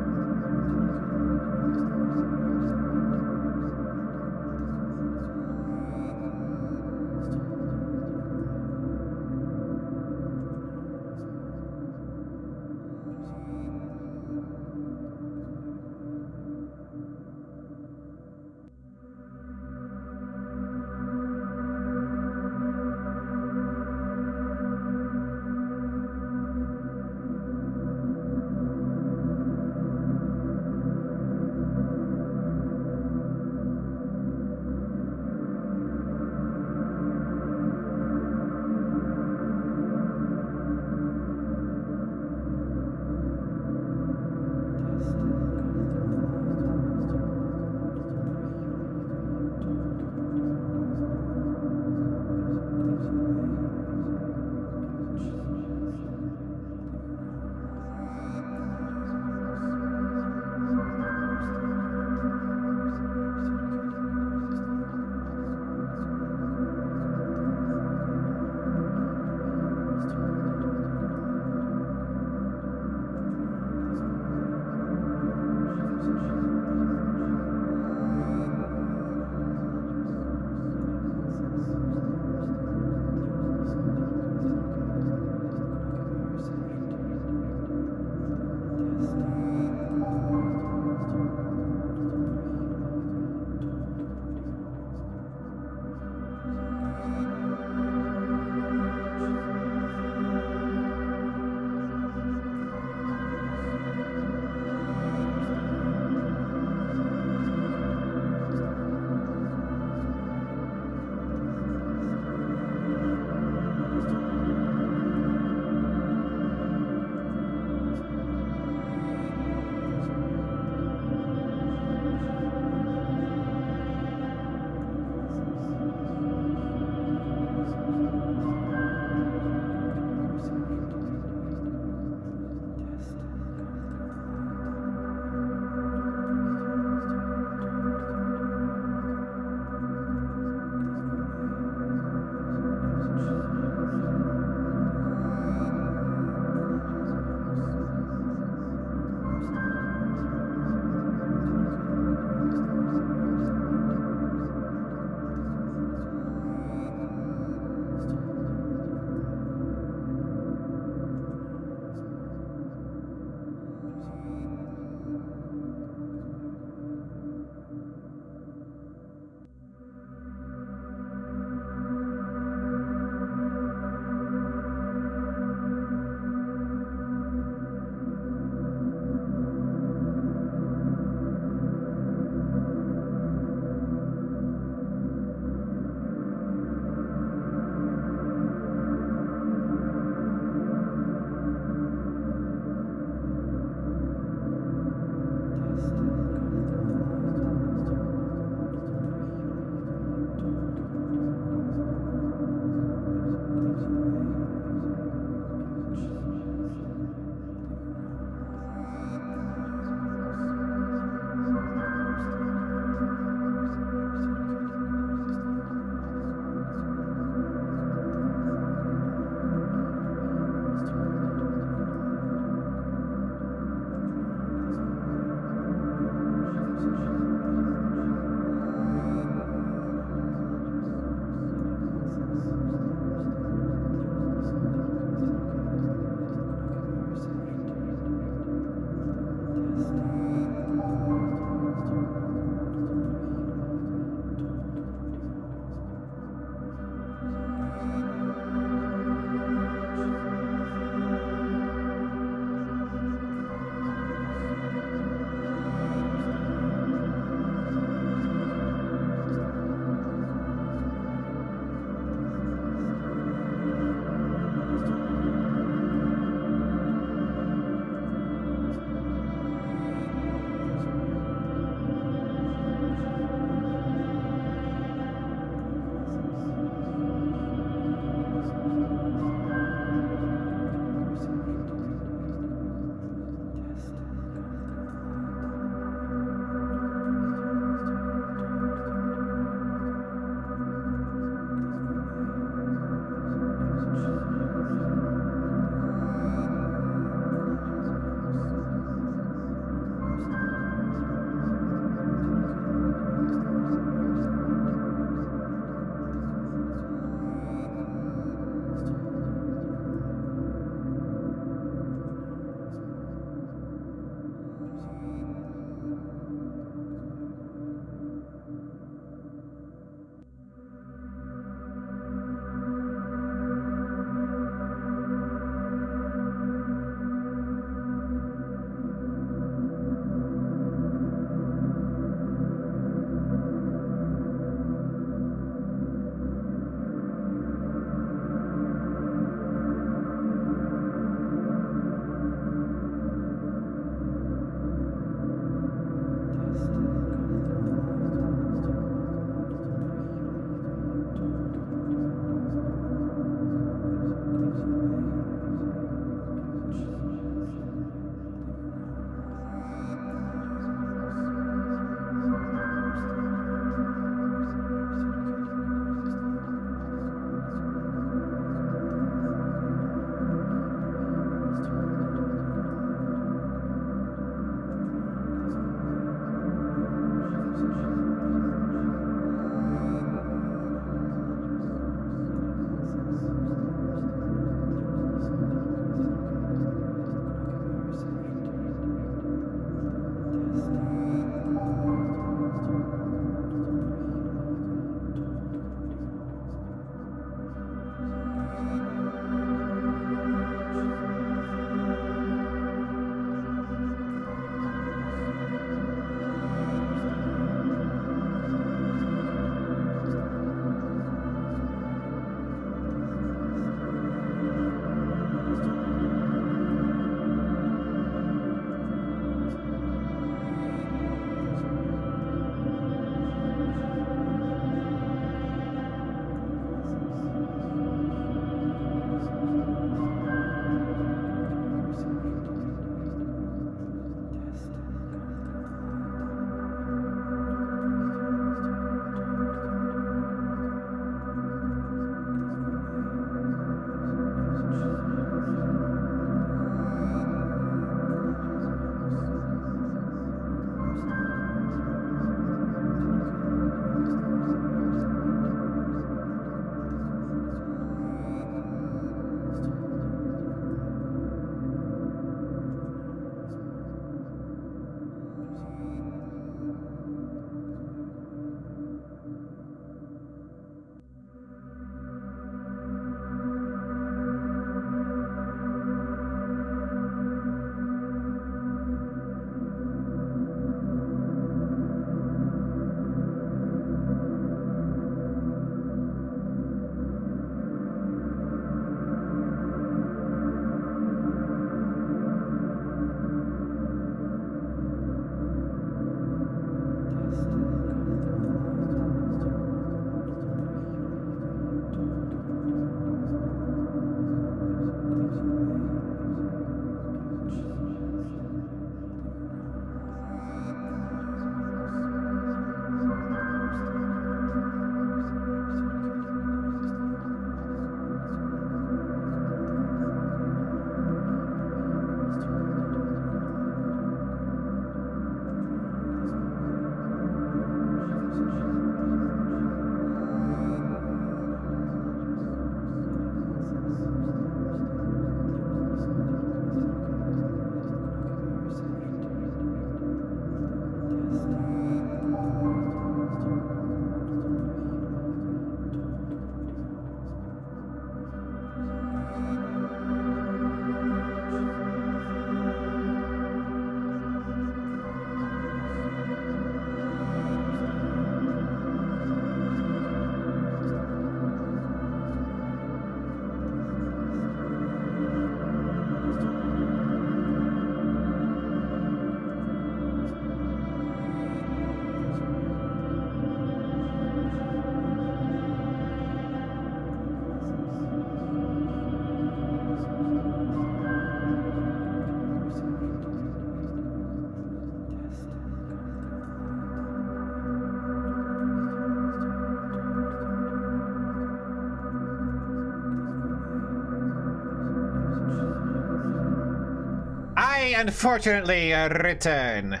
S1: unfortunately return.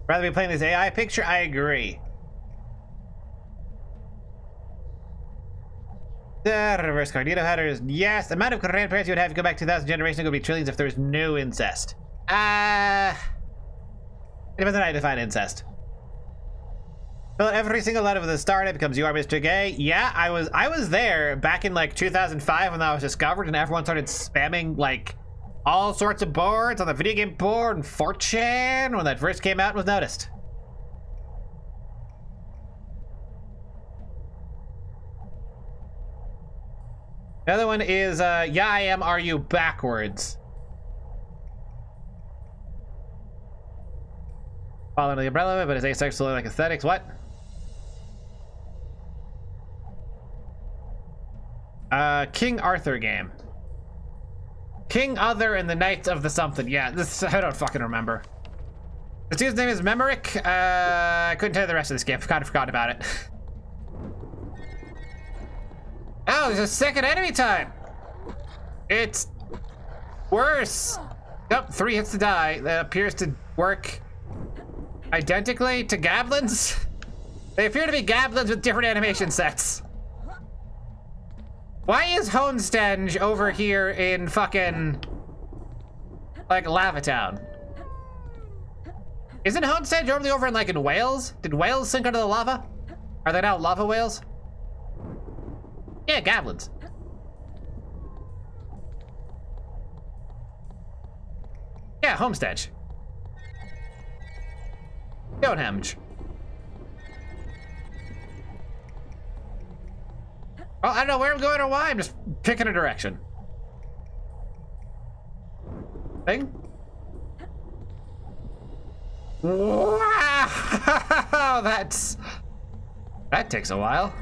S1: Rather be playing this AI picture? I agree. The reverse cognito headers. Yes, the amount of grandparents you would have to go back 2,000 generations ago would be trillions if there was no incest. It depends on how you define incest. Well, every single letter of the start, it becomes you are Mr. Gay. Yeah, I was there back in like 2005 when that was discovered, and everyone started spamming like all sorts of boards on the video game board and 4chan when that first came out and was noticed. The other one is, yeah, I am, are you backwards? Following the umbrella, but it's asexual like aesthetics. What? King Arthur game. King Other and the Knights of the something. Yeah, this, I don't fucking remember. The dude's name is Memoric. I couldn't tell you the rest of this game. I kind of forgot about it. Oh, there's a second enemy time. It's worse. Yep, 3 hits to die. That appears to work identically to Gablins. They appear to be Gablins with different animation sets. Why is Honestenge over here in fucking like Lava Town? Isn't Honestenge normally over in like in Wales? Did Wales sink under the lava? Are they now lava whales? Yeah, Gablins. Yeah, Homestedge. Stonehenge. Well, I don't know where I'm going or why. I'm just picking a direction. Thing? Wow! That takes a while.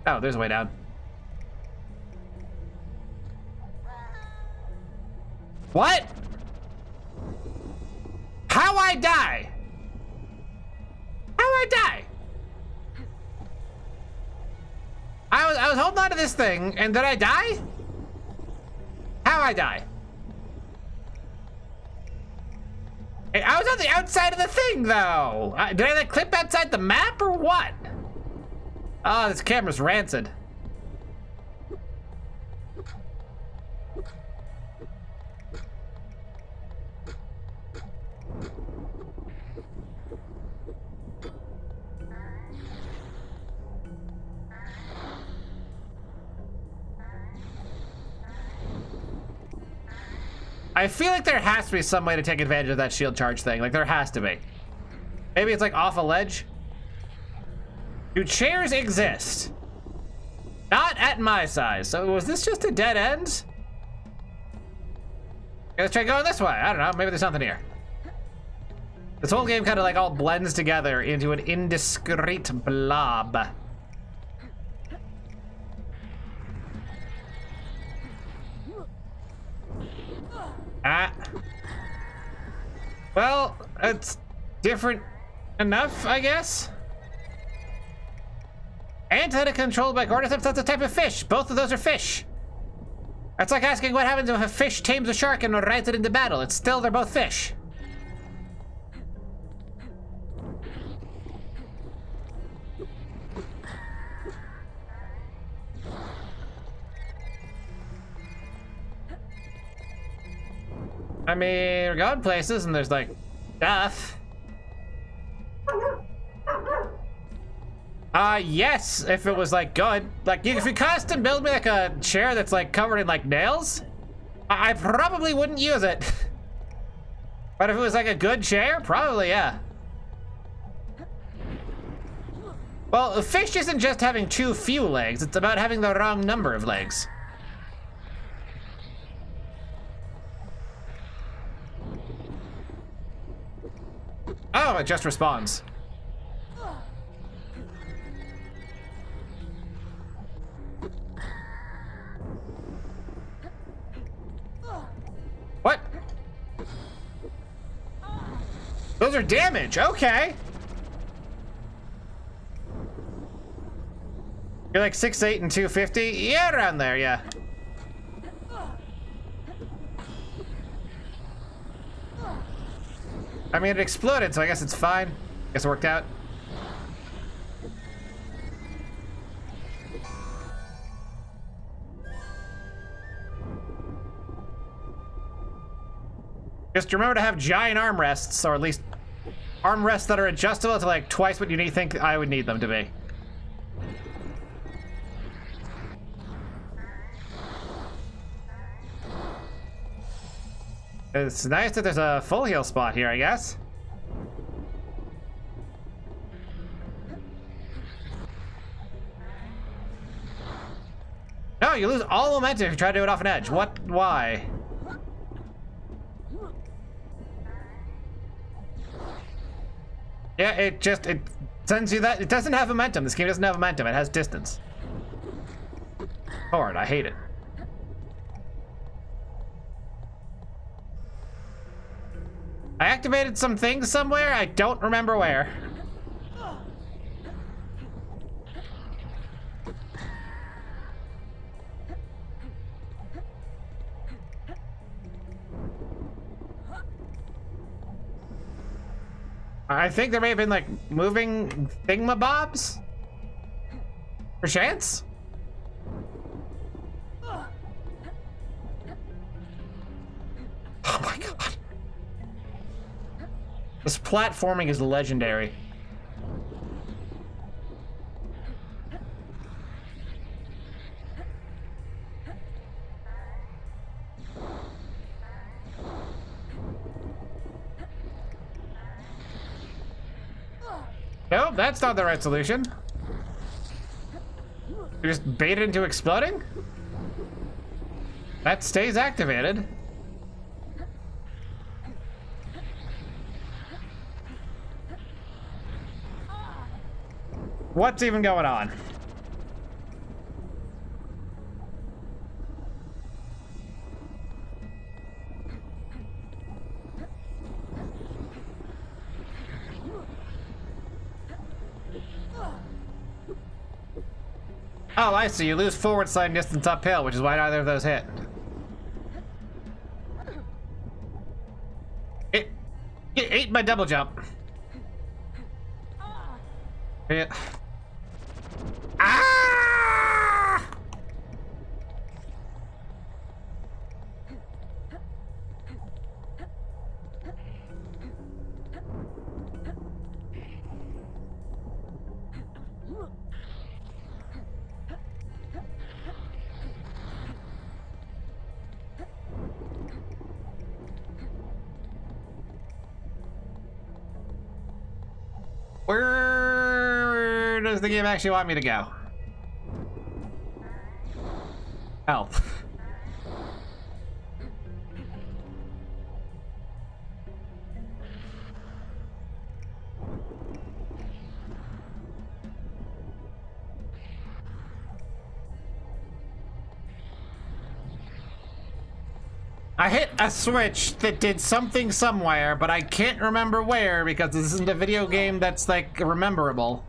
S1: Oh, there's a way down. What? How I die? How I die? I was holding on to this thing, and did I die? How I die? I was on the outside of the thing, though. Did I like clip outside the map or what? Oh, this camera's rancid. I feel like there has to be some way to take advantage of that shield charge thing. Like, there has to be. Maybe it's like off a ledge. Do chairs exist? Not at my size. So was this just a dead end? Okay, let's try going this way. I don't know. Maybe there's something here. This whole game kind of like all blends together into an indiscrete blob. Well, it's different enough, I guess. Antenna controlled by cordyceps, that's a type of fish. Both of those are fish. That's like asking what happens if a fish tames a shark and rides it into battle. It's still, they're both fish. I mean, we're going places and there's like stuff. Yes, if it was like good. Like if you custom build me like a chair that's like covered in like nails, I probably wouldn't use it. But if it was like a good chair, probably, yeah. Well, a fish isn't just having too few legs, it's about having the wrong number of legs. Oh, it just respawns. What? Those are damage, okay. You're like 6'8" and 250? Yeah, around there, yeah. I mean, it exploded, so I guess it's fine. Guess it worked out. Just remember to have giant armrests, or at least armrests that are adjustable to like twice what you think I would need them to be. It's nice that there's a full heal spot here, I guess. No, you lose all momentum if you try to do it off an edge. What? Why? Yeah, it sends you that. It doesn't have momentum. This game doesn't have momentum. It has distance. Hard. I hate it. I activated some things somewhere. I don't remember where. I think there may have been like moving thingamabobs. Perchance? Oh my god. This platforming is legendary. Nope, that's not the right solution. You just bait it into exploding? That stays activated. What's even going on? Oh, I see. You lose forward slide distance uphill, which is why neither of those hit. It ate my double jump. Yeah. Ah! Where does the game actually want me to go? Help. I hit a switch that did something somewhere, but I can't remember where because this isn't a video game that's like rememberable.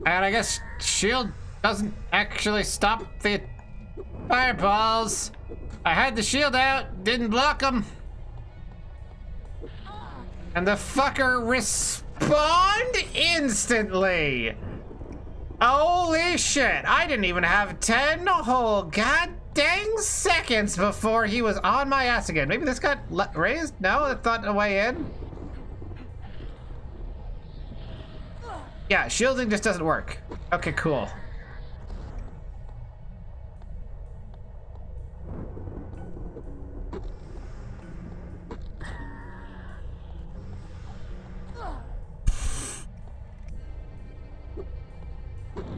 S1: And I guess shield doesn't actually stop the fireballs. I had the shield out, didn't block them. And the fucker respawned instantly. Holy shit, I didn't even have 10 whole god dang seconds before he was on my ass again. Maybe this got raised? No, that's not a way in. Yeah, shielding just doesn't work. Okay, cool.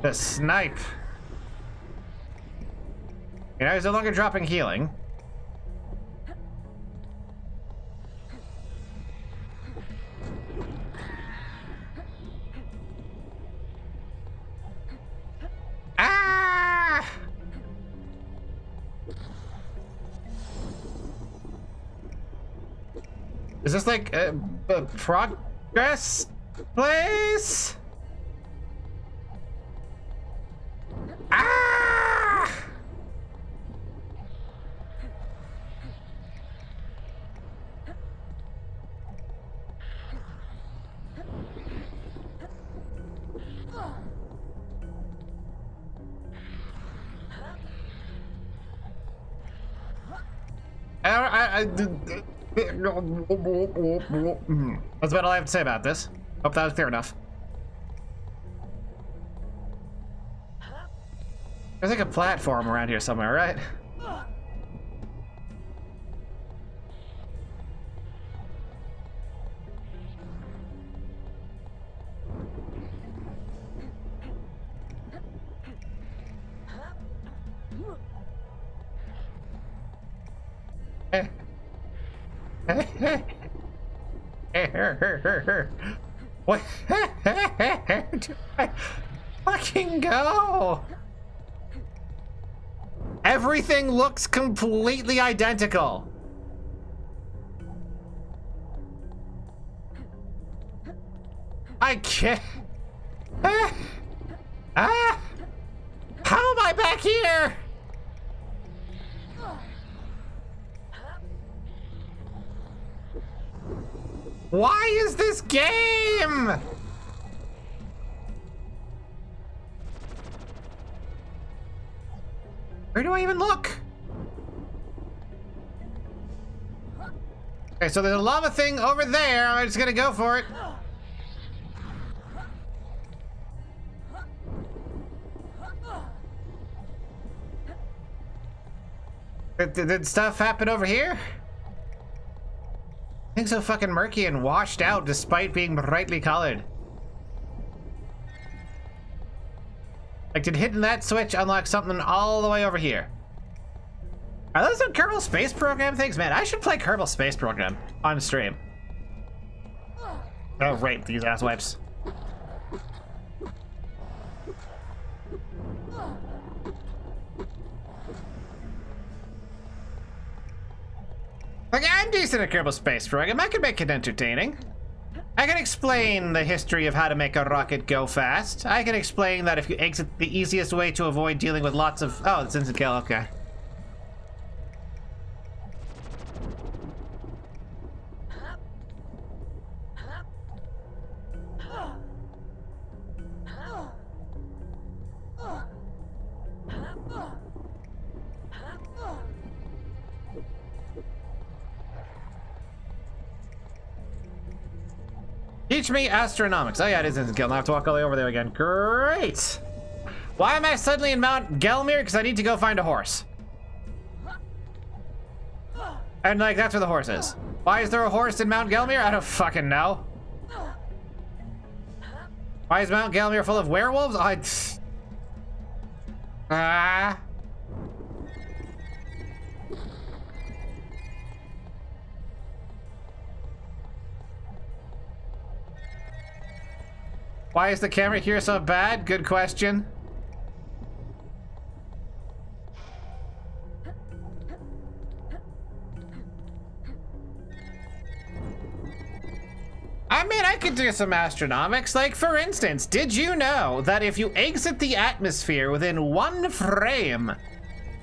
S1: The snipe. You know, he's no longer dropping healing. Is this like a progress place? Ah! That's about all I have to say about this. Hope that was clear enough. There's like a platform around here somewhere, right? What? Fucking go! Everything looks completely identical. I can't. How am I back here? Why is this game? Where do I even look? Okay, so there's a lava thing over there. I'm just gonna go for it. Did stuff happen over here? Things so fucking murky and washed out despite being brightly colored. Like, did hitting that switch unlock something all the way over here? Are those some Kerbal Space Program things? Man, I should play Kerbal Space Program on stream. Oh, rape these asswipes. Like, I'm decent at Kerbal Space Program. I can make it entertaining. I can explain the history of how to make a rocket go fast. I can explain that if you exit the easiest way to avoid dealing with lots of... Oh, it's instant kill, okay. Teach me astronomics. Oh yeah, it is instant kill. I have to walk all the way over there again. Great! Why am I suddenly in Mount Gelmir? Because I need to go find a horse. And like, that's where the horse is. Why is there a horse in Mount Gelmir? I don't fucking know. Why is Mount Gelmir full of werewolves? Why is the camera here so bad? Good question. I mean, I could do some astronomics. Like, for instance, did you know that if you exit the atmosphere within 1 frame,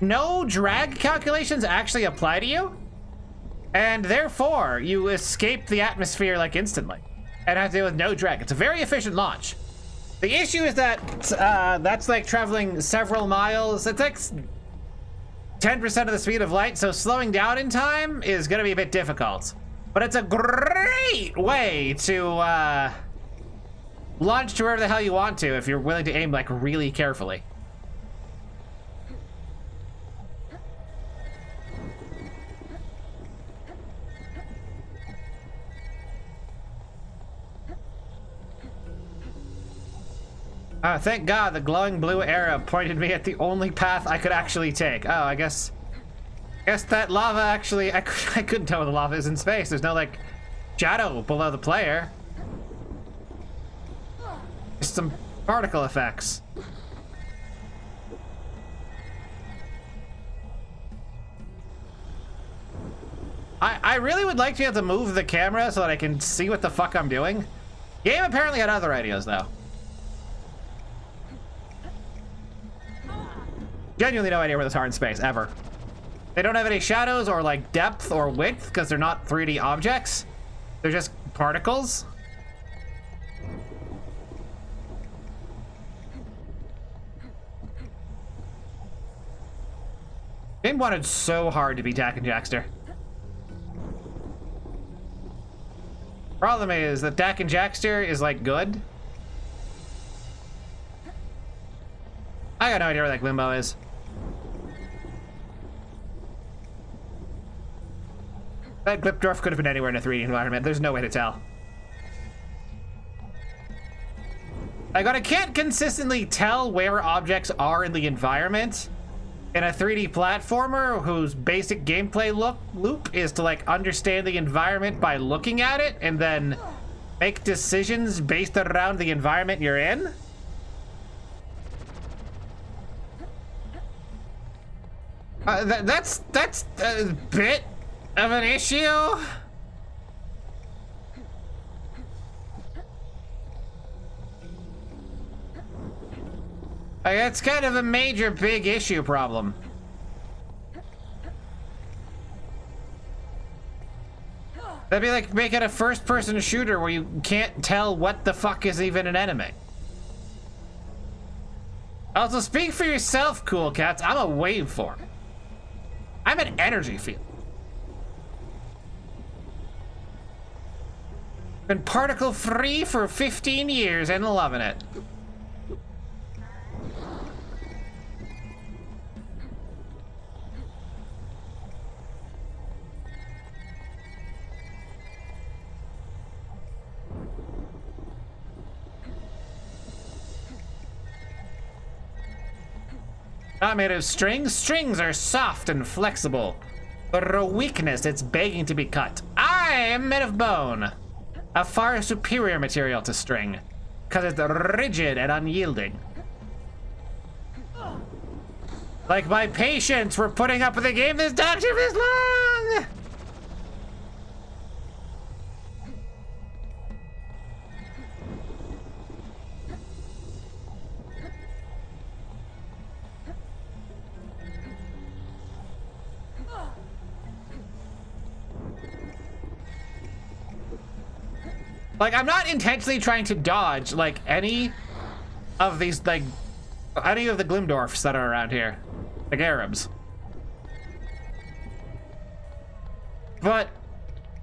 S1: no drag calculations actually apply to you? And therefore, you escape the atmosphere, like, instantly. And have to deal with no drag. It's a very efficient launch. The issue is that that's like traveling several miles. It's like 10% of the speed of light, so slowing down in time is gonna be a bit difficult. But it's a great way to launch to wherever the hell you want to if you're willing to aim like really carefully. Thank God the glowing blue arrow pointed me at the only path I could actually take. Oh, I guess that lava actually, I couldn't tell where the lava is in space. There's no like shadow below the player. Just some particle effects. I really would like to be able to move the camera so that I can see what the fuck I'm doing. Game apparently had other ideas, though. Genuinely no idea where this are in space, ever. They don't have any shadows or, like, depth or width because they're not 3D objects. They're just particles. Game wanted so hard to be Jak and Daxter. Problem is that Jak and Daxter is like good. I got no idea where that Glimbo is. That Glipdorf could have been anywhere in a 3D environment. There's no way to tell. I can't consistently tell where objects are in the environment in a 3D platformer whose basic gameplay loop is to like understand the environment by looking at it and then make decisions based around the environment you're in. That's a bit of an issue. That's kind of a major big issue problem. That'd be like making a first-person shooter where you can't tell what the fuck is even an enemy. Also, speak for yourself, Cool Cats. I'm a waveform. I'm an energy field. Been particle-free for 15 years and loving it. Not made of strings. Strings are soft and flexible. For a weakness, it's begging to be cut. I am made of bone. A far superior material to string. Because it's rigid and unyielding. Like my patience for putting up with a game this doctor this long! Like, I'm not intentionally trying to dodge, like, any of these, like, any of the Glimdorfs that are around here. Like Arabs. But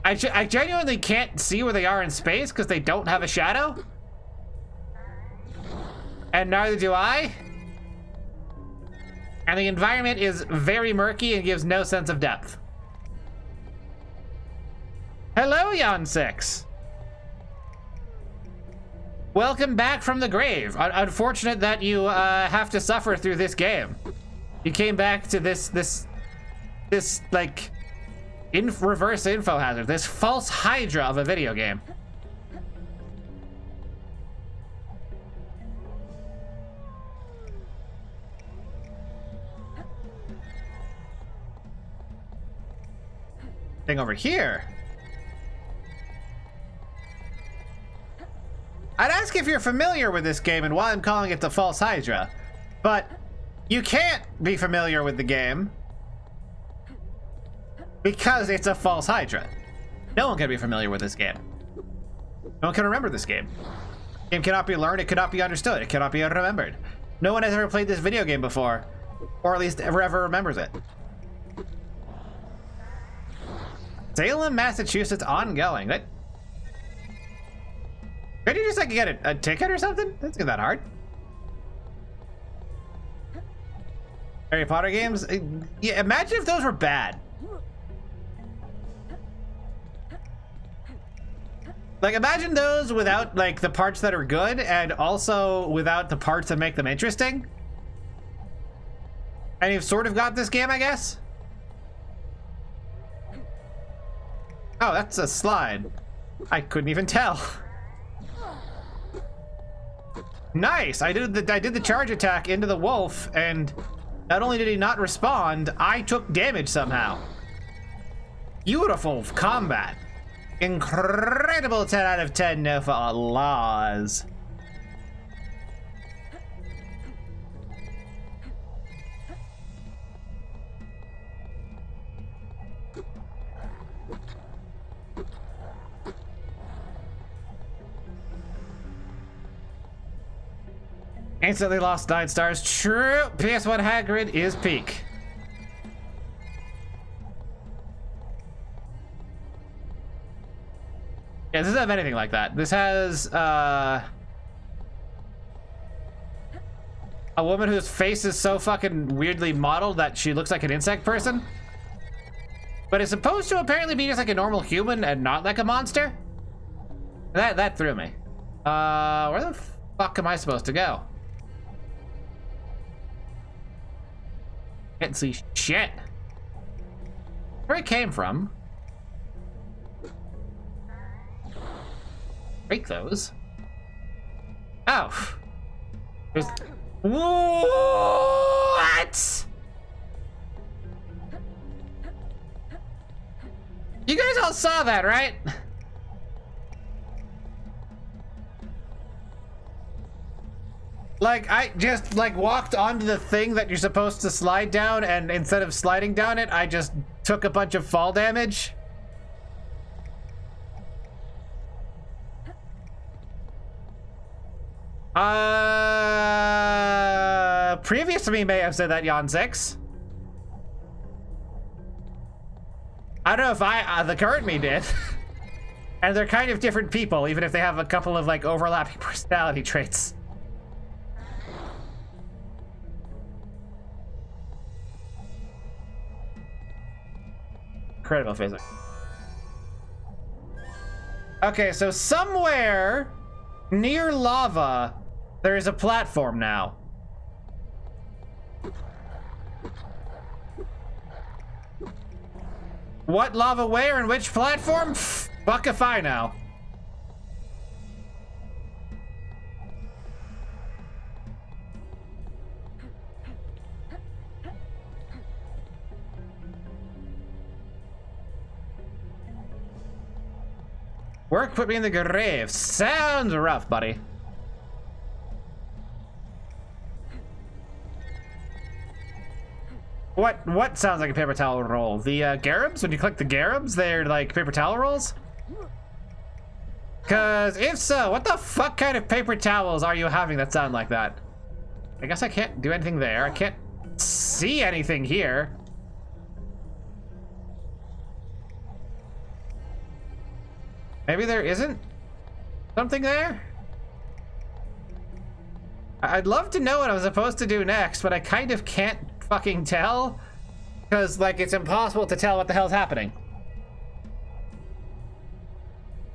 S1: I genuinely can't see where they are in space because they don't have a shadow. And neither do I. And the environment is very murky and gives no sense of depth. Hello, Yon6. Welcome back from the grave. Unfortunate that you have to suffer through this game. You came back to this like reverse info hazard, this false Hydra of a video game. Thing over here. I'd ask if you're familiar with this game and why I'm calling it the False Hydra, but you can't be familiar with the game because it's a False Hydra. No one can be familiar with this game. No one can remember this game. The game cannot be learned, it cannot be understood, it cannot be remembered. No one has ever played this video game before, or at least ever remembers it. Salem, Massachusetts, ongoing. Could you just like get a ticket or something? That's not that hard. Harry Potter games? Yeah, imagine if those were bad. Like, imagine those without like the parts that are good and also without the parts that make them interesting. And you've sort of got this game, I guess. Oh, that's a slide. I couldn't even tell. Nice! I did the charge attack into the wolf, and not only did he not respond, I took damage somehow. Beautiful combat. Incredible 10 out of 10, no for laws. Instantly lost 9 stars. True. PS1 Hagrid is peak. Yeah, this doesn't have anything like that. This has a woman whose face is so fucking weirdly modeled that she looks like an insect person. But it's supposed to apparently be just like a normal human and not like a monster. That threw me. Where the fuck am I supposed to go? Can't see shit. Where it came from. Break those. Oh. There's... What? You guys all saw that, right? Like, I just, like, walked onto the thing that you're supposed to slide down, and instead of sliding down it, I just took a bunch of fall damage. Previous to me may have said that, Yon 6. I don't know if the current me did. And they're kind of different people, even if they have a couple of, like, overlapping personality traits. Incredible physics. Okay, so somewhere near lava, there is a platform now. What lava where and which platform? Fuck if I know. Work put me in the grave. Sounds rough, buddy. What sounds like a paper towel roll? The Garibs? When you click the Garibs, they're like paper towel rolls? Cause if so, what the fuck kind of paper towels are you having that sound like that? I guess I can't do anything there. I can't see anything here. Maybe there isn't something there? I'd love to know what I'm supposed to do next, but I kind of can't fucking tell. Because, like, it's impossible to tell what the hell's happening.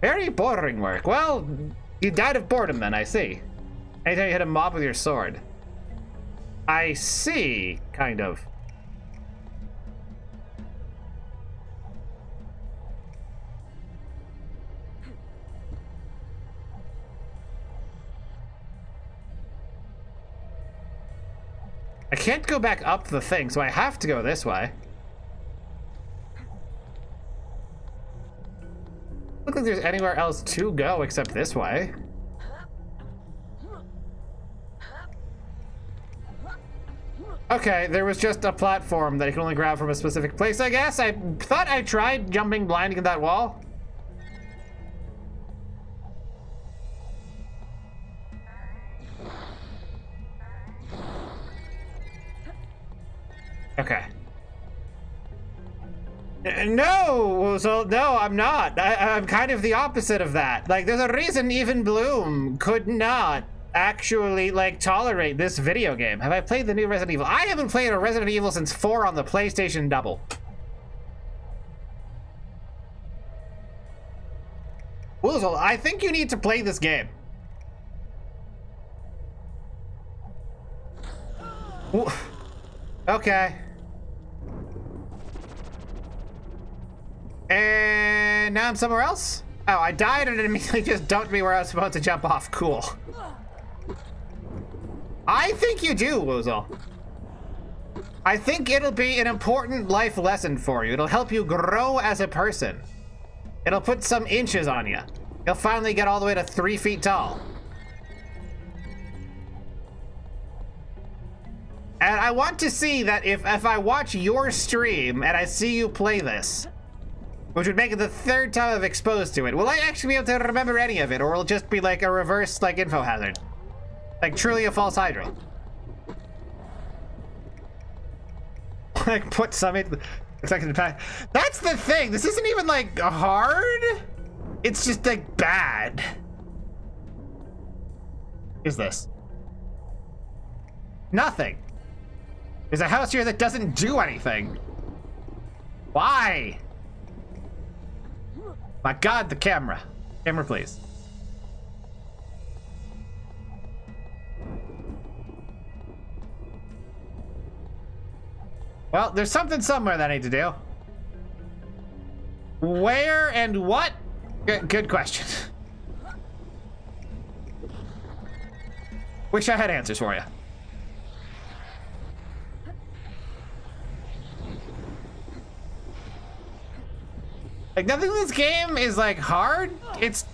S1: Very boring work. Well, you died of boredom then, I see. Anytime you hit a mob with your sword. I see, kind of. I can't go back up the thing, so I have to go this way. Look like there's anywhere else to go except this way. Okay, there was just a platform that you can only grab from a specific place, I guess. I thought I tried jumping blinding at that wall. Okay. No, so no, I'm not. I'm kind of the opposite of that. Like, there's a reason even Bloom could not actually, like, tolerate this video game. Have I played the new Resident Evil? I haven't played a Resident Evil since 4 on the PlayStation Double. Woozle, I think you need to play this game. Okay. And now I'm somewhere else? Oh, I died and it immediately just dumped me where I was supposed to jump off. Cool. I think you do, Woozle. I think it'll be an important life lesson for you. It'll help you grow as a person. It'll put some inches on you. You'll finally get all the way to 3 feet tall. And I want to see that if I watch your stream and I see you play this, which would make it the 3rd time I've exposed to it, will I actually be able to remember any of it, or will it just be like a reverse like info hazard? Like truly a false Hydra? Like put some in, looks like in the pack. That's the thing, this isn't even like hard, it's just like bad. Is this? Nothing. There's a house here that doesn't do anything. Why? My God, the camera. Camera, please. Well, there's something somewhere that I need to do. Where and what? Good question. Wish I had answers for you. Like, nothing in this game is like hard. It's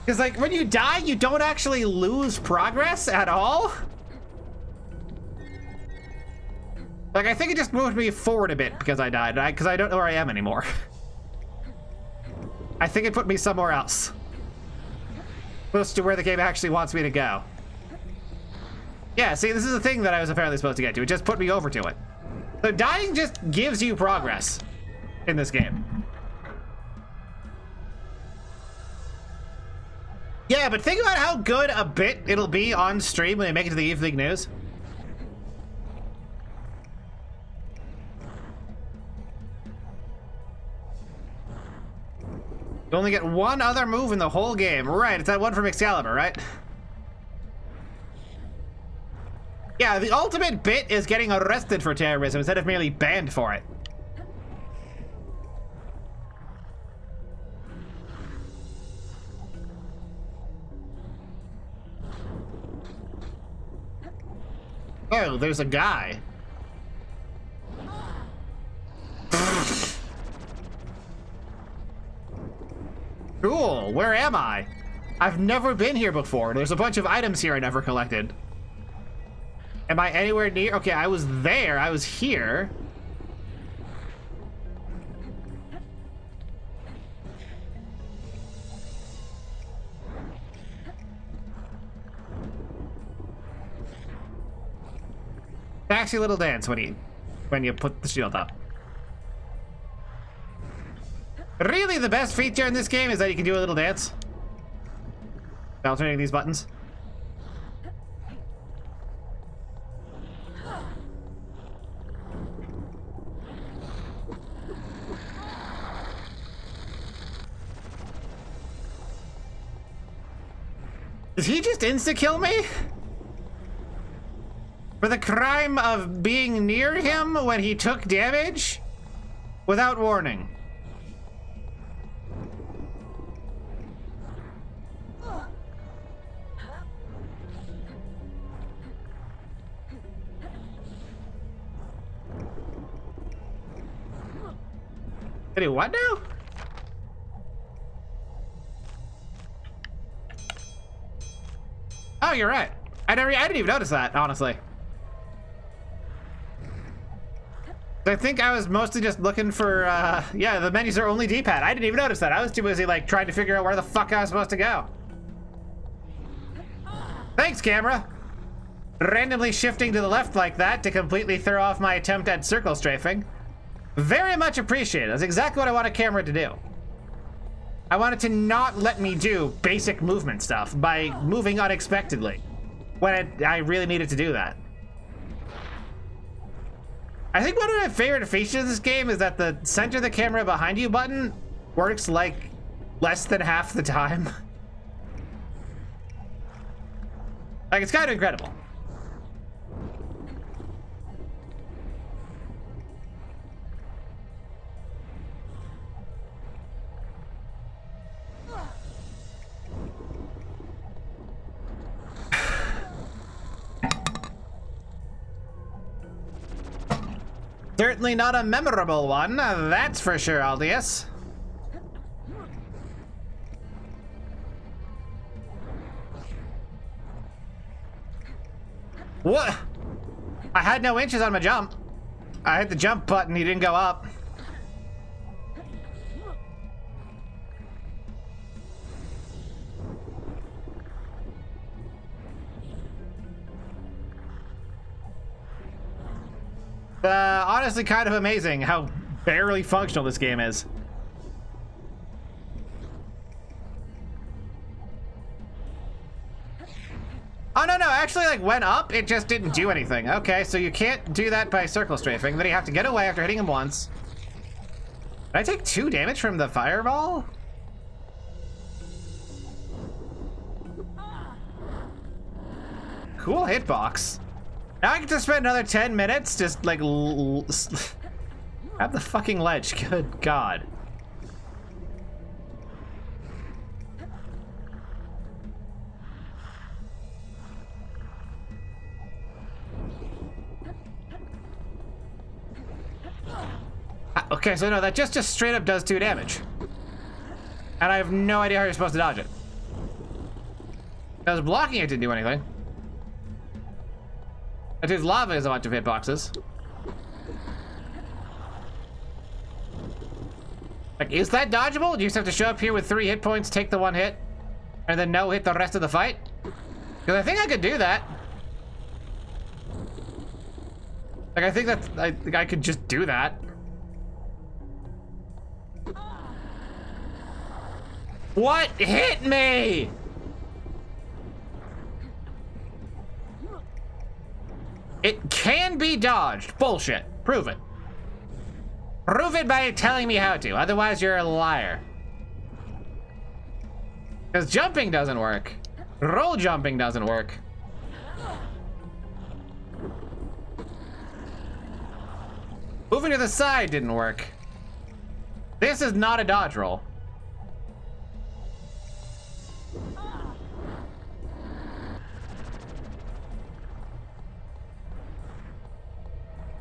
S1: because like when you die, you don't actually lose progress at all. Like, I think it just moved me forward a bit because I died, because I don't know where I am anymore. I think it put me somewhere else. Close to where the game actually wants me to go. Yeah, see, this is the thing that I was apparently supposed to get to. It just put me over to it. So dying just gives you progress in this game. Yeah, but think about how good a bit it'll be on stream when they make it to the evening news. You only get one other move in the whole game. Right, it's that one from Excalibur, right? Yeah, the ultimate bit is getting arrested for terrorism instead of merely banned for it. Oh, there's a guy. Cool, where am I? I've never been here before. There's a bunch of items here I never collected. Am I anywhere near? Okay, I was there, I was here. Sexy little dance when you put the shield up. Really, the best feature in this game is that you can do a little dance. Alternating these buttons. Did he just insta-kill me? For the crime of being near him when he took damage? Without warning. Did he what now? Oh, you're right. I didn't even notice that, honestly. I think I was mostly just looking for, yeah, the menus are only D-pad. I didn't even notice that. I was too busy, like, trying to figure out where the fuck I was supposed to go. Thanks, camera. Randomly shifting to the left like that to completely throw off my attempt at circle strafing. Very much appreciated. That's exactly what I want a camera to do. I want it to not let me do basic movement stuff by moving unexpectedly when I really needed to do that. I think one of my favorite features of this game is that the center the camera behind you button works like less than half the time. Like, it's kind of incredible. Certainly not a memorable one, that's for sure, Aldius. What? I had no inches on my jump. I hit the jump button, he didn't go up. Honestly, kind of amazing how barely functional this game is. Oh, no, actually, like, went up, it just didn't do anything. Okay, so you can't do that by circle strafing, then you have to get away after hitting him once. Did I take 2 damage from the fireball? Cool hitbox. Now I get to spend another 10 minutes just, like, at the fucking ledge. Good God. Okay, so no, that just straight up does 2 damage. And I have no idea how you're supposed to dodge it. Because blocking it didn't do anything. It is lava is a bunch of hitboxes. Like, is that dodgeable? Do you just have to show up here with 3 hit points, take the 1 hit, and then no hit the rest of the fight? Because I think I could do that. Like, I think that I could just do that. What hit me? It can be dodged. Bullshit. Prove it. Prove it by telling me how to. Otherwise, you're a liar. Because jumping doesn't work. Roll jumping doesn't work. Moving to the side didn't work. This is not a dodge roll.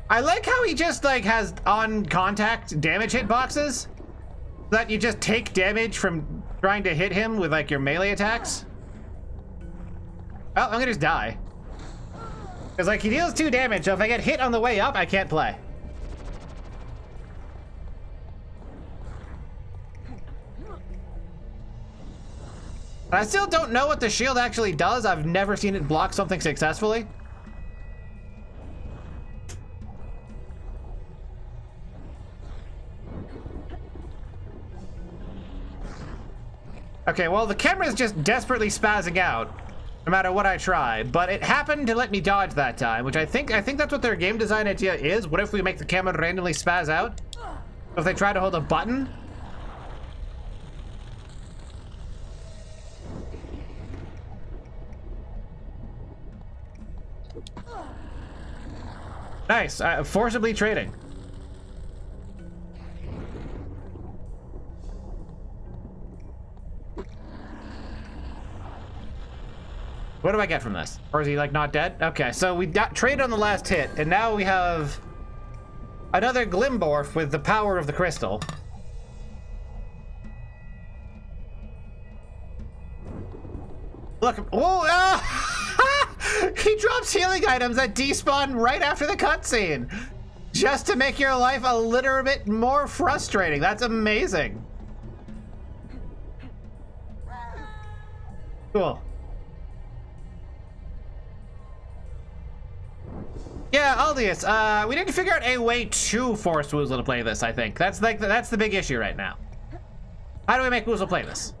S1: I like how he just like has on contact damage hitboxes that you just take damage from trying to hit him with like your melee attacks. Oh, I'm gonna just die. Cause like he deals 2 damage, so if I get hit on the way up, I can't play. I still don't know what the shield actually does. I've never seen it block something successfully. Okay, well, the camera is just desperately spazzing out, no matter what I try. But it happened to let me dodge that time, which I think that's what their game design idea is. What if we make the camera randomly spaz out? If they try to hold a button? Nice, forcibly trading. What do I get from this? Or is he like not dead? Okay, so we traded on the last hit, and now we have another Glimborf with the power of the crystal. Look, he drops healing items that despawn right after the cutscene, just to make your life a little bit more frustrating. That's amazing. Cool. Yeah, Aldius, we need to figure out a way to force Woozle to play this, I think. That's like that's the big issue right now. How do we make Woozle play this?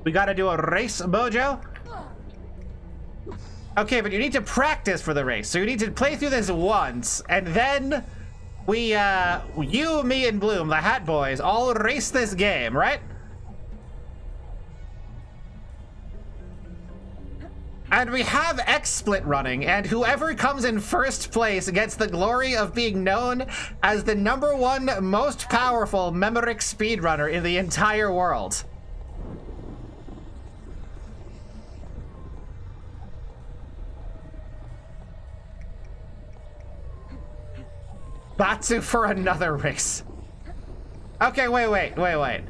S1: We gotta do a race, Bojo? Okay, but you need to practice for the race. So you need to play through this once, and then we, you, me, and Bloom, the Hat Boys, all race this game, right? And we have XSplit running, and whoever comes in first place gets the glory of being known as the #1 most powerful Memoryx speedrunner in the entire world. Batsu for another race. Okay, wait.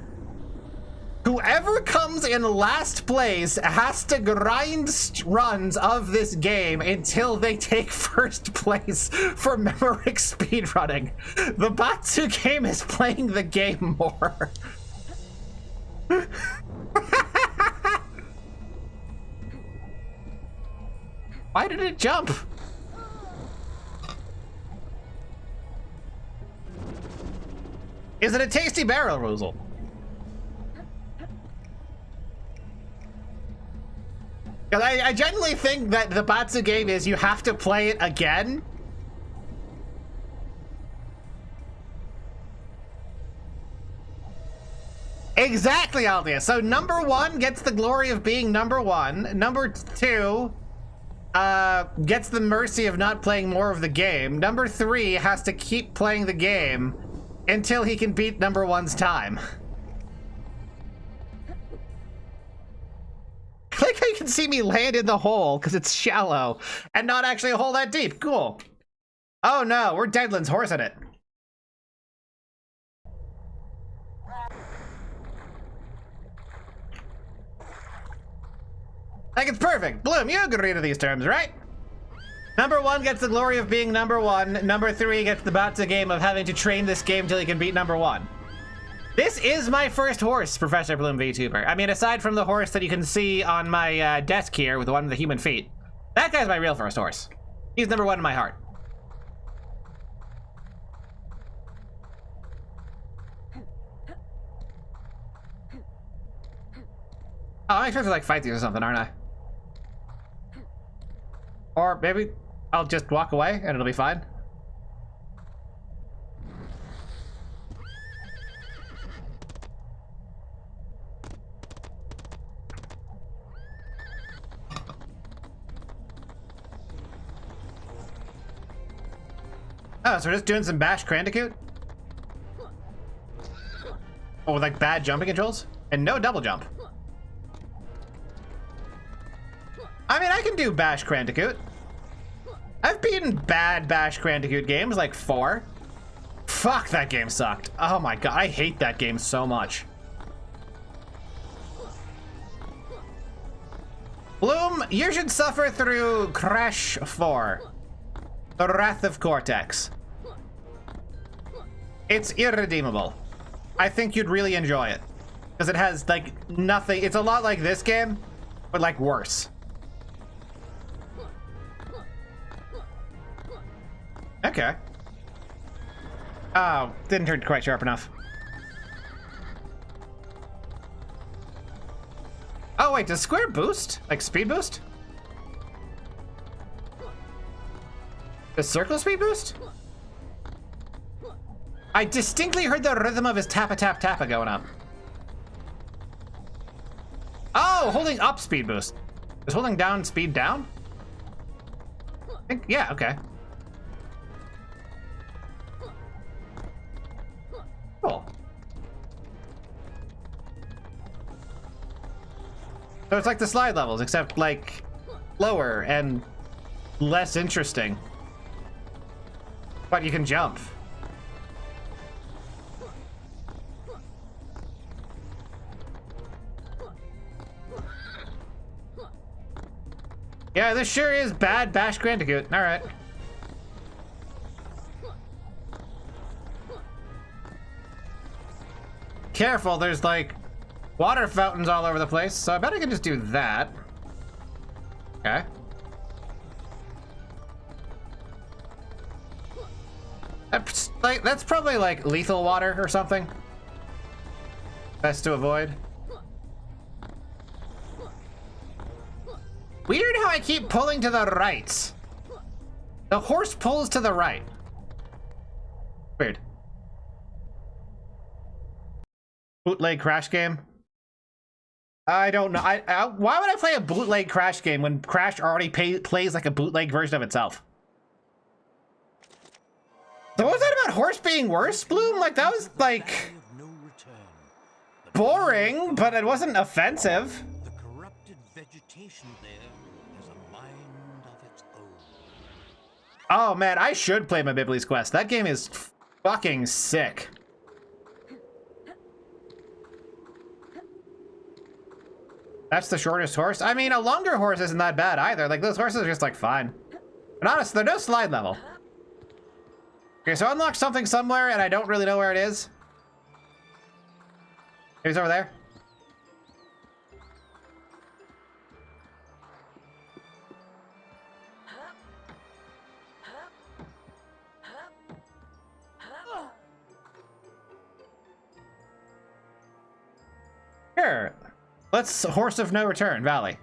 S1: Whoever comes in last place has to grind runs of this game until they take first place for Memoryx speedrunning. The Batsu game is playing the game more. Why did it jump? Is it a tasty barrel roozle? Because I genuinely think that the Batsu game is you have to play it again. Exactly, Aldia. So #1 gets the glory of being #1. #2 gets the mercy of not playing more of the game. #3 has to keep playing the game until he can beat #1's time. I like how you can see me land in the hole because it's shallow and not actually a hole that deep. Cool. Oh no, we're Deadland's horse in it. I think it's perfect. Bloom, you agree to these terms, right? #1 gets the glory of being #1. #3 gets the Batsu game of having to train this game till he can beat #1. This is my first horse, Professor Bloom VTuber. I mean, aside from the horse that you can see on my desk here with the one with the human feet, that guy's my real first horse. He's #1 in my heart. Oh, I'm supposed to like fight these or something, aren't I? Or maybe I'll just walk away and it'll be fine. Oh, so we're just doing some Bash Crandicoot? Oh, with like bad jumping controls? And no double jump. I mean, I can do Bash Crandicoot. I've beaten bad Bash Crandicoot games, like 4. Fuck, that game sucked. Oh my god, I hate that game so much. Bloom, you should suffer through Crash 4. The Wrath of Cortex. It's irredeemable. I think you'd really enjoy it. Because it has, like, nothing. It's a lot like this game, but, like, worse. Okay. Oh, didn't turn quite sharp enough. Oh, wait, does Square boost? Like, speed boost? Does Circle speed boost? I distinctly heard the rhythm of his tappa-tap-tappa going up. Oh, holding up speed boost. Is holding down speed down? I think, yeah, okay. Cool. So it's like the slide levels, except like lower and less interesting. But you can jump. Yeah, this sure is bad Bash Crandicoot. All right. Careful, there's like water fountains all over the place, so I bet I can just do that. Okay. That's probably like lethal water or something. Best to avoid. Weird how I keep pulling to the right. The horse pulls to the right. Weird. Bootleg crash game. I don't know. Why would I play a bootleg Crash game when Crash already plays like a bootleg version of itself? So what was that about horse being worse, Bloom? Like, that was, like, boring, but it wasn't offensive.
S3: The corrupted vegetation there has a mind of its own.
S1: Oh, man, I should play my Bibley's Quest. That game is fucking sick. That's the shortest horse? I mean, a longer horse isn't that bad either. Like, those horses are just, like, fine. And honestly, they're no slide level. Okay, so I unlocked something somewhere, and I don't really know where it is. Maybe it's over there. Here. Let's Horse of No Return Valley.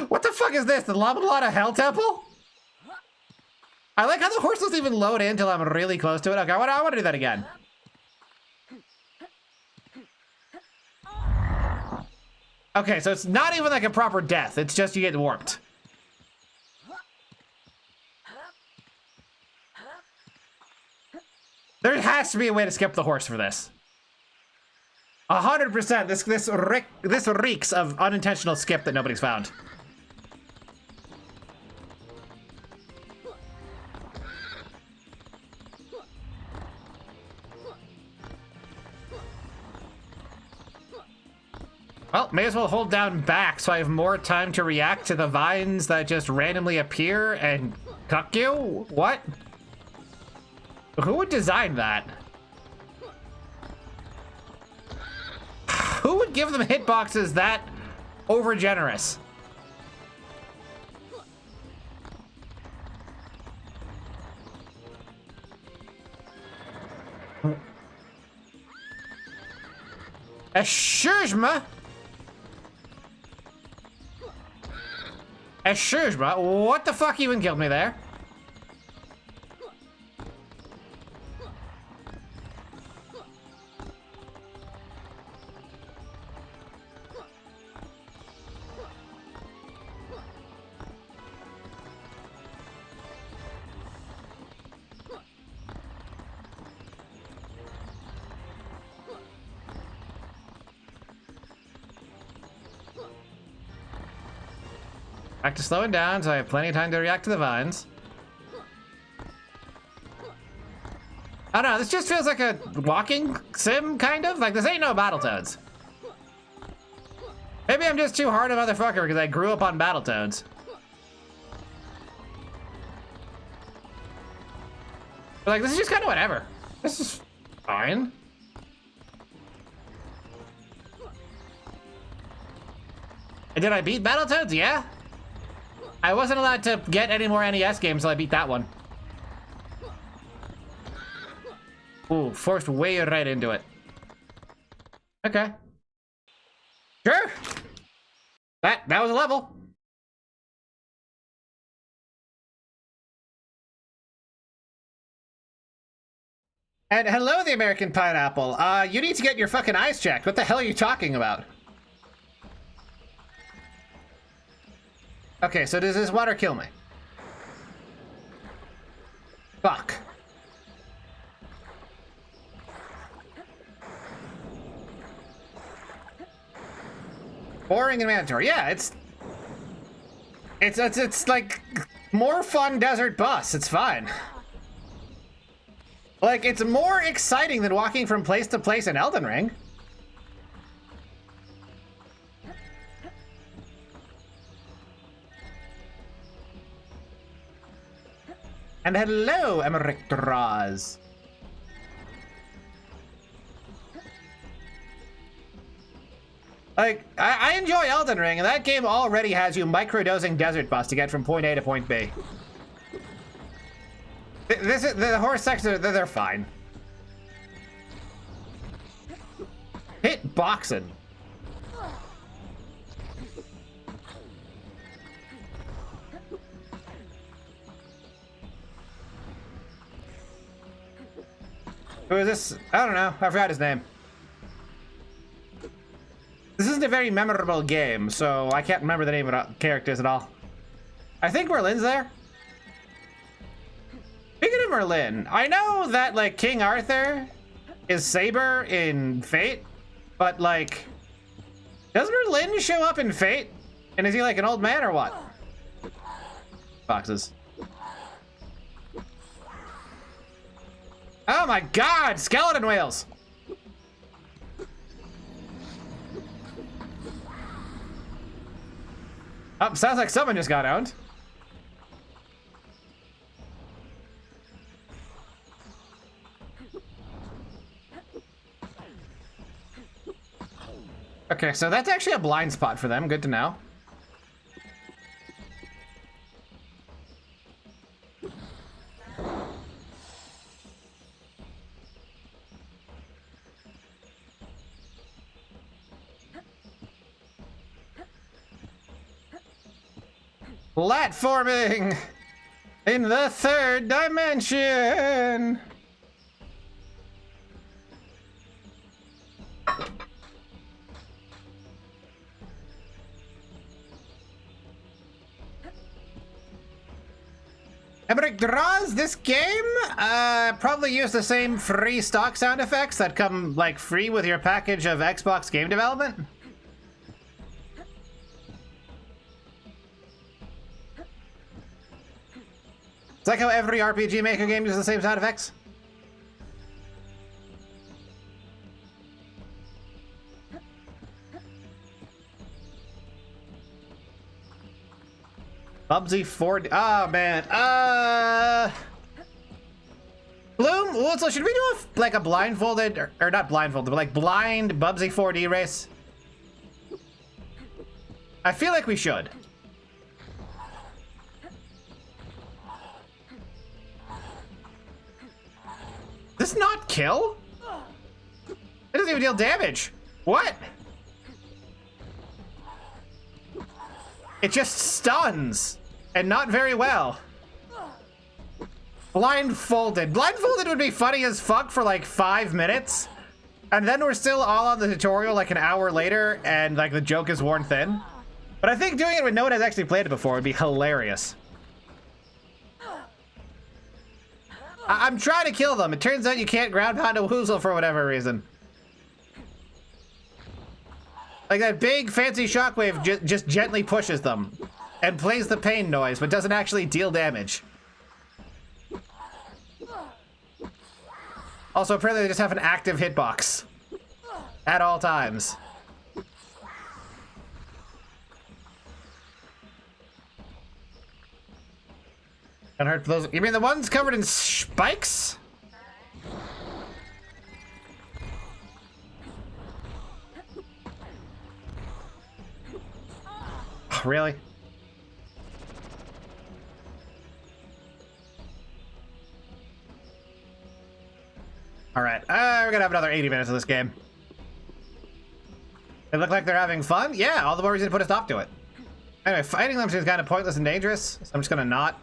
S1: What the fuck is this? The Lamalata Hell Temple? I like how the horse doesn't even load in until I'm really close to it. Okay, I want to do that again. Okay, so it's not even like a proper death. It's just you get warped. There has to be a way to skip the horse for this. 100%. This reeks of unintentional skip that nobody's found. Well, may as well hold down back so I have more time to react to the vines that just randomly appear and cuck you? What? Who would design that? Who would give them hitboxes that overgenerous? Excuse me. Excuse me. What the fuck even killed me there? Back to slowing down, so I have plenty of time to react to the vines. I don't know, this just feels like a walking sim, kind of? Like, this ain't no Battletoads. Maybe I'm just too hard a motherfucker because I grew up on Battletoads. But like, this is just kind of whatever. This is fine. And did I beat Battletoads? Yeah. I wasn't allowed to get any more NES games until I beat that one. Ooh, forced way right into it. Okay. Sure. That was a level. And hello, the American Pineapple. You need to get your fucking eyes checked. What the hell are you talking about? Okay, so does this water kill me? Fuck. Boring and mandatory. Yeah, it's like more fun desert bus. It's fine. Like, it's more exciting than walking from place to place in Elden Ring. And hello, Emmerich Draws. Like, I enjoy Elden Ring, and that game already has you microdosing Desert Bus to get from point A to point B. The horse sections, they're fine. Hit boxing. Who is this? I don't know. I forgot his name. This isn't a very memorable game, so I can't remember the name of the characters at all. I think Merlin's there. Speaking of Merlin, I know that, like, King Arthur is Saber in Fate, but, like, does Merlin show up in Fate? And is he, like, an old man or what? Boxes. Oh my god! Skeleton whales! Oh, sounds like someone just got owned. Okay, so that's actually a blind spot for them. Good to know. Platforming in the third dimension. Emmerich draws this game. Probably use the same free stock sound effects that come like free with your package of Xbox game development. It's like how every RPG Maker game uses the same sound effects. Bubsy 4D. Oh man. Bloom. Well, so should we do like a blindfolded or not blindfolded, but like blind Bubsy 4D race? I feel like we should. Does this not kill? It doesn't even deal damage. What? It just stuns, and not very well. Blindfolded. Blindfolded would be funny as fuck for like 5 minutes, and then we're still all on the tutorial like an hour later, and like the joke is worn thin. But I think doing it when no one has actually played it before would be hilarious. I'm trying to kill them. It turns out you can't ground pound a Woozle for whatever reason. Like that big fancy shockwave just gently pushes them and plays the pain noise, but doesn't actually deal damage. Also, apparently they just have an active hitbox at all times. Can't hurt those. You mean the ones covered in spikes? Really? All right, we're gonna have another 80 minutes of this game. They look like they're having fun. Yeah, all the more reason to put a stop to it. Anyway, fighting them seems kind of pointless and dangerous, so I'm just gonna not.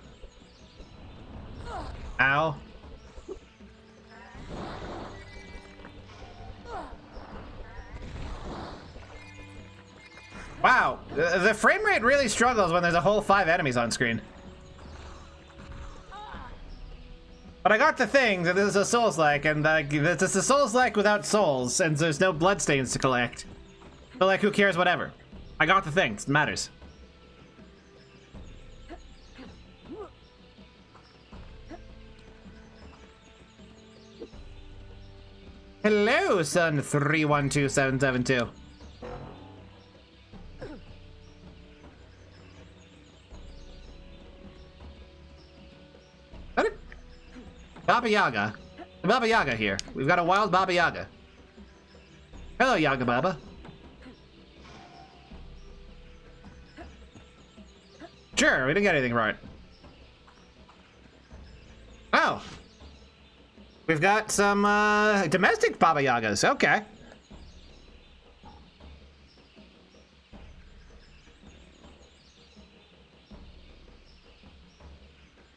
S1: Ow. Wow, the frame rate really struggles when there's a whole 5 enemies on screen. But I got the thing that this is a Souls-like, and this is a Souls-like without souls, and there's no bloodstains to collect. But like, who cares, whatever. I got the thing, it matters. Hello, son 312772. Baba Yaga. The Baba Yaga here. We've got a wild Baba Yaga. Hello, Yaga Baba. Sure, we didn't get anything right. Oh. We've got some domestic Baba Yagas. Okay.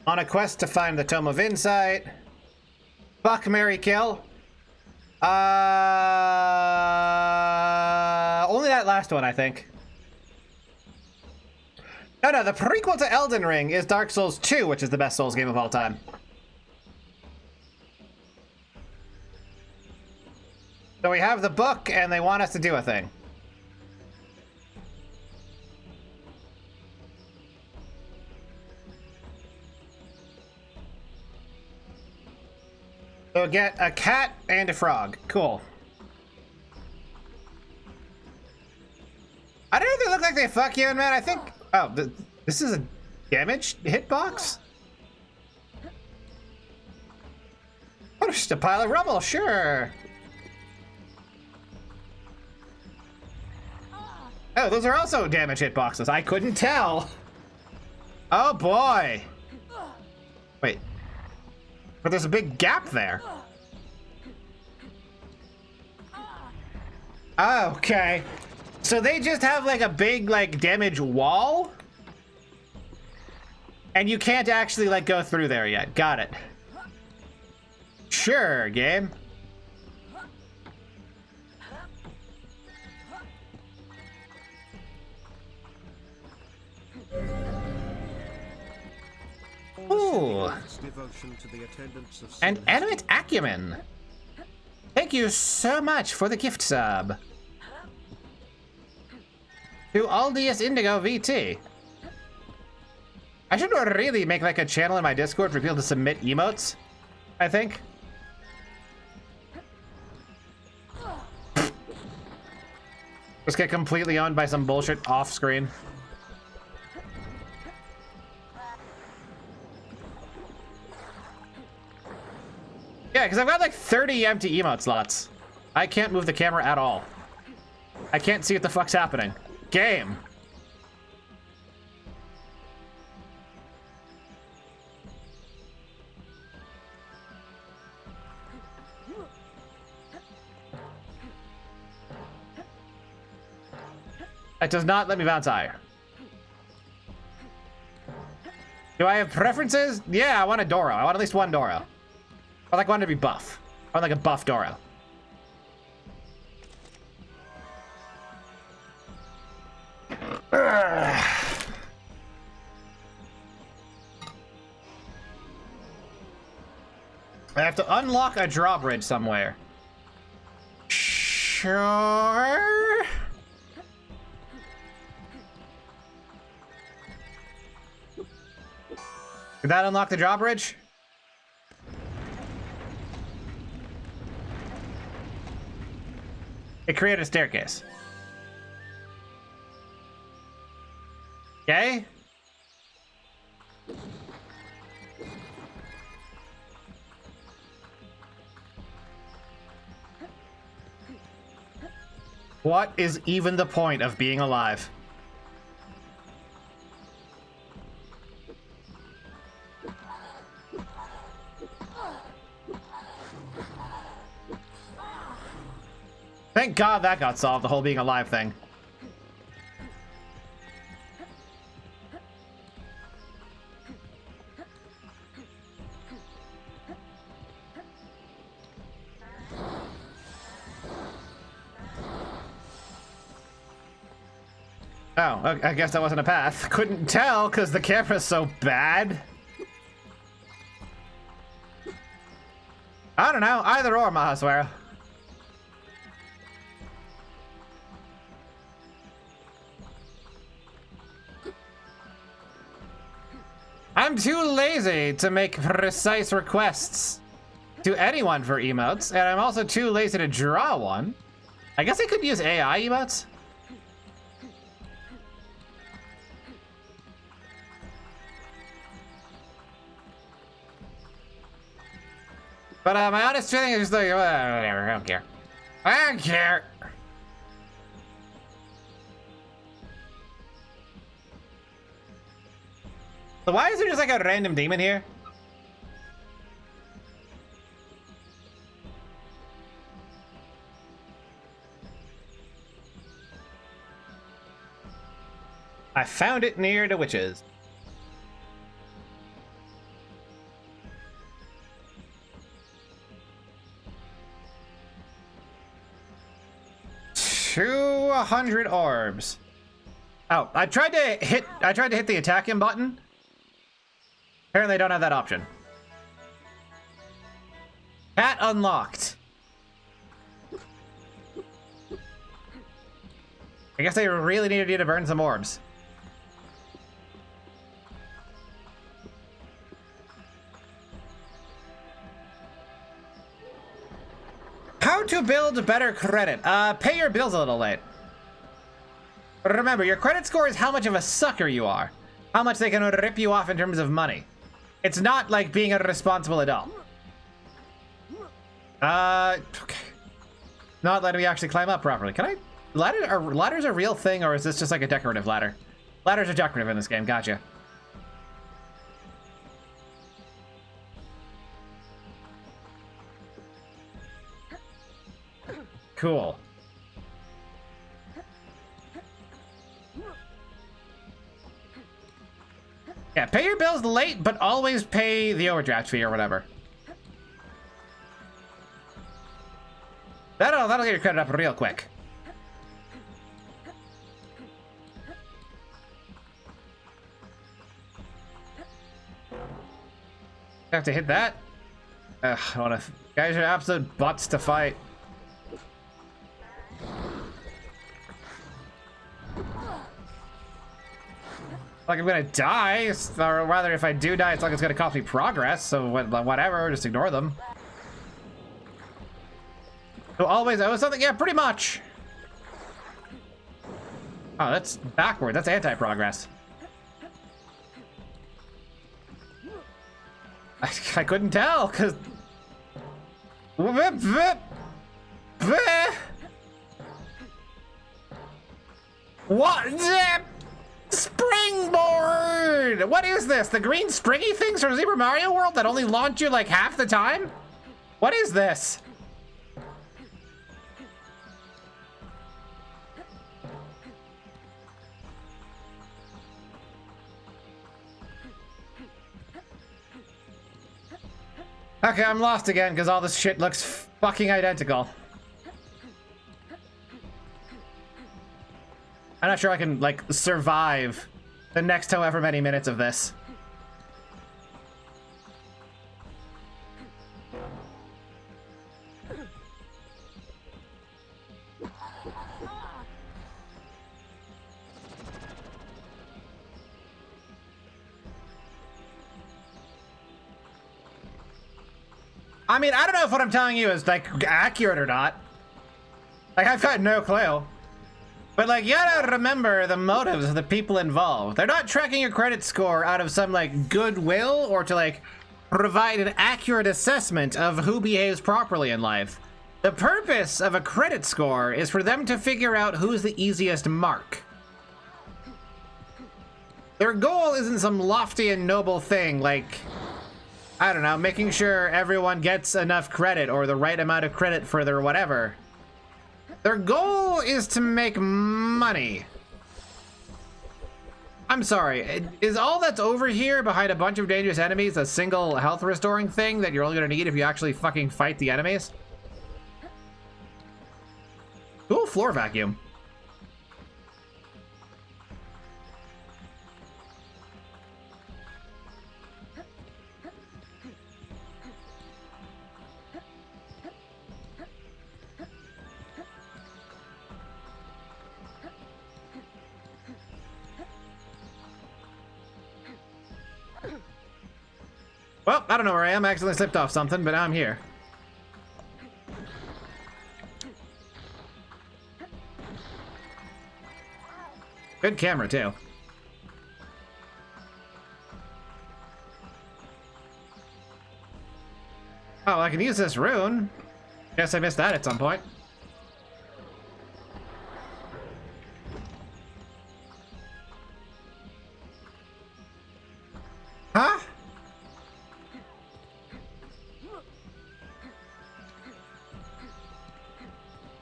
S1: On a quest to find the Tome of Insight. Fuck, marry, kill. Only that last one, I think. No, the prequel to Elden Ring is Dark Souls 2, which is the best Souls game of all time. So we have the book, and they want us to do a thing. So get a cat and a frog. Cool. I don't know if they look like they fuck you, man. I think... Oh, this is a damaged hitbox? Oh, just a pile of rubble, sure. Oh, those are also damaged hitboxes. I couldn't tell. Oh, boy. Wait. But there's a big gap there. Okay. So they just have like a big like damage wall? And you can't actually like go through there yet. Got it. Sure, game. Ooh. And Animate Acumen. Thank you so much for the gift sub. To Aldius Indigo VT. I should really make like a channel in my Discord for people to submit emotes, I think. Just get completely owned by some bullshit off screen. Yeah, because I've got like 30 empty emote slots. I can't move the camera at all. I can't see what the fuck's happening. Game. It does not let me bounce higher. Do I have preferences? Yeah, I want a Doro. I want at least one Doro. I like one to be buff. I want like a buff Doro. I have to unlock a drawbridge somewhere. Sure. Did that unlock the drawbridge? It created a staircase. Okay. What is even the point of being alive? Thank God that got solved, the whole being alive thing. Oh, I guess that wasn't a path. Couldn't tell because the camera's so bad. I don't know, either or, Mahaswara. I'm too lazy to make precise requests to anyone for emotes, and I'm also too lazy to draw one. I guess I could use AI emotes. But my honest feeling is just like, whatever, I don't care. I don't care. So why is there just like a random demon here? I found it near the witches. $200 orbs. Oh, I tried to hit the attack him button. Apparently I don't have that option. Cat unlocked. I guess they really needed you to burn some orbs. How to build better credit. Pay your bills a little late. But remember, your credit score is how much of a sucker you are. How much they can rip you off in terms of money. It's not like being a responsible adult. Okay. Not letting me actually climb up properly. Can I? Ladders a real thing, or is this just like a decorative ladder? Ladders are decorative in this game, gotcha. Cool. Yeah, pay your bills late, but always pay the overdraft fee or whatever. That'll get your credit up real quick. Have to hit that. Ugh, I don't wanna. Guys are absolute butts to fight. Like I'm gonna die, or rather, if I do die, it's like it's gonna cost me progress. So whatever, just ignore them. So always owe something. Yeah, pretty much. Oh, that's backward. That's anti-progress. I couldn't tell because. What? Springboard! What is this? The green springy things from Super Mario World that only launch you like half the time? What is this? Okay, I'm lost again because all this shit looks fucking identical. I'm not sure I can, like, survive the next however many minutes of this. I mean, I don't know if what I'm telling you is, like, accurate or not. Like, I've got no clue. But, like, you gotta remember the motives of the people involved. They're not tracking your credit score out of some, like, goodwill or to, like, provide an accurate assessment of who behaves properly in life. The purpose of a credit score is for them to figure out who's the easiest mark. Their goal isn't some lofty and noble thing, like, I don't know, making sure everyone gets enough credit or the right amount of credit for their whatever. Their goal is to make money. I'm sorry, is all that's over here behind a bunch of dangerous enemies a single health restoring thing that you're only gonna need if you actually fucking fight the enemies? Cool floor vacuum. Well, I don't know where I am. I accidentally slipped off something, but now I'm here. Good camera, too. Oh, I can use this rune. Guess I missed that at some point.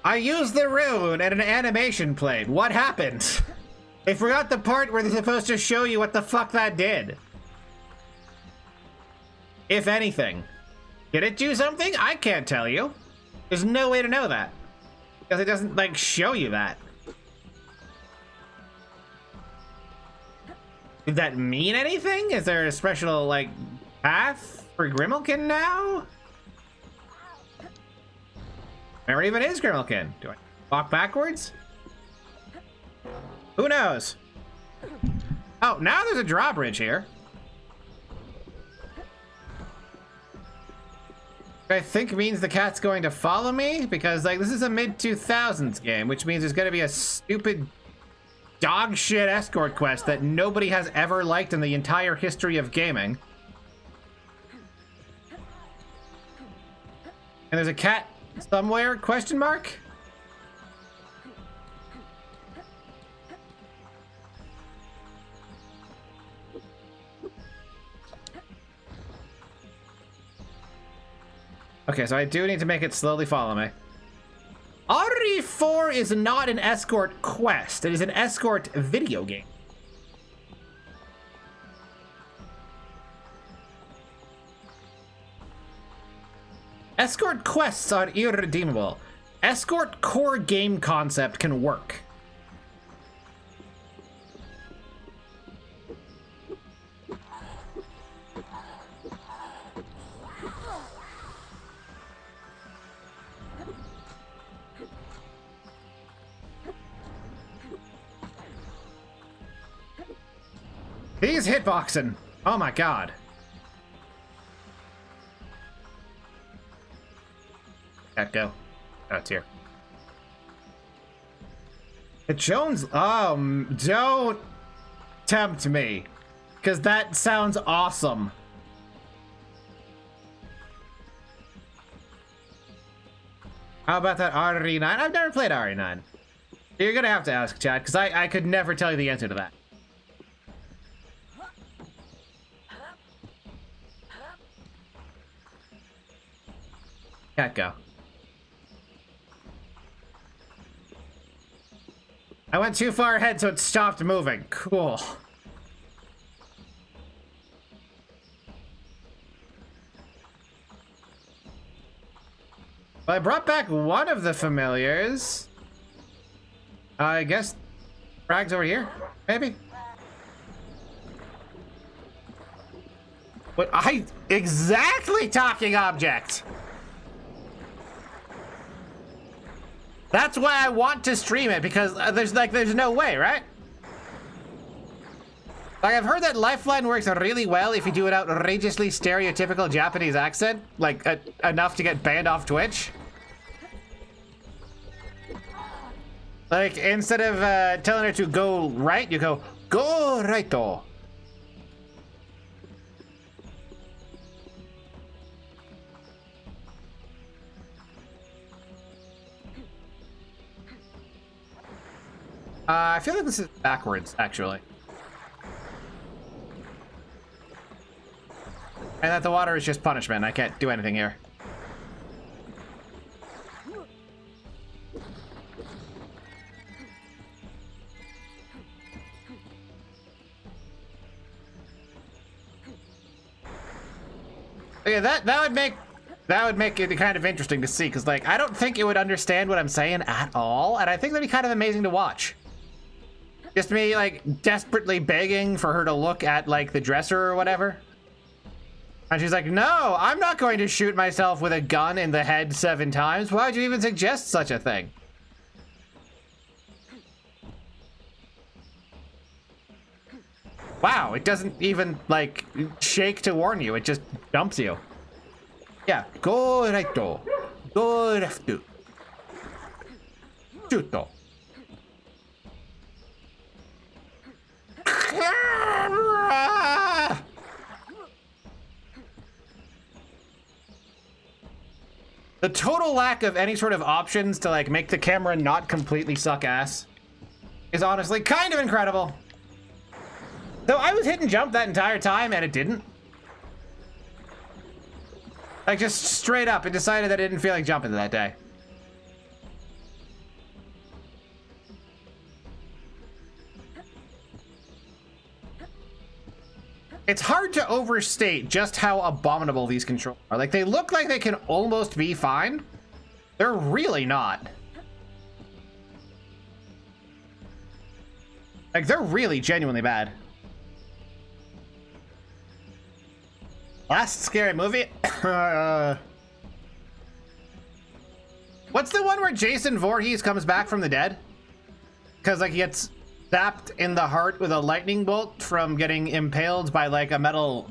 S1: I used the rune and an animation played. What happened? They forgot the part where they're supposed to show you what the fuck that did. If anything. Did it do something? I can't tell you. There's no way to know that. Because it doesn't, like, show you that. Did that mean anything? Is there a special, like, path for Grimalkin now? Where even is Grimalkin? Do I walk backwards? Who knows? Oh, now there's a drawbridge here. I think means the cat's going to follow me, because like this is a mid-2000s game, which means there's going to be a stupid dog shit escort quest that nobody has ever liked in the entire history of gaming. And there's a cat somewhere, question mark? Okay, so I do need to make it slowly follow me. RE4 is not an escort quest. It is an escort video game. Escort quests are irredeemable. Escort core game concept can work. He's hitboxing. Oh my god. Cat go. Oh, it's here. The Jones. Don't tempt me, because that sounds awesome. How about that RE9? I've never played RE9. You're gonna have to ask, Chad, because I could never tell you the answer to that. Cat go. I went too far ahead, so it stopped moving. Cool. Well, I brought back one of the familiars. I guess Frag's over here, maybe? What exactly talking object? That's why I want to stream it, because there's no way, right? Like, I've heard that Lifeline works really well if you do an outrageously stereotypical Japanese accent, like enough to get banned off Twitch. Like, instead of telling her to go right, you go righto. I feel like this is backwards, actually. And that the water is just punishment. I can't do anything here. Yeah, that would make it kind of interesting to see, because like I don't think it would understand what I'm saying at all, and I think that'd be kind of amazing to watch. Just me like desperately begging for her to look at like the dresser or whatever. And she's like, no, I'm not going to shoot myself with a gun in the head 7 times. Why would you even suggest such a thing? Wow, it doesn't even like shake to warn you. It just dumps you. Yeah, go righto. Go lefto. Tutto. The total lack of any sort of options to like make the camera not completely suck ass is honestly kind of incredible. So I was hit and jump that entire time and it didn't. Like just straight up, it decided that it didn't feel like jumping that day. It's hard to overstate just how abominable these controls are. Like, they look like they can almost be fine. They're really not. Like, they're really genuinely bad. Last scary movie? What's the one where Jason Voorhees comes back from the dead? Because, like, he gets zapped in the heart with a lightning bolt from getting impaled by, like, a metal...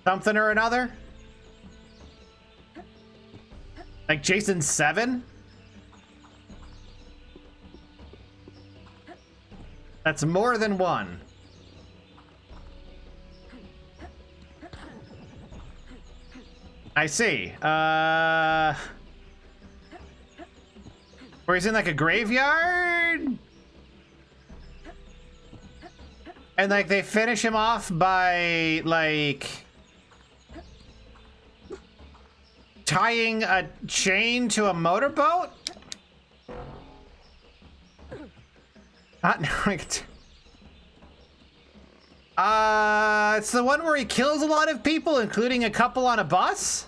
S1: something or another? Like Jason 7? That's more than one. I see. Where he's in like a graveyard? And like they finish him off by like tying a chain to a motorboat? Not knowing it. It's the one where he kills a lot of people, including a couple on a bus?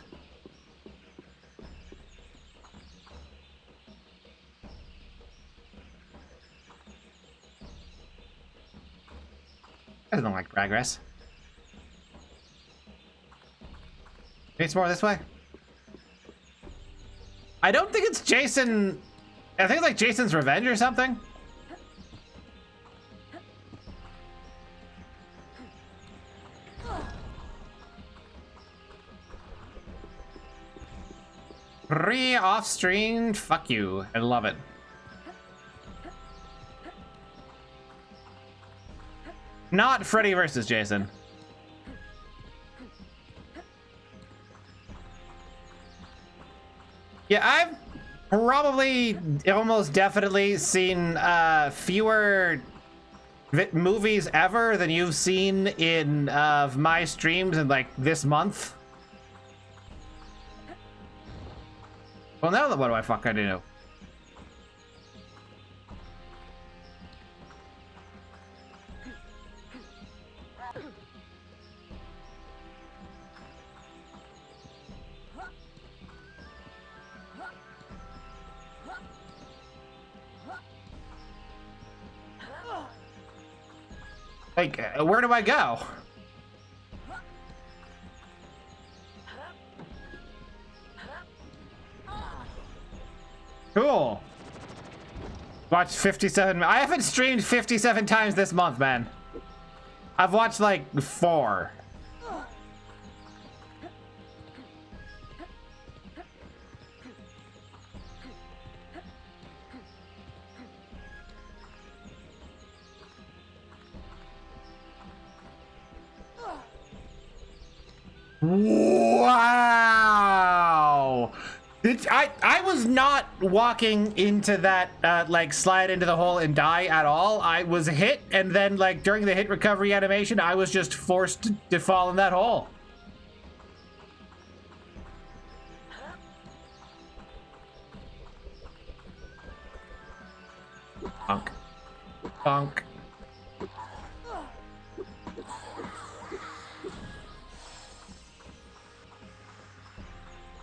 S1: I don't like progress. Maybe it's more this way? I don't think it's Jason. I think it's like Jason's Revenge or something. Off-streamed, fuck you. I love it. Not Freddy versus Jason. Yeah, I've probably almost definitely seen fewer movies ever than you've seen in my streams in like this month. Well, now what do I fucking do? Like, where do I go? Cool. Watched 57. I haven't streamed 57 times this month, man. I've watched like 4. Wow. I was not walking into that like slide into the hole and die at all. I was hit, and then like during the hit recovery animation, I was just forced to fall in that hole. Bonk. Bonk.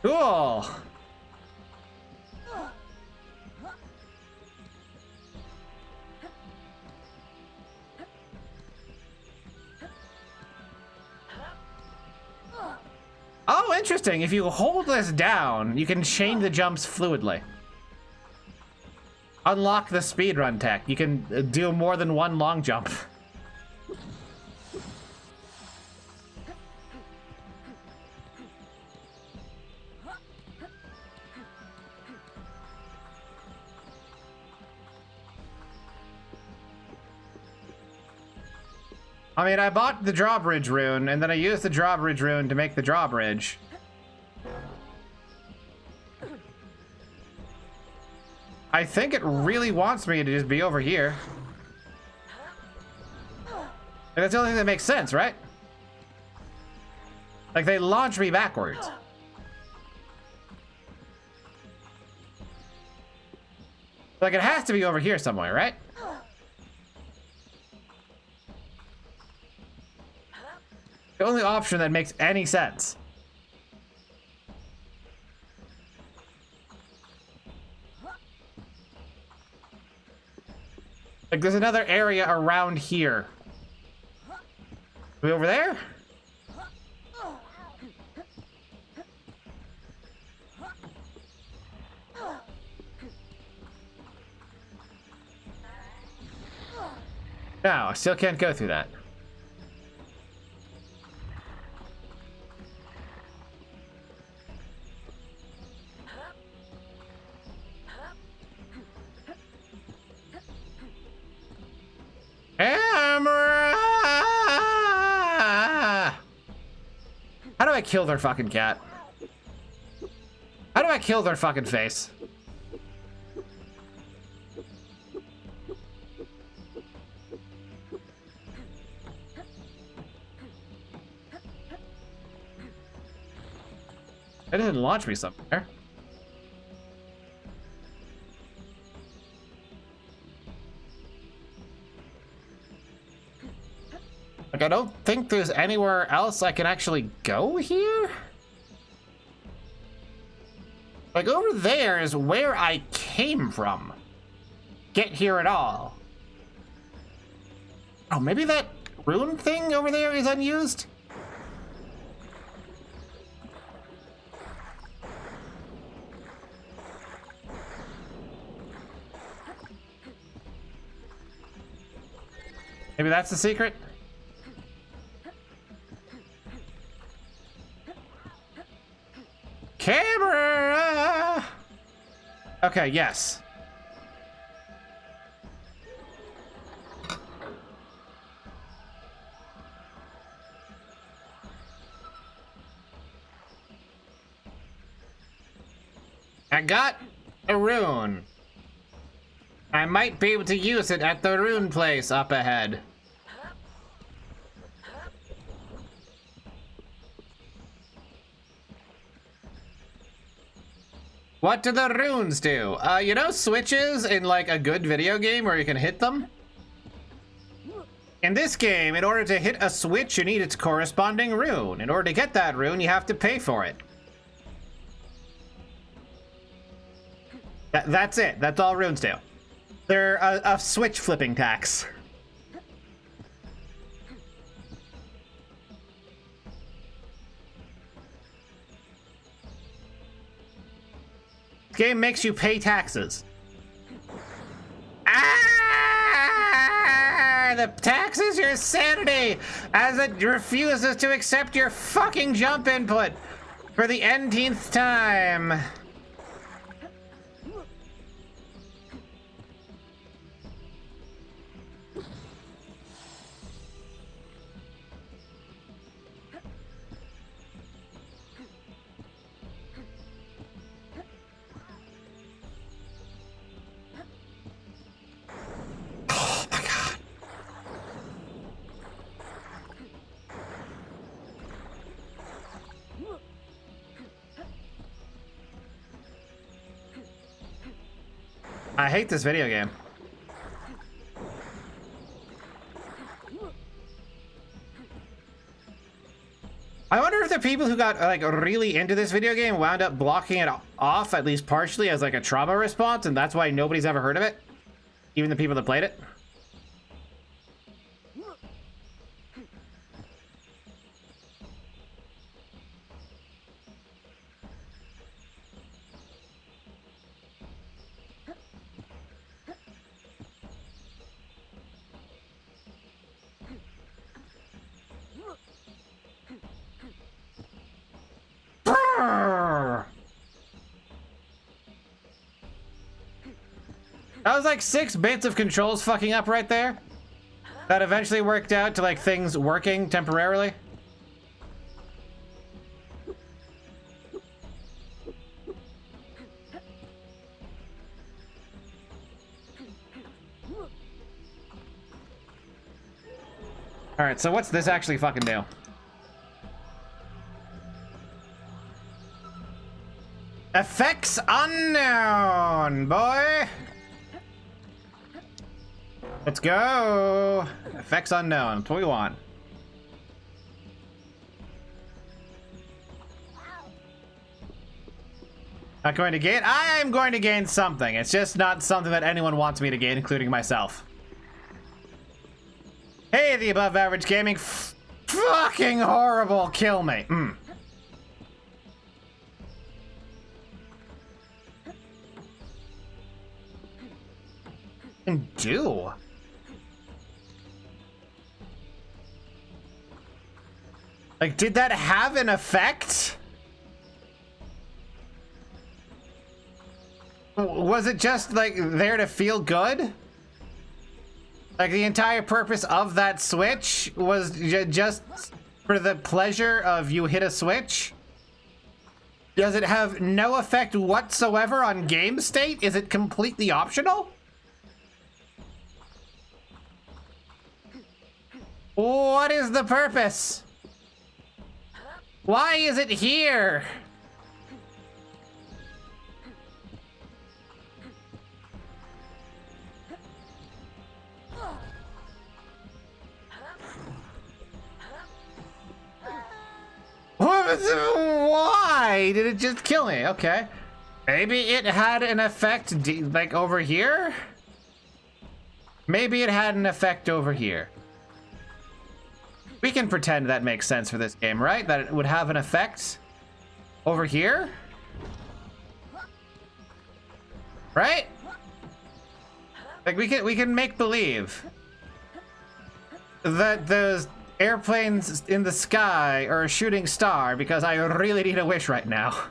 S1: Cool. Oh, interesting. If you hold this down, you can chain the jumps fluidly. Unlock the speedrun tech. You can do more than one long jump. I mean, I bought the drawbridge rune, and then I used the drawbridge rune to make the drawbridge. I think it really wants me to just be over here. And that's the only thing that makes sense, right? Like, they launch me backwards. Like, it has to be over here somewhere, right? The only option that makes any sense. Like, there's another area around here. Are we over there? No, I still can't go through that. Camera! How do I kill their fucking cat? How do I kill their fucking face? It didn't launch me somewhere. Like, I don't think there's anywhere else I can actually go here. Like, over there is where I came from. Get here at all. Oh, maybe that rune thing over there is unused? Maybe that's the secret? Camera! Okay, yes. I got a rune. I might be able to use it at the rune place up ahead. What do the runes do? You know switches in like a good video game where you can hit them? In this game, in order to hit a switch, you need its corresponding rune. In order to get that rune, you have to pay for it. That's it. That's all runes do. They're a switch flipping tax. Game makes you pay taxes. Ah! The tax is your sanity, as it refuses to accept your fucking jump input for the n-teenth time. I hate this video game. I wonder if the people who got like really into this video game wound up blocking it off at least partially as like a trauma response, and that's why nobody's ever heard of it, even the people that played it. That was like 6 bits of controls fucking up right there. That eventually worked out to like things working temporarily. Alright, so what's this actually fucking do? Effects unknown, boy! Let's go! Effects unknown, that's what we want. Not going to gain? I am going to gain something. It's just not something that anyone wants me to gain, including myself. Hey, the above average gaming. Fucking horrible. Kill me. And do. Like, did that have an effect? Was it just, like, there to feel good? Like, the entire purpose of that switch was just for the pleasure of you hit a switch? Does it have no effect whatsoever on game state? Is it completely optional? What is the purpose? Why is it here? Why did it just kill me? Okay. Maybe it had an effect like over here? Maybe it had an effect over here. We can pretend that makes sense for this game, right? That it would have an effect over here? Right? Like we can make believe that those airplanes in the sky are a shooting star because I really need a wish right now.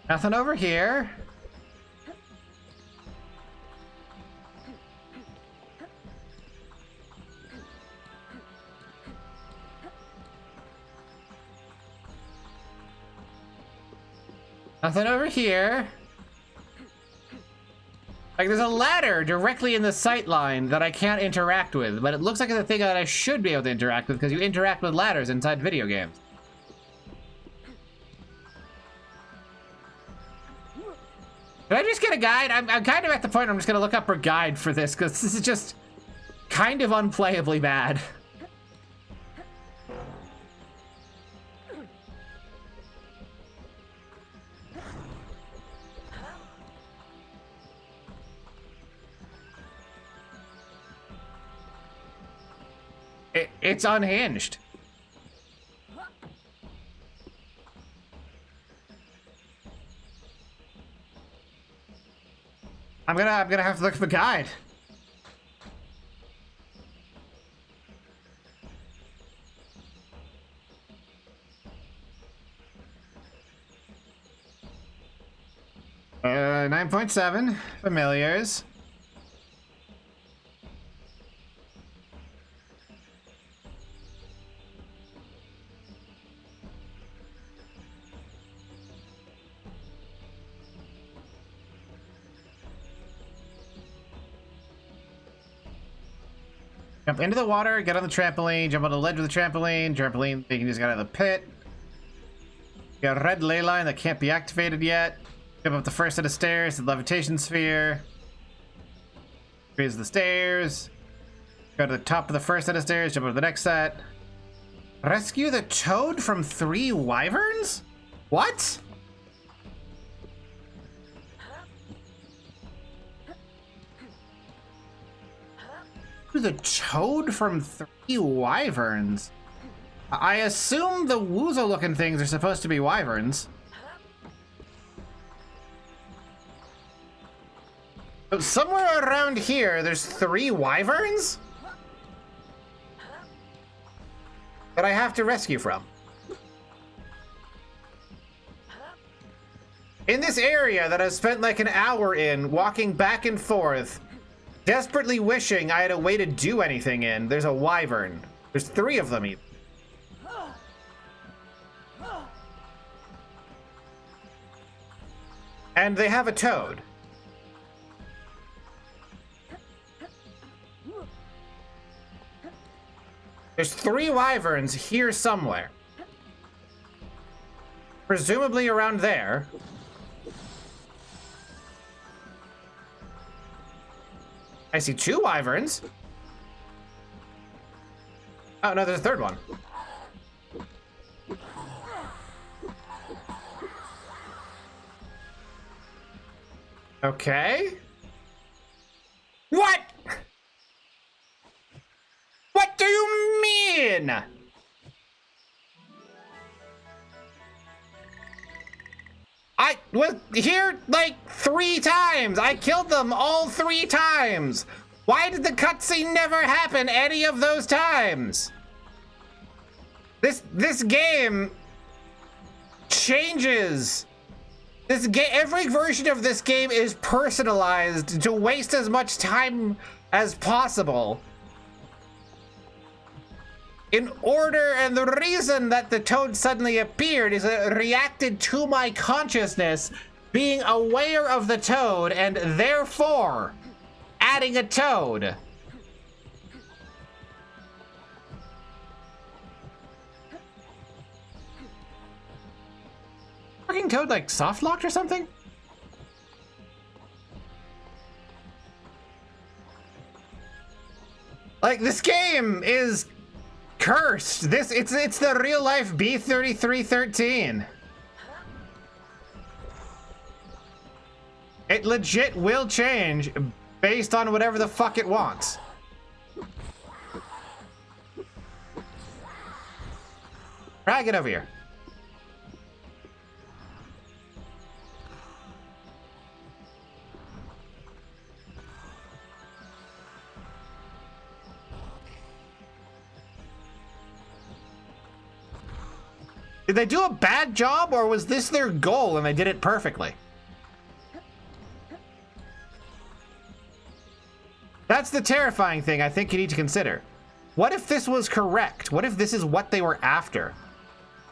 S1: Nothing over here. Nothing over here. Like, there's a ladder directly in the sight line that I can't interact with, but it looks like it's a thing that I should be able to interact with because you interact with ladders inside video games. Did I just get a guide? I'm kind of at the point where I'm just gonna look up a guide for this because this is just kind of unplayably bad. It's unhinged. I'm gonna have to look for the guide. Uh, 9.7 familiars. Jump into the water, get on the trampoline, jump on the ledge with the trampoline, you can just get out of the pit. Got a red ley line that can't be activated yet. Jump up the first set of stairs, the levitation sphere. Raise the stairs. Go to the top of the first set of stairs, jump up to the next set. Rescue the toad from 3 wyverns? What? The toad from 3 wyverns? I assume the woozle looking things are supposed to be wyverns. But somewhere around here, there's 3 wyverns? That I have to rescue from. In this area that I've spent like an hour in, walking back and forth, desperately wishing I had a way to do anything in, there's a wyvern. There's 3 of them even. And they have a toad. There's 3 wyverns here somewhere. Presumably around there. I see 2 wyverns. Oh, no, there's a 3rd one. Okay. What? What do you mean? I was here like 3 times. I killed them all 3 times. Why did the cutscene never happen any of those times? This game changes. Every version of this game is personalized to waste as much time as possible. In order, and the reason that the toad suddenly appeared is it reacted to my consciousness being aware of the toad and therefore adding a toad. Fucking toad like soft locked or something? Like, this game is cursed. It's the real life B3313. It legit will change based on whatever the fuck it wants. Right, get over here. Did they do a bad job, or was this their goal and they did it perfectly? That's the terrifying thing I think you need to consider. What if this was correct? What if this is what they were after?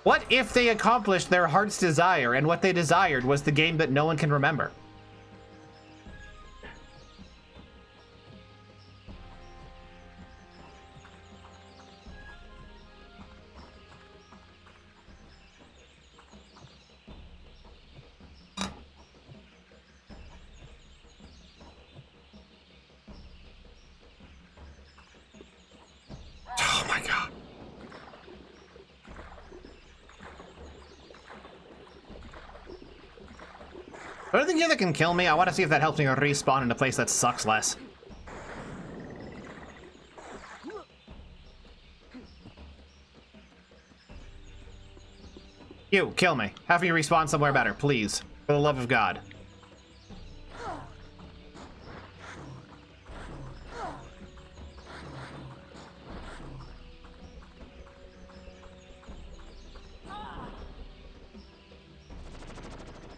S1: What if they accomplished their heart's desire and what they desired was the game that no one can remember? Oh my god. Anything here that can kill me? I want to see if that helps me respawn in a place that sucks less. You, kill me. Have me respawn somewhere better, please. For the love of God.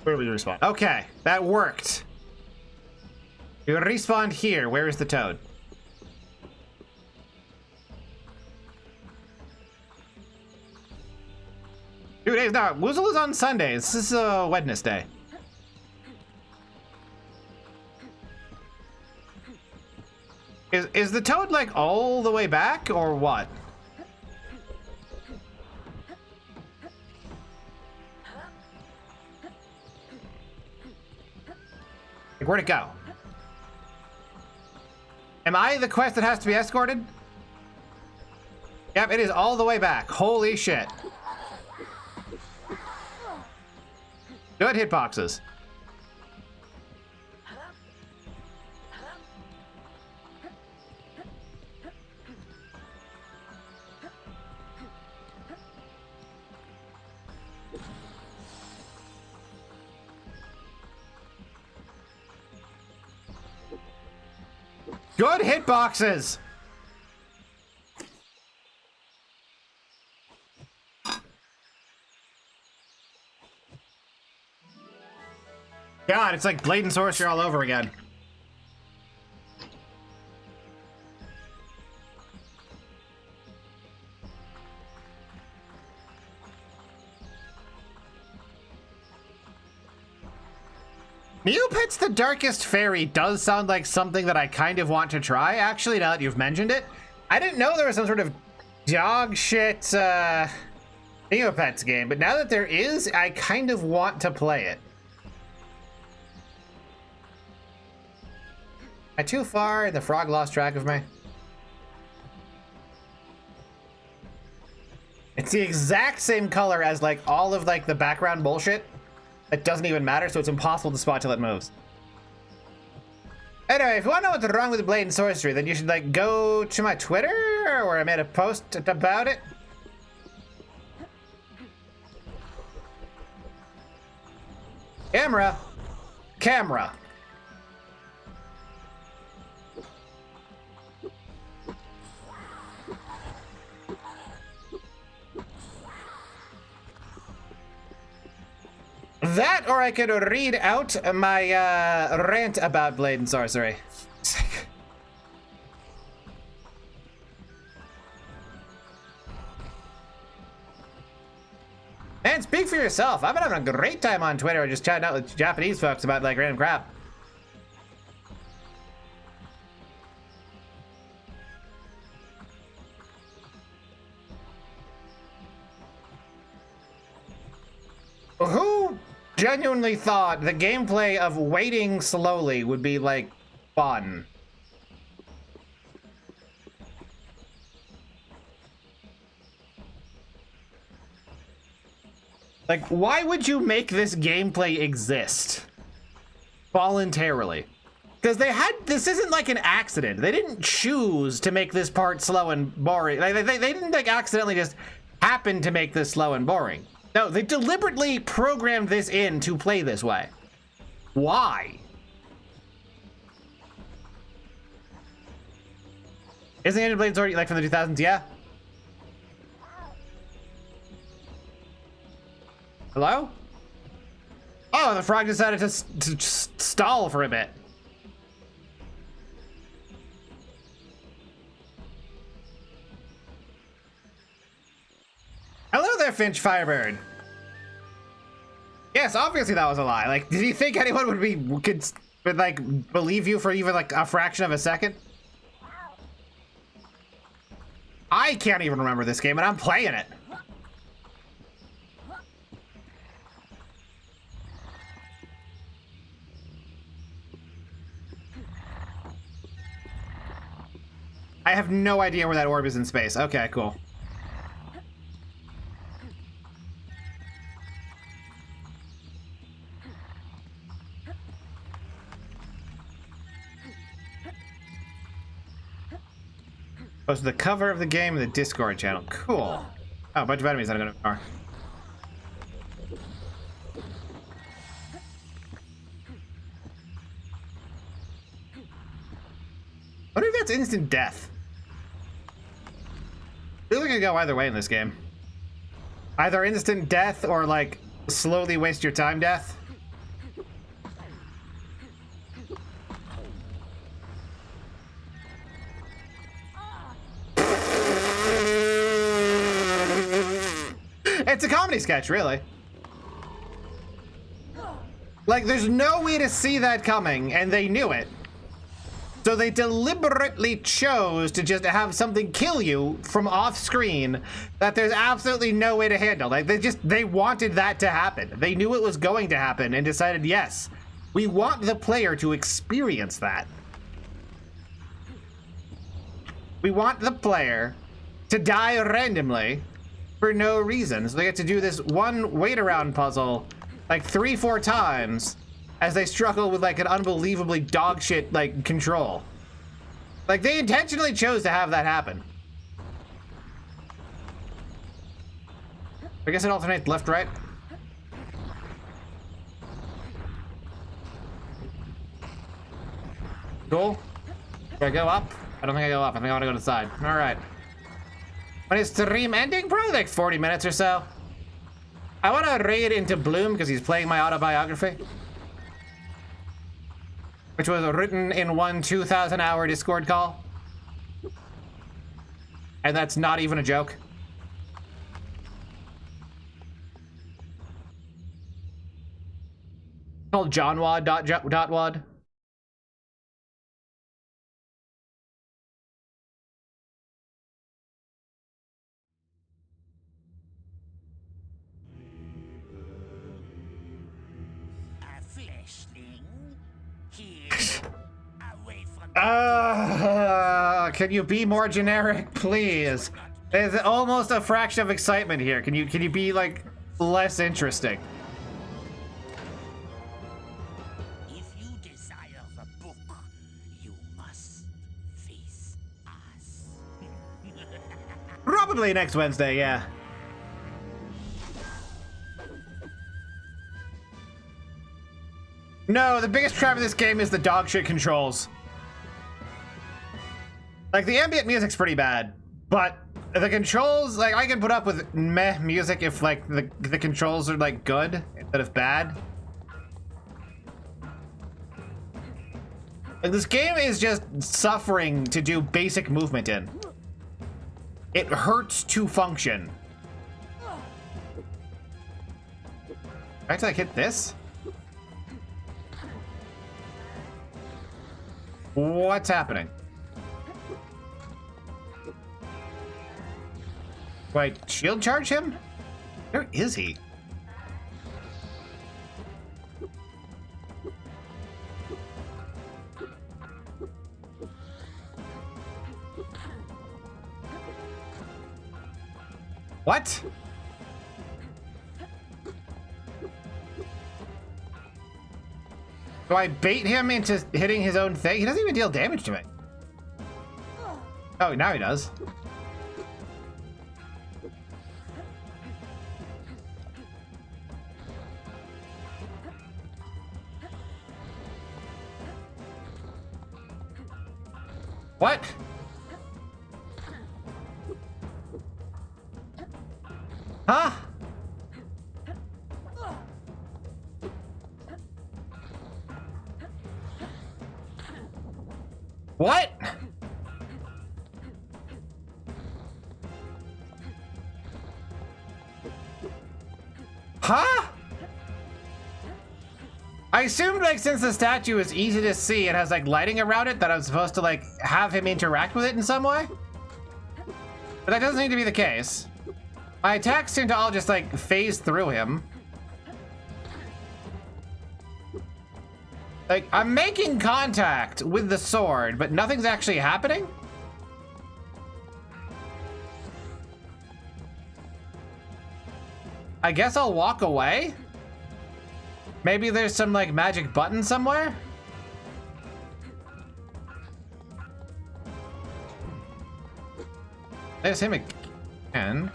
S1: Where do we respawn? Okay, that worked. You respawned here. Where is the toad? Dude, hey, no, Woozle is on Sundays. This is Wednesday. Is the toad like all the way back or what? Like, where'd it go? Am I the quest that has to be escorted? Yep, it is all the way back. Holy shit. Good hitboxes. Good hitboxes. God, it's like Blade and Sorcery all over again. Neopets the Darkest Fairy does sound like something that I kind of want to try, actually, now that you've mentioned it. I didn't know there was some sort of dog shit Neopets game, but now that there is, I kind of want to play it. Am I too far? The frog lost track of me. It's the exact same color as like all of like the background bullshit. It doesn't even matter, so it's impossible to spot till it moves. Anyway, if you want to know what's wrong with Blade and Sorcery, then you should like go to my Twitter where I made a post about it. Camera. Camera. That, or I could read out my rant about Blade and Sorcery. Man, speak for yourself. I've been having a great time on Twitter just chatting out with Japanese folks about like random crap. Who genuinely thought the gameplay of waiting slowly would be like fun? Like, why would you make this gameplay exist voluntarily? Because this isn't like an accident. They didn't choose to make this part slow and boring. Like, they didn't like accidentally just happen to make this slow and boring. No, they deliberately programmed this in to play this way. Why? Isn't Angel Blade Sword like from the 2000s? Yeah. Hello? Oh, the frog decided to stall for a bit. Hello there, Finch Firebird. Yes, obviously that was a lie. Like, did you think anyone would like believe you for even like a fraction of a second? I can't even remember this game, and I'm playing it. I have no idea where that orb is in space. Okay, cool. Post the cover of the game in the Discord channel. Cool. Oh, a bunch of enemies that I'm gonna ignore. I wonder if that's instant death. Really gonna go either way in this game. Either instant death or like slowly waste your time death. It's a comedy sketch, really. Like, there's no way to see that coming, and they knew it. So they deliberately chose to just have something kill you from off screen that there's absolutely no way to handle. Like, they wanted that to happen. They knew it was going to happen and decided, yes, we want the player to experience that. We want the player to die randomly for no reason. So they get to do this one wait around puzzle like 3-4 times as they struggle with like an unbelievably dog shit like control. Like, they intentionally chose to have that happen. I guess it alternates left, right. Cool. Do I go up? I don't think I go up. I think I want to go to the side. All right. When is stream ending? Probably like 40 minutes or so. I want to raid into Bloom because he's playing my autobiography, which was written in one 2,000-hour Discord call. And that's not even a joke. Called johnwad.wad. Can you be more generic, please? There's almost a fraction of excitement here. Can you be like less interesting?
S3: If you desire the book,
S1: Probably next Wednesday, yeah. No, the biggest trap of this game is the dog shit controls. Like, the ambient music's pretty bad, but the controls, like, I can put up with meh music if, like, the controls are, like, good instead of bad. Like, this game is just suffering to do basic movement in. It hurts to function. I have to, like, hit this? What's happening? Wait, shield charge him? Where is he? What? Do I bait him into hitting his own thing? He doesn't even deal damage to me. Oh, now he does. What? Huh? What? Huh? I assumed, like, since the statue is easy to see and has, like, lighting around it, that I was supposed to, like, have him interact with it in some way. But that doesn't need to be the case. My attacks seem to all just, like, phase through him. Like, I'm making contact with the sword, but nothing's actually happening? I guess I'll walk away? Maybe there's some, like, magic button somewhere? There's him again.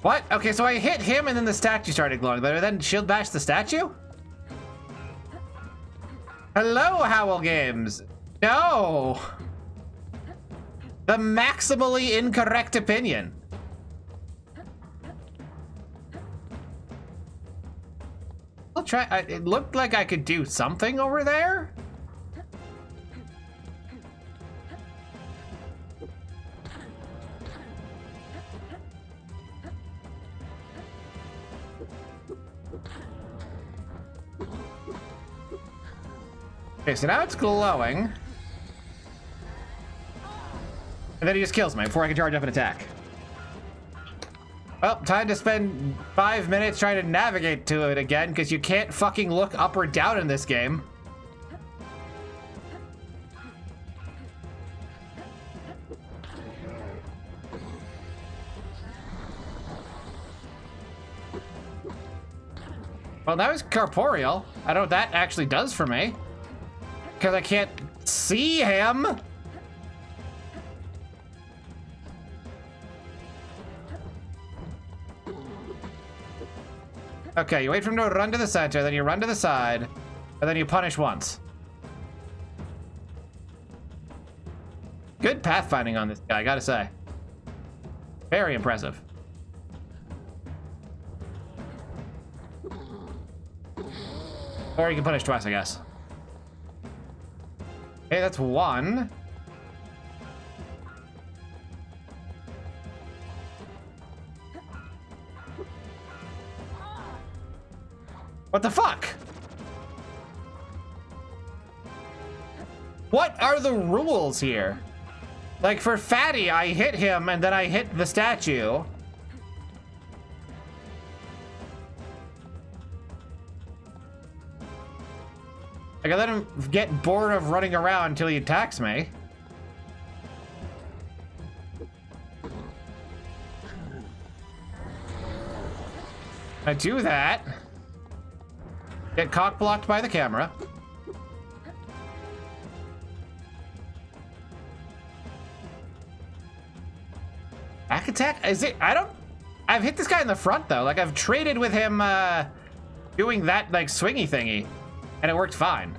S1: What? Okay, so I hit him and then the statue started glowing. But then shield bash the statue? Hello, Howl Games. No. The maximally incorrect opinion. I'll try. It looked like I could do something over there. Okay, so now it's glowing. And then he just kills me before I can charge up an attack. Well, time to spend 5 minutes trying to navigate to it again, because you can't fucking look up or down in this game. Well, that was corporeal. I don't know what that actually does for me. Because I can't see him. Okay, you wait for him to run to the center, then you run to the side, and then you punish once. Good pathfinding on this guy, I gotta say. Very impressive. Or you can punish twice, I guess. Okay, that's one. What the fuck? What are the rules here? Like, for Fatty, I hit him and then I hit the statue. Like, I let him get bored of running around until he attacks me. I do that. Get cock blocked by the camera. attack? Is it? I don't. I've hit this guy in the front though. Like I've traded with him doing that like swingy thingy, and it worked fine.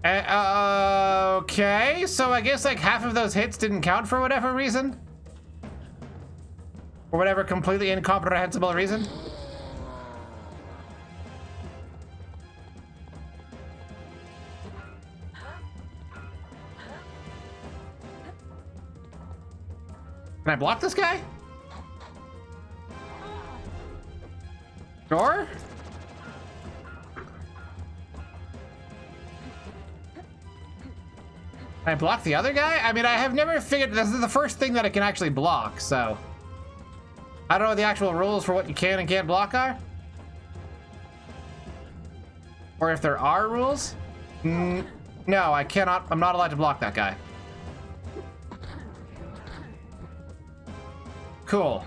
S1: Okay, so I guess like half of those hits didn't count for whatever reason. For whatever completely incomprehensible reason. Can I block this guy? Sure. Can I block the other guy? I mean, I have never figured, this is the first thing that I can actually block, so. I don't know what the actual rules for what you can and can't block are. Or if there are rules. No, I cannot, I'm not allowed to block that guy. Cool.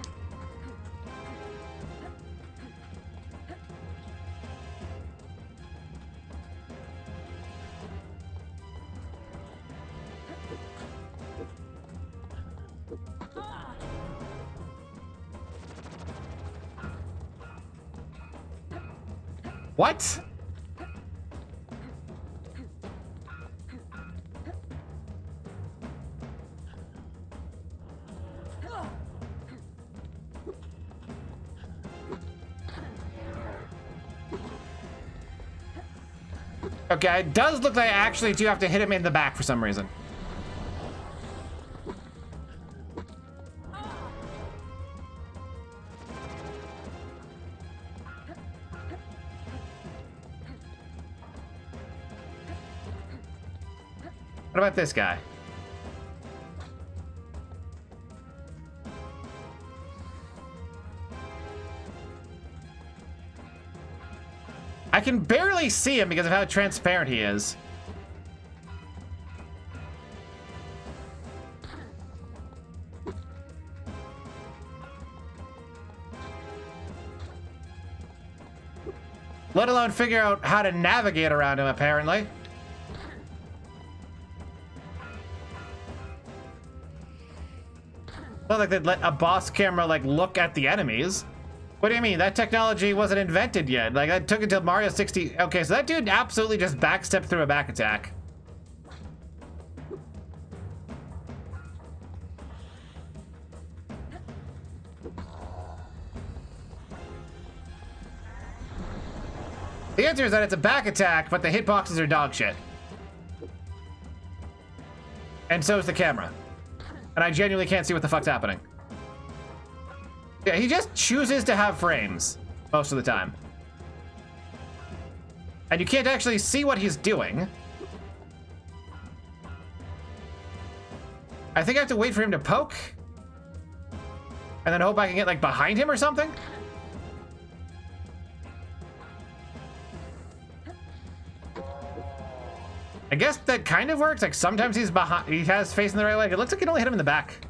S1: What? Okay, it does look like I actually do have to hit him in the back for some reason. What about this guy? I can barely see him because of how transparent he is. Let alone figure out how to navigate around him, apparently. Not like they'd let a boss camera like look at the enemies. What do you mean? That technology wasn't invented yet. Like that took until Mario 60. Okay, so that dude absolutely just backstepped through a back attack. The answer is that it's a back attack, but the hitboxes are dog shit. And so is the camera. And I genuinely can't see what the fuck's happening. Yeah, he just chooses to have frames most of the time. And you can't actually see what he's doing. I think I have to wait for him to poke. And then hope I can get like behind him or something. I guess that kind of works. Like sometimes he's behind, he has facing the right way. It looks like you can only hit him in the back.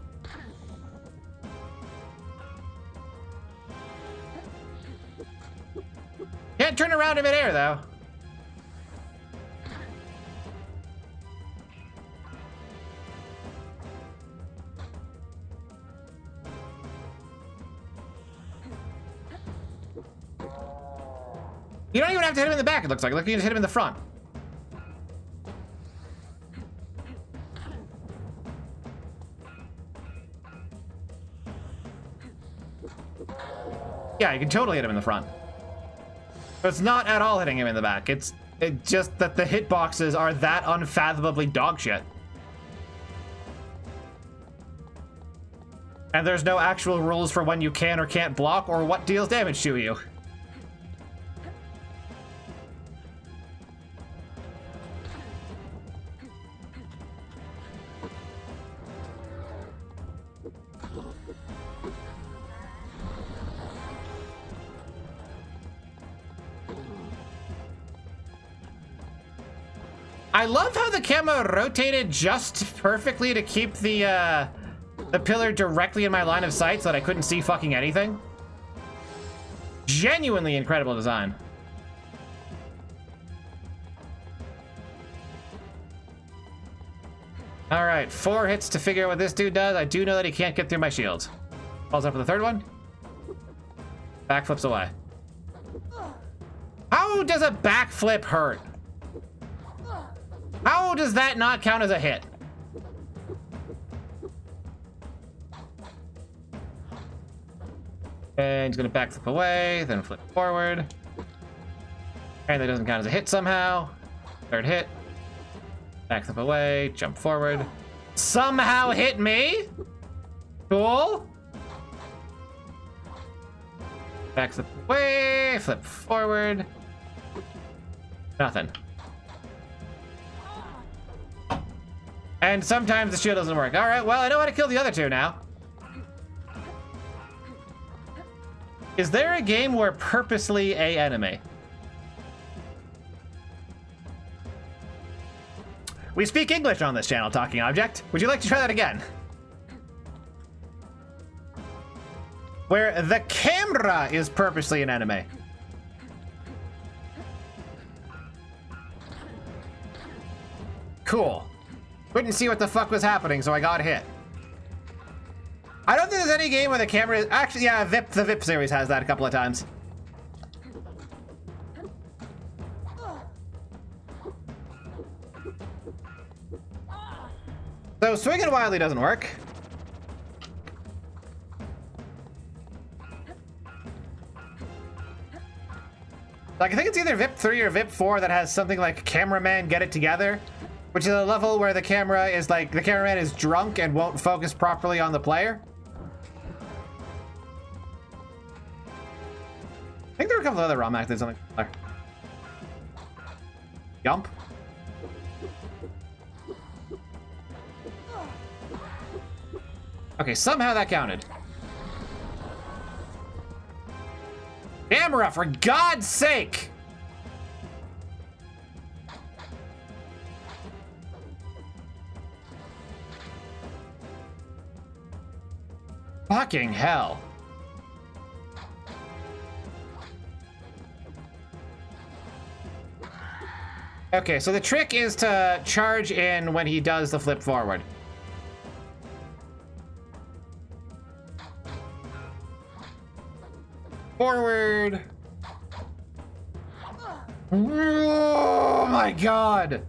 S1: Can't turn around in midair though. You don't even have to hit him in the back, it looks like. Look, you can just hit him in the front. Yeah, you can totally hit him in the front. But it's not at all hitting him in the back. It's just that the hitboxes are that unfathomably dog shit. And there's no actual rules for when you can or can't block or what deals damage to you. I love how the camera rotated just perfectly to keep the pillar directly in my line of sight so that I couldn't see fucking anything. Genuinely incredible design. All right, 4 hits to figure out what this dude does. I do know that he can't get through my shield. Falls up for the third one. Backflips away. How does a backflip hurt? How does that not count as a hit? And he's gonna backflip away, then flip forward. And that doesn't count as a hit somehow. Third hit. Backflip away, jump forward. Somehow hit me? Cool. Backflip away, flip forward. Nothing. And sometimes the shield doesn't work. All right, well, I know how to kill the other two now. Is there a game where purposely a enemy? We speak English on this channel, Talking Object. Would you like to try that again? Where the camera is purposely an enemy. Cool. Couldn't see what the fuck was happening, so I got hit. I don't think there's any game where the camera is... Actually, yeah, VIP, the VIP series has that a couple of times. So swinging wildly doesn't work. Like, I think it's either VIP 3 or VIP 4 that has something like Cameraman Get It Together, which is a level where the camera is like, the cameraman is drunk and won't focus properly on the player. I think there are a couple of other ROM actors on the Yump. Okay, somehow that counted. Camera, for God's sake! Fucking hell. Okay, so the trick is to charge in when he does the flip forward. Forward. Oh my God.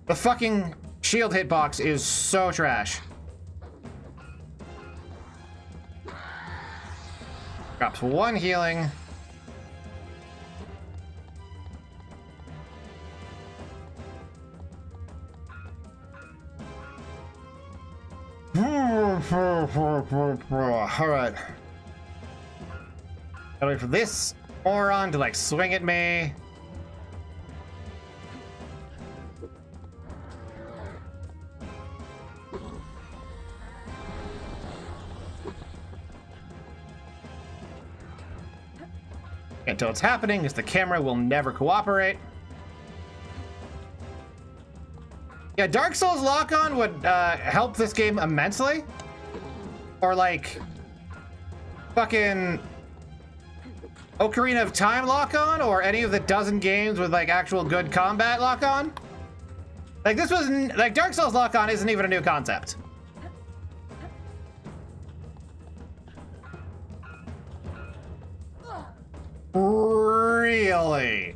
S1: The fucking shield hitbox is so trash. Drops 1 healing. All right. Gotta wait for this moron to like swing at me. Until it's happening, because the camera will never cooperate. Yeah, Dark Souls lock-on would help this game immensely. Or like fucking Ocarina of Time lock-on, or any of the dozen games with like actual good combat lock-on. Like this was like Dark Souls lock-on isn't even a new concept. Really?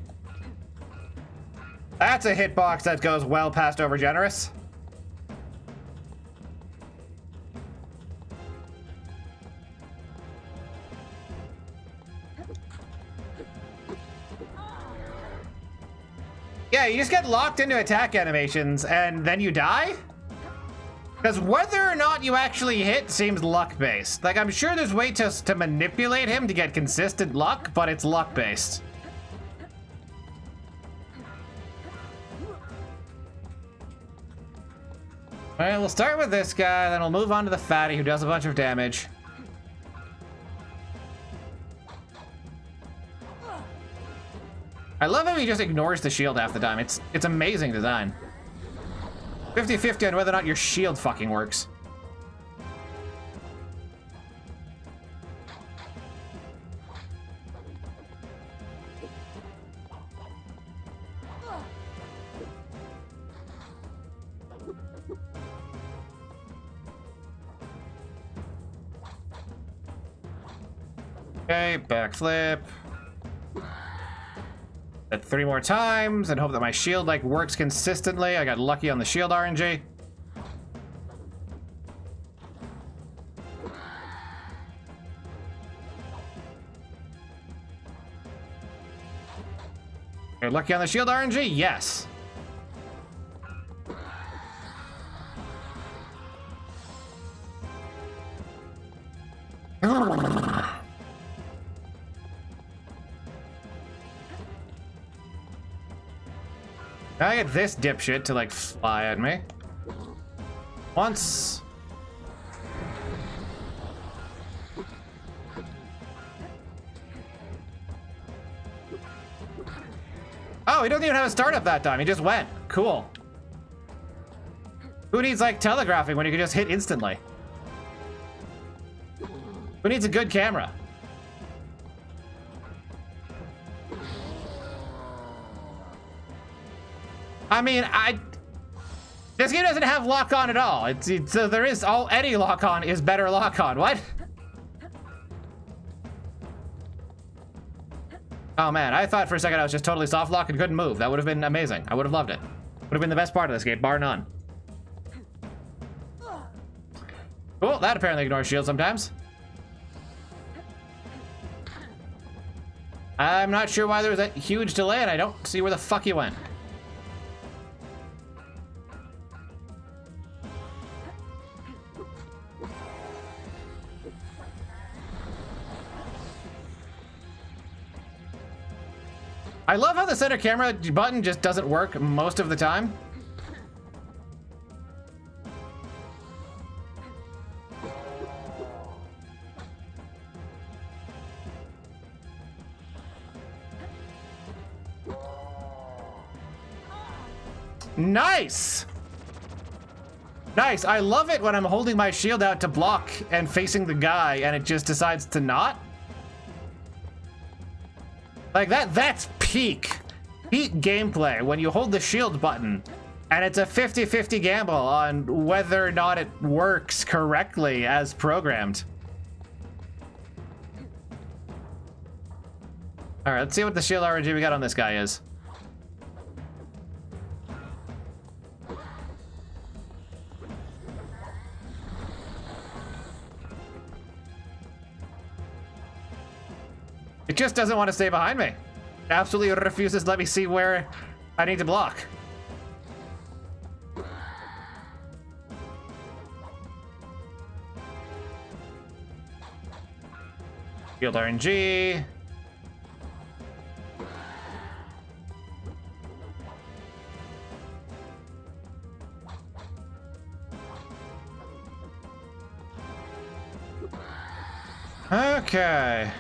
S1: That's a hitbox that goes well past overgenerous. Yeah, you just get locked into attack animations and then you die? Because whether or not you actually hit seems luck-based. Like, I'm sure there's ways to manipulate him to get consistent luck, but it's luck-based. All right, we'll start with this guy, then we'll move on to the fatty who does a bunch of damage. I love how he just ignores the shield half the time. It's amazing design. 50-50 on whether or not your shield fucking works. Okay, backflip. That 3 more times and hope that my shield like works consistently. I got lucky on the shield RNG. You're lucky on the shield RNG? Yes. Now I get this dipshit to like fly at me. Once. Oh, he doesn't even have a startup that time. He just went. Cool. Who needs like telegraphing when you can just hit instantly? Who needs a good camera? I mean, this game doesn't have lock-on at all. So there is any lock-on is better lock-on. What? Oh man, I thought for a second I was just totally soft lock and couldn't move. That would have been amazing. I would have loved it. Would have been the best part of this game, bar none. Cool, that apparently ignores shield sometimes. I'm not sure why there was a huge delay and I don't see where the fuck he went. I love how the center camera button just doesn't work most of the time. Nice! Nice, I love it when I'm holding my shield out to block and facing the guy and it just decides to not. Like that's peak gameplay when you hold the shield button and it's a 50-50 gamble on whether or not it works correctly as programmed. All right, let's see what the shield RNG we got on this guy is. It just doesn't want to stay behind me. It absolutely refuses to let me see where I need to block. Shield RNG. Okay.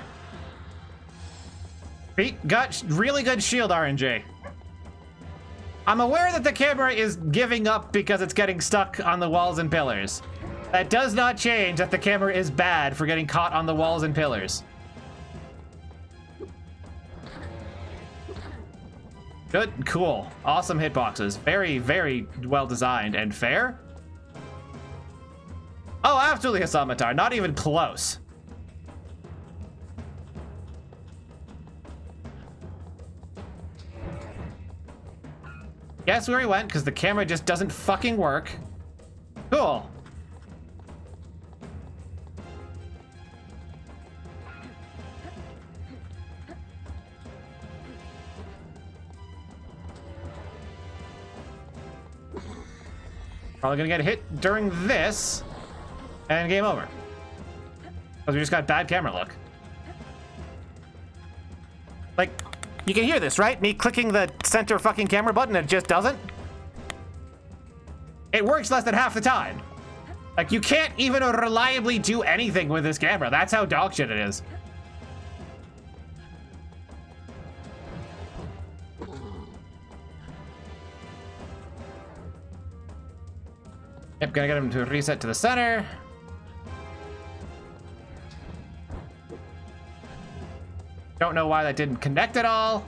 S1: Got really good shield RNG. I'm aware that the camera is giving up because it's getting stuck on the walls and pillars. That does not change that the camera is bad for getting caught on the walls and pillars. Good, cool, awesome hitboxes. Very, very well designed and fair. Oh, absolutely Hasamatar, not even close. Guess where he went, because the camera just doesn't fucking work. Cool. Probably gonna get hit during this, and game over. Because we just got bad camera look. Like, you can hear this, right? Me clicking the center fucking camera button, it just doesn't. It works less than half the time. Like, you can't even reliably do anything with this camera. That's how dog shit it is. Yep, gonna get him to reset to the center. Don't know why that didn't connect at all.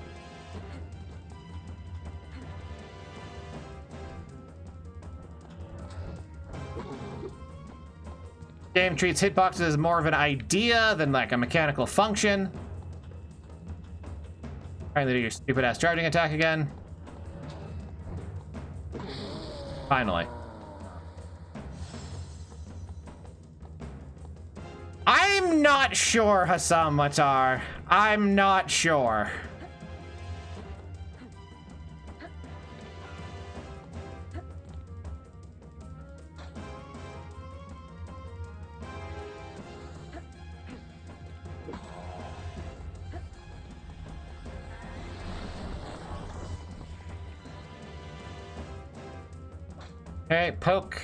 S1: Game treats hitboxes as more of an idea than like a mechanical function. Trying to do your stupid ass charging attack again. Finally. I'm not sure, Hassan Matar. I'm not sure. Okay, poke.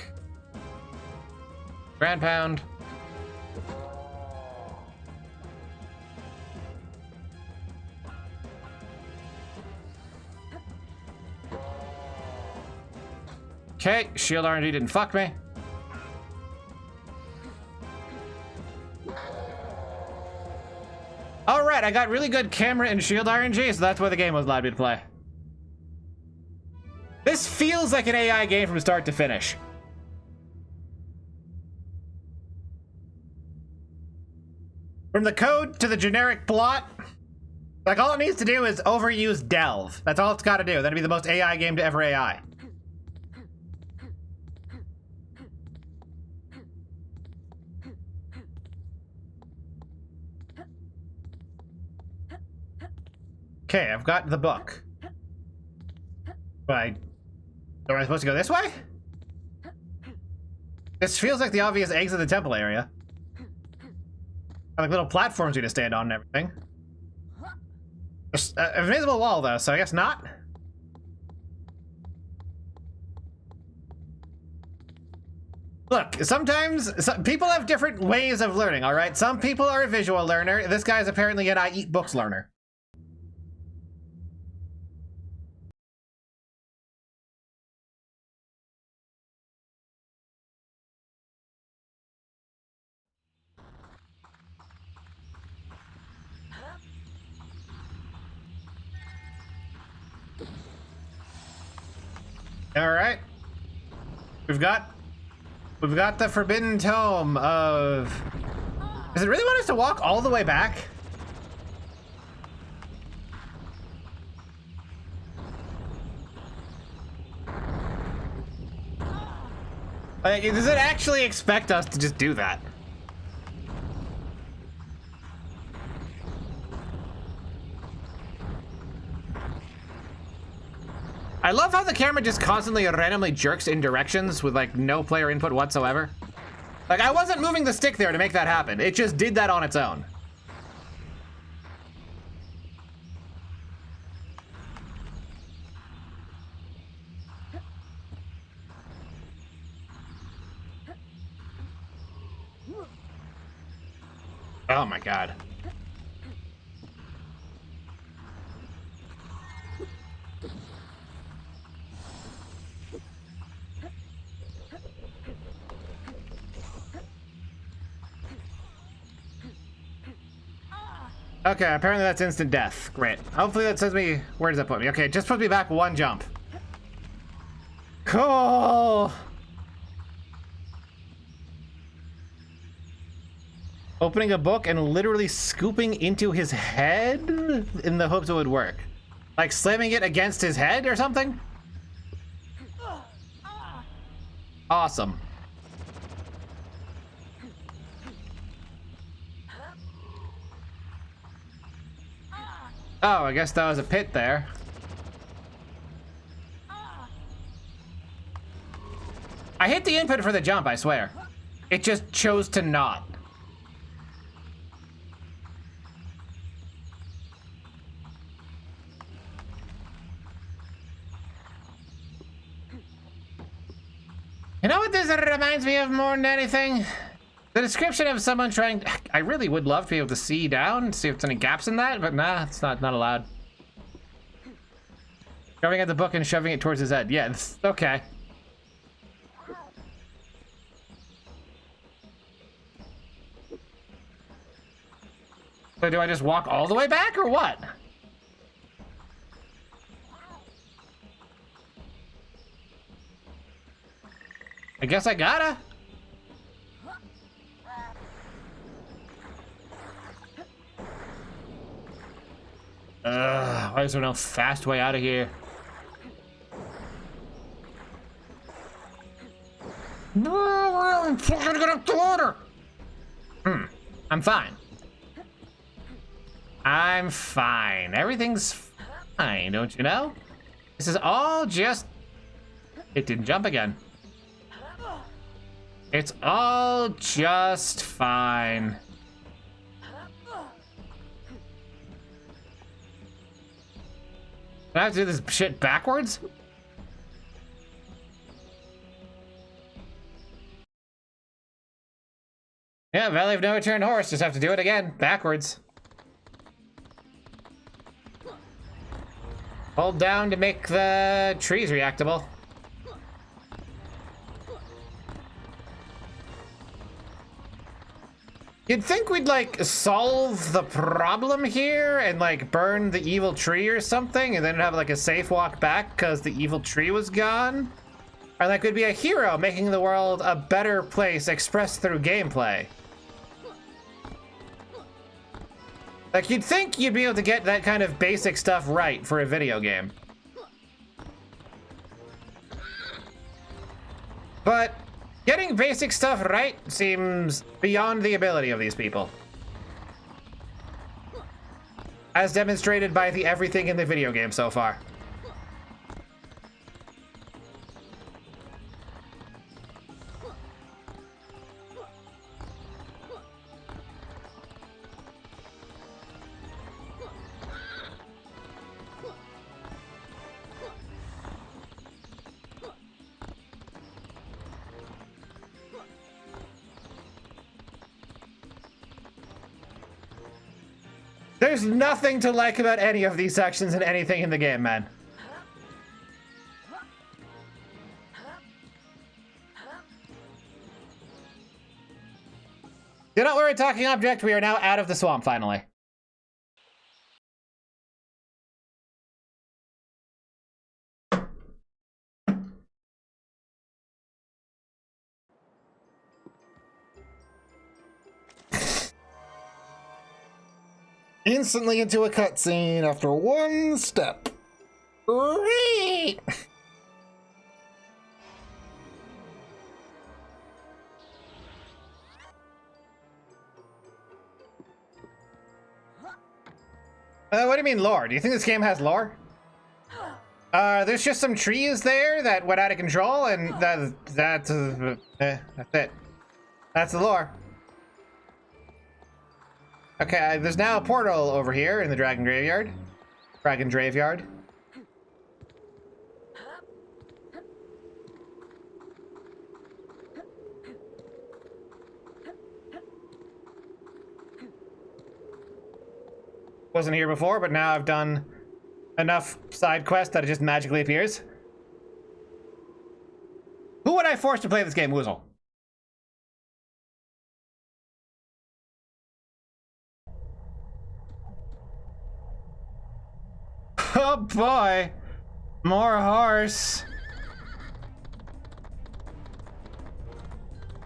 S1: Grand pound. Okay, shield RNG didn't fuck me. All right, I got really good camera and shield RNG, so that's why the game was allowed me to play. This feels like an AI game from start to finish. From the code to the generic plot, like all it needs to do is overuse Delve. That's all it's got to do. That'd be the most AI game to ever AI. Okay, I've got the book. Am I supposed to go this way? This feels like the obvious exit of the temple area. Like little platforms you to stand on and everything. There's an invisible wall though, so I guess not. Look, sometimes people have different ways of learning, all right? Some people are a visual learner. This guy's apparently an I eat books learner. All right, we've got the Forbidden Tome of. Does it really want us to walk all the way back? Like, does it actually expect us to just do that? I love how the camera just constantly randomly jerks in directions with like no player input whatsoever. Like I wasn't moving the stick there to make that happen. It just did that on its own. Oh my God. Okay, apparently that's instant death. Great. Hopefully that says me, where does that put me? Okay, just put me back one jump. Cool. Opening a book and literally scooping into his head in the hopes it would work. Like slamming it against his head or something? Awesome. Oh, I guess that was a pit there. I hit the input for the jump, I swear. It just chose to not. You know what this reminds me of more than anything? The description of someone trying... I really would love to be able to see down, see if there's any gaps in that, but nah, it's not allowed. Shoving at the book and shoving it towards his head. Yeah, it's okay. So do I just walk all the way back or what? I guess I gotta. Why is there no fast way out of here? No, I'm fucking gonna get the water. I'm fine. I'm fine. Everything's fine, don't you know? This is all just... It didn't jump again. It's all just fine. Do I have to do this shit backwards? Yeah, Valley of No Return horse. Just have to do it again, backwards. Hold down to make the trees reactable. You'd think we'd like solve the problem here and like burn the evil tree or something and then have like a safe walk back because the evil tree was gone. Or like we'd be a hero making the world a better place expressed through gameplay. Like you'd think you'd be able to get that kind of basic stuff right for a video game. But getting basic stuff right seems beyond the ability of these people. As demonstrated by the everything in the video game so far. There's nothing to like about any of these sections in anything in the game, man. Do not worry, talking object. We are now out of the swamp, finally. Instantly into a cutscene after one step. Great! What do you mean lore? Do you think this game has lore? There's just some trees there that went out of control, and that's it. That's the lore. Okay, there's now a portal over here in the Dragon Graveyard. Dragon Graveyard. Wasn't here before, but now I've done enough side quests that it just magically appears. Who would I force to play this game, Woozle? Oh boy, more horse.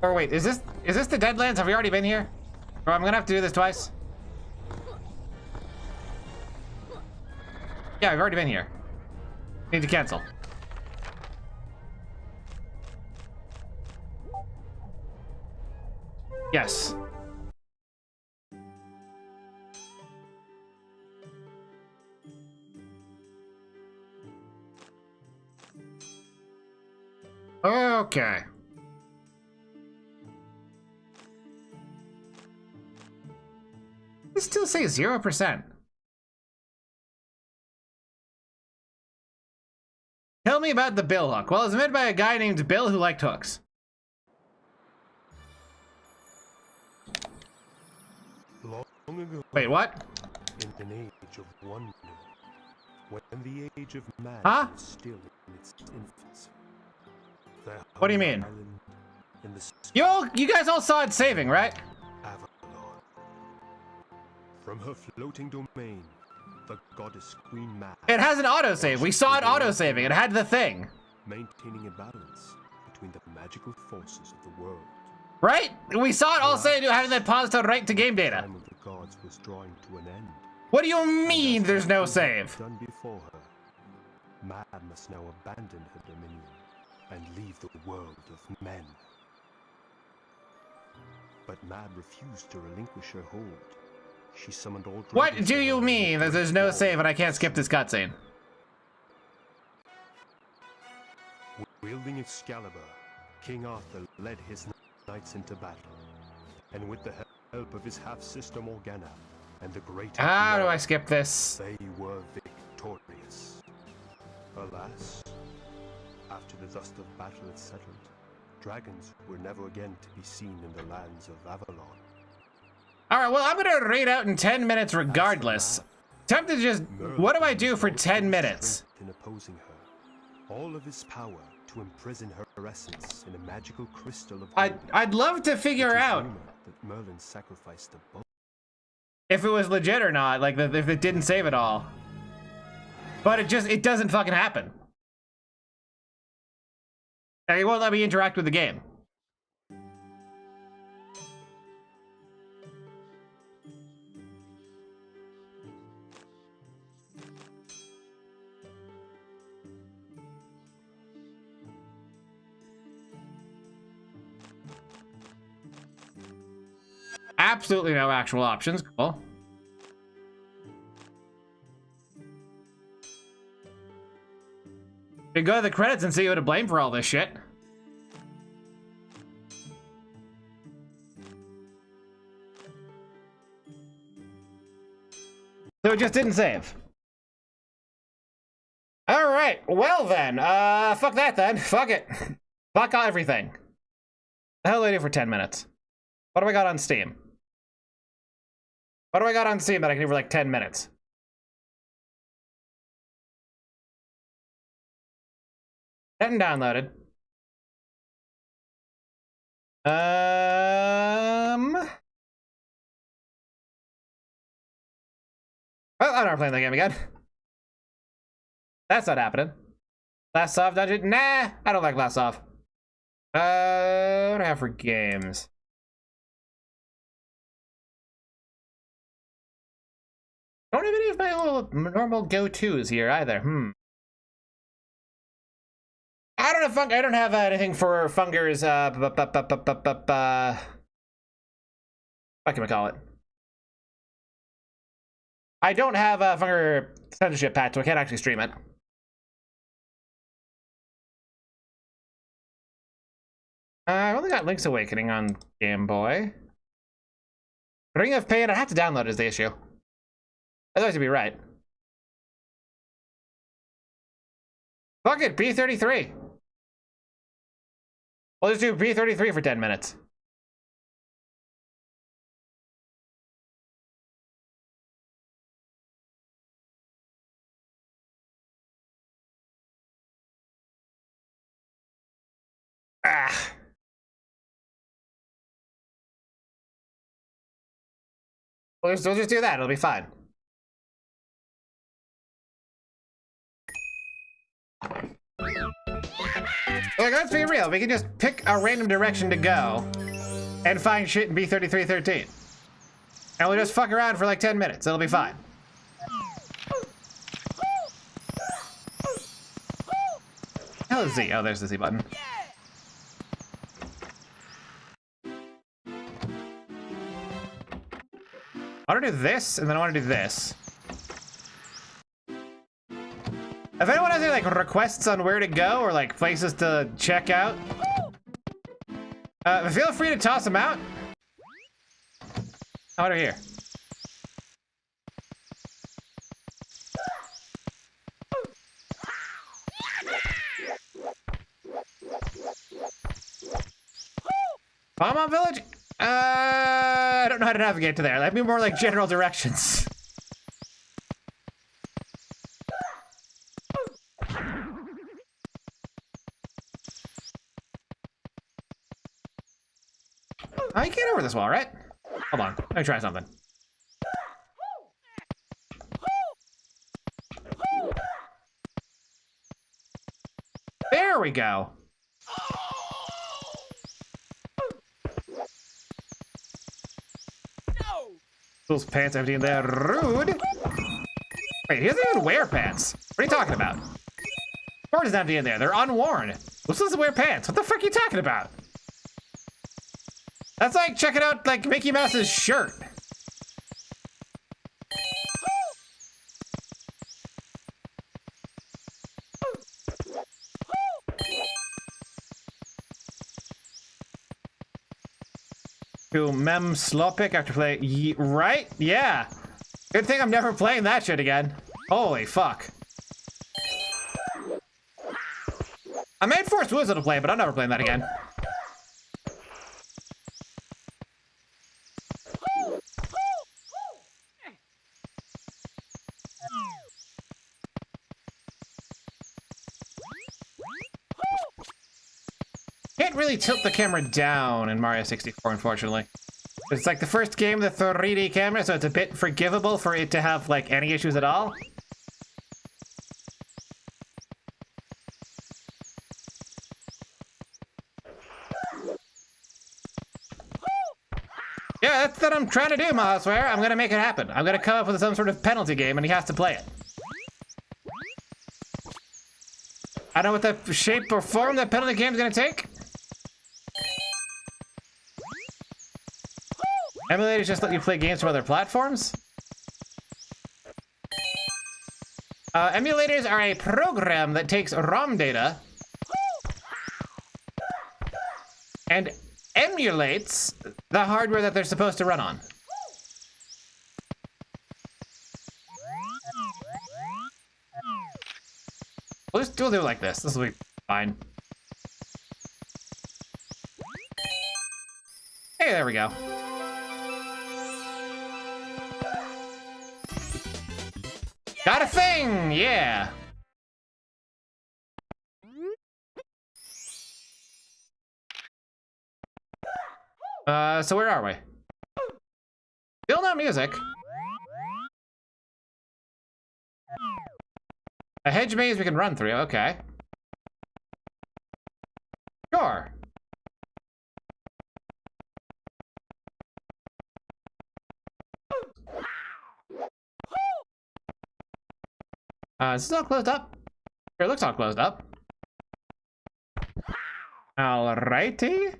S1: Or wait, is this the Deadlands? Have we already been here? Or I'm gonna have to do this twice. Yeah, I've already been here. Need to cancel. Yes. Okay. This still says 0%. Tell me about the bill hook. Well, it was made by a guy named Bill who liked hooks.
S2: Long ago,
S1: Wait, what?
S2: in an age of wonder, when the age of man
S1: Huh?
S2: was still in its infancy.
S1: What do you mean?
S2: In the
S1: You guys all saw it saving, right?
S2: Avalon. From her floating domain, the goddess Queen Mab,
S1: It has an autosave. We saw it autosaving. It had the thing.
S2: maintaining a balance between the magical forces of the world.
S1: Right? We saw it all say having that pause to right to game
S2: The
S1: data.
S2: time of the gods was drawing to an end.
S1: What do you mean there's no save?
S2: Done before her. Mab must now abandon her dominion and leave the world of men. But Mab refused to relinquish her hold. She summoned all
S1: What
S2: dragons
S1: do
S2: to
S1: you
S2: her
S1: mean that there's no save and I can't skip this cutscene?
S2: Wielding Excalibur, King Arthur led his knights into battle, and with the help of his half-sister Morgana and the great
S1: How do I
S2: Lord,
S1: skip this?
S2: they were victorious. Alas, after the dust of battle had settled, dragons were never again to be seen in the lands of Avalon.
S1: Alright, well, I'm gonna read out in 10 minutes regardless. Tempted to just... What do I do for 10 minutes?
S2: In opposing her, all of his power to imprison her essence in a magical crystal of
S1: I'd love to figure out
S2: that Merlin sacrificed a bow.
S1: if it was legit or not, like if it didn't save it all. But it doesn't fucking happen. And it won't let me interact with the game. Absolutely no actual options. Cool. You go to the credits and see who to blame for all this shit. So it just didn't save. All right, well then, fuck that then. Fuck it. Fuck everything. The hell do I do for 10 minutes? What do I got on Steam? What do I got on Steam that I can do for like 10 minutes? Getting downloaded. Well, I'm not playing the game again. That's not happening. Last Off dungeon? Nah, I don't like Last Off. What do I have for games? Don't have any of my little normal go-tos here either. I don't have I don't have anything for Funger's what can we call it? I don't have a Funger censorship patch, so I can't actually stream it. I only got Link's Awakening on Game Boy. Ring of Pain, I have to download is the issue. Otherwise, you'd be right. Fuck it, B33. We'll just do B33 for 10 minutes. Ah. We'll just do that, it'll be fine. Like, let's be real, we can just pick a random direction to go and find shit in B3313. And we'll just fuck around for like 10 minutes, it'll be fine. Hell is Z? Oh, there's the Z button. I want to do this, and then I want to do this. If anyone has any like requests on where to go or like places to check out, feel free to toss them out. How about here? Palma Village? I don't know how to navigate to there. That'd be more like general directions. I can get over this wall, right? Hold on, let me try something. There we go. Those pants empty in there. Rude. Wait, he doesn't even wear pants. What are you talking about? Shorts is empty in there. They're unworn. Who's supposed to wear pants? What the fuck are you talking about? That's like checking out like Mickey Mouse's shirt. To Mem Slopic after play. Right? Yeah. Good thing I'm never playing that shit again. Holy fuck. I made Force Wizard to play, but I'm never playing that again. Can't really tilt the camera down in Mario 64, unfortunately. It's like the first game with the 3D camera, so it's a bit forgivable for it to have like any issues at all. Yeah, that's what I'm trying to do, Mahaswear. I'm gonna make it happen. I'm gonna come up with some sort of penalty game and he has to play it. I don't know what the shape or form that penalty game is gonna take. Emulators just let you play games from other platforms? Emulators are a program that takes ROM data and emulates the hardware that they're supposed to run on. We'll do it like this. This will be fine. Hey, there we go. Got a thing! Yeah! So where are we? Still no music. A hedge maze we can run through, okay. Sure. Is this all closed up? It looks all closed up. Alrighty.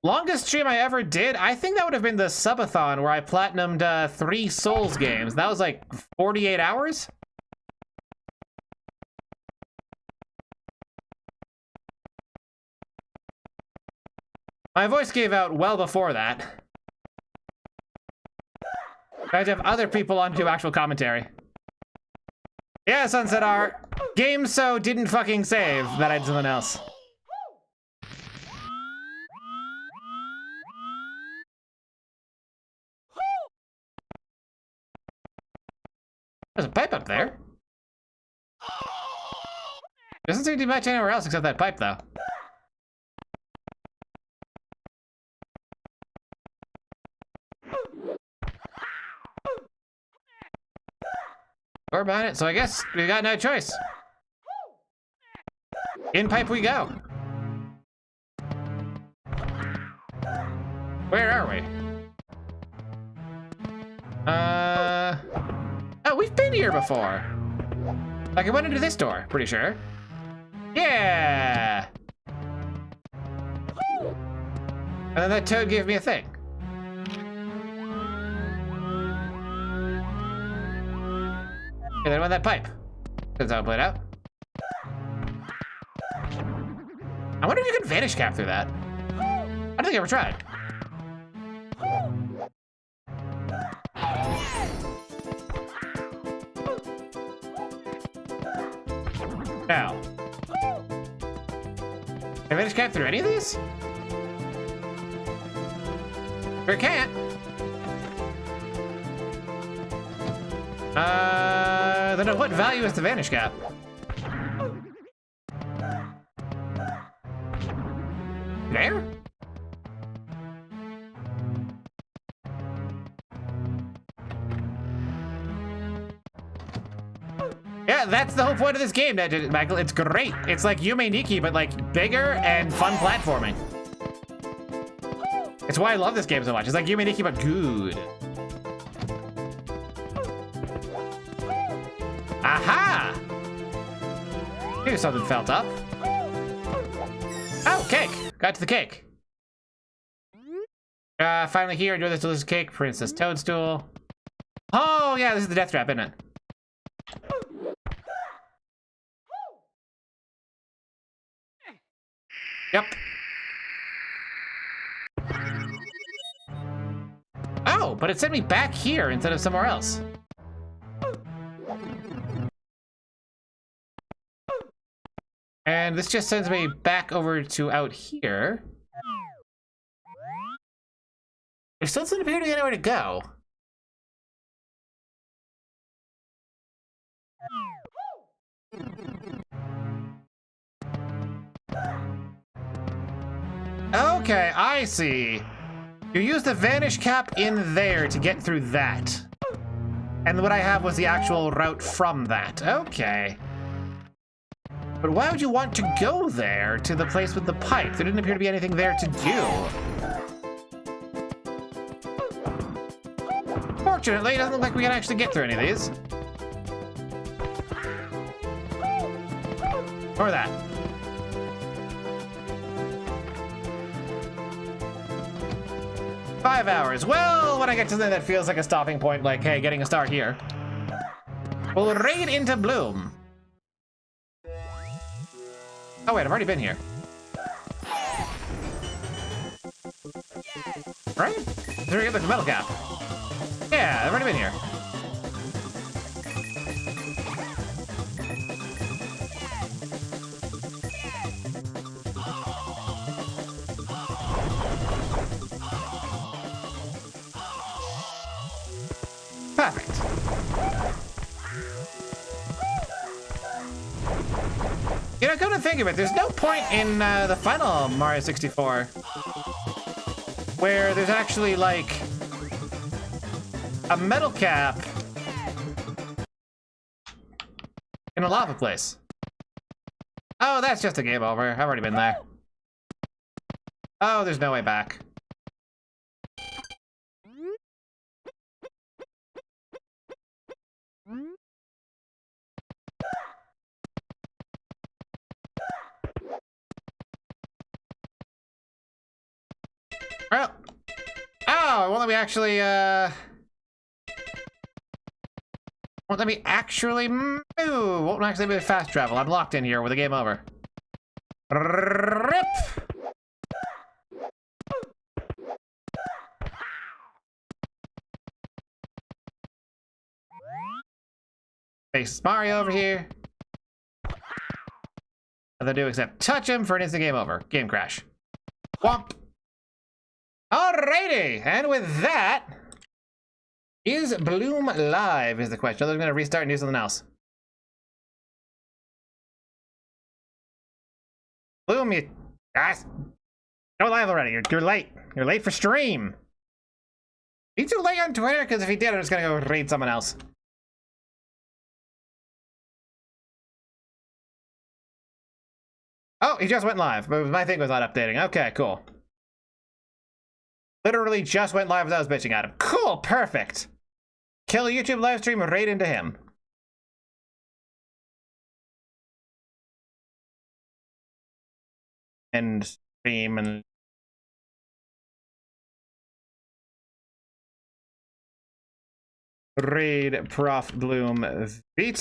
S1: Longest stream I ever did, I think that would have been the subathon where I platinumed 3 Souls games. That was like 48 hours? My voice gave out well before that. I had to have other people on to do actual commentary. Yeah, Sunset R. Game so didn't fucking save that I did something else. There's a pipe up there. Doesn't seem to be much anywhere else except that pipe, though. Or about it, so I guess we got no choice. In pipe we go. Where are we? Oh, we've been here before. Like I went into this door, pretty sure. Yeah. And then that toad gave me a thing. And then went that pipe. That's how it played out. I wonder if you can vanish cap through that. I don't think I ever tried. Now. Can I vanish cap through any of these? Sure can't. Then of what value is the vanish cap? There? Yeah, that's the whole point of this game, Michael. It's great. It's like Yume Nikki, but like bigger and fun platforming. It's why I love this game so much. It's like Yume Nikki, but good. Aha! Here's something felt up. Oh, cake! Got to the cake. Finally here, enjoy this delicious cake, Princess Toadstool. Oh, yeah, this is the death trap, isn't it? Yep. Oh, but it sent me back here instead of somewhere else. And this just sends me back over to out here. There still doesn't appear to be anywhere to go. Okay, I see. You use the vanish cap in there to get through that. And what I have was the actual route from that. Okay. But why would you want to go there to the place with the pipe? There didn't appear to be anything there to do. Fortunately, it doesn't look like we can actually get through any of these. Or that. "5 hours. Well, when I get to something that feels like a stopping point, like, hey, getting a star here, we'll raid into Bloom. Oh wait, I've already been here. Right? There we get the metal cap. Yeah, I've already been here. Perfect. You know, come to think of it, there's no point in the final Mario 64 where there's actually, like, a metal cap in a lava place. Oh, that's just a game over. I've already been there. Oh, there's no way back. Well, oh, won't let me actually, won't let me actually move. Won't actually be fast travel. I'm locked in here with a game over. Rip! Face Mario over here. Nothing to do except touch him for an instant game over. Game crash. Womp. Alrighty, and with that, is Bloom live is the question. They're going to restart and do something else. Bloom, you guys, go live already. You're late. You're late for stream. He's too late on Twitter, because if he did, I'm just going to go read someone else. Oh, he just went live, but my thing was not updating. Okay, cool. Literally just went live as I was bitching at him. Cool, perfect. Kill a YouTube live stream right into him. And stream and... Raid Prof Bloom V2.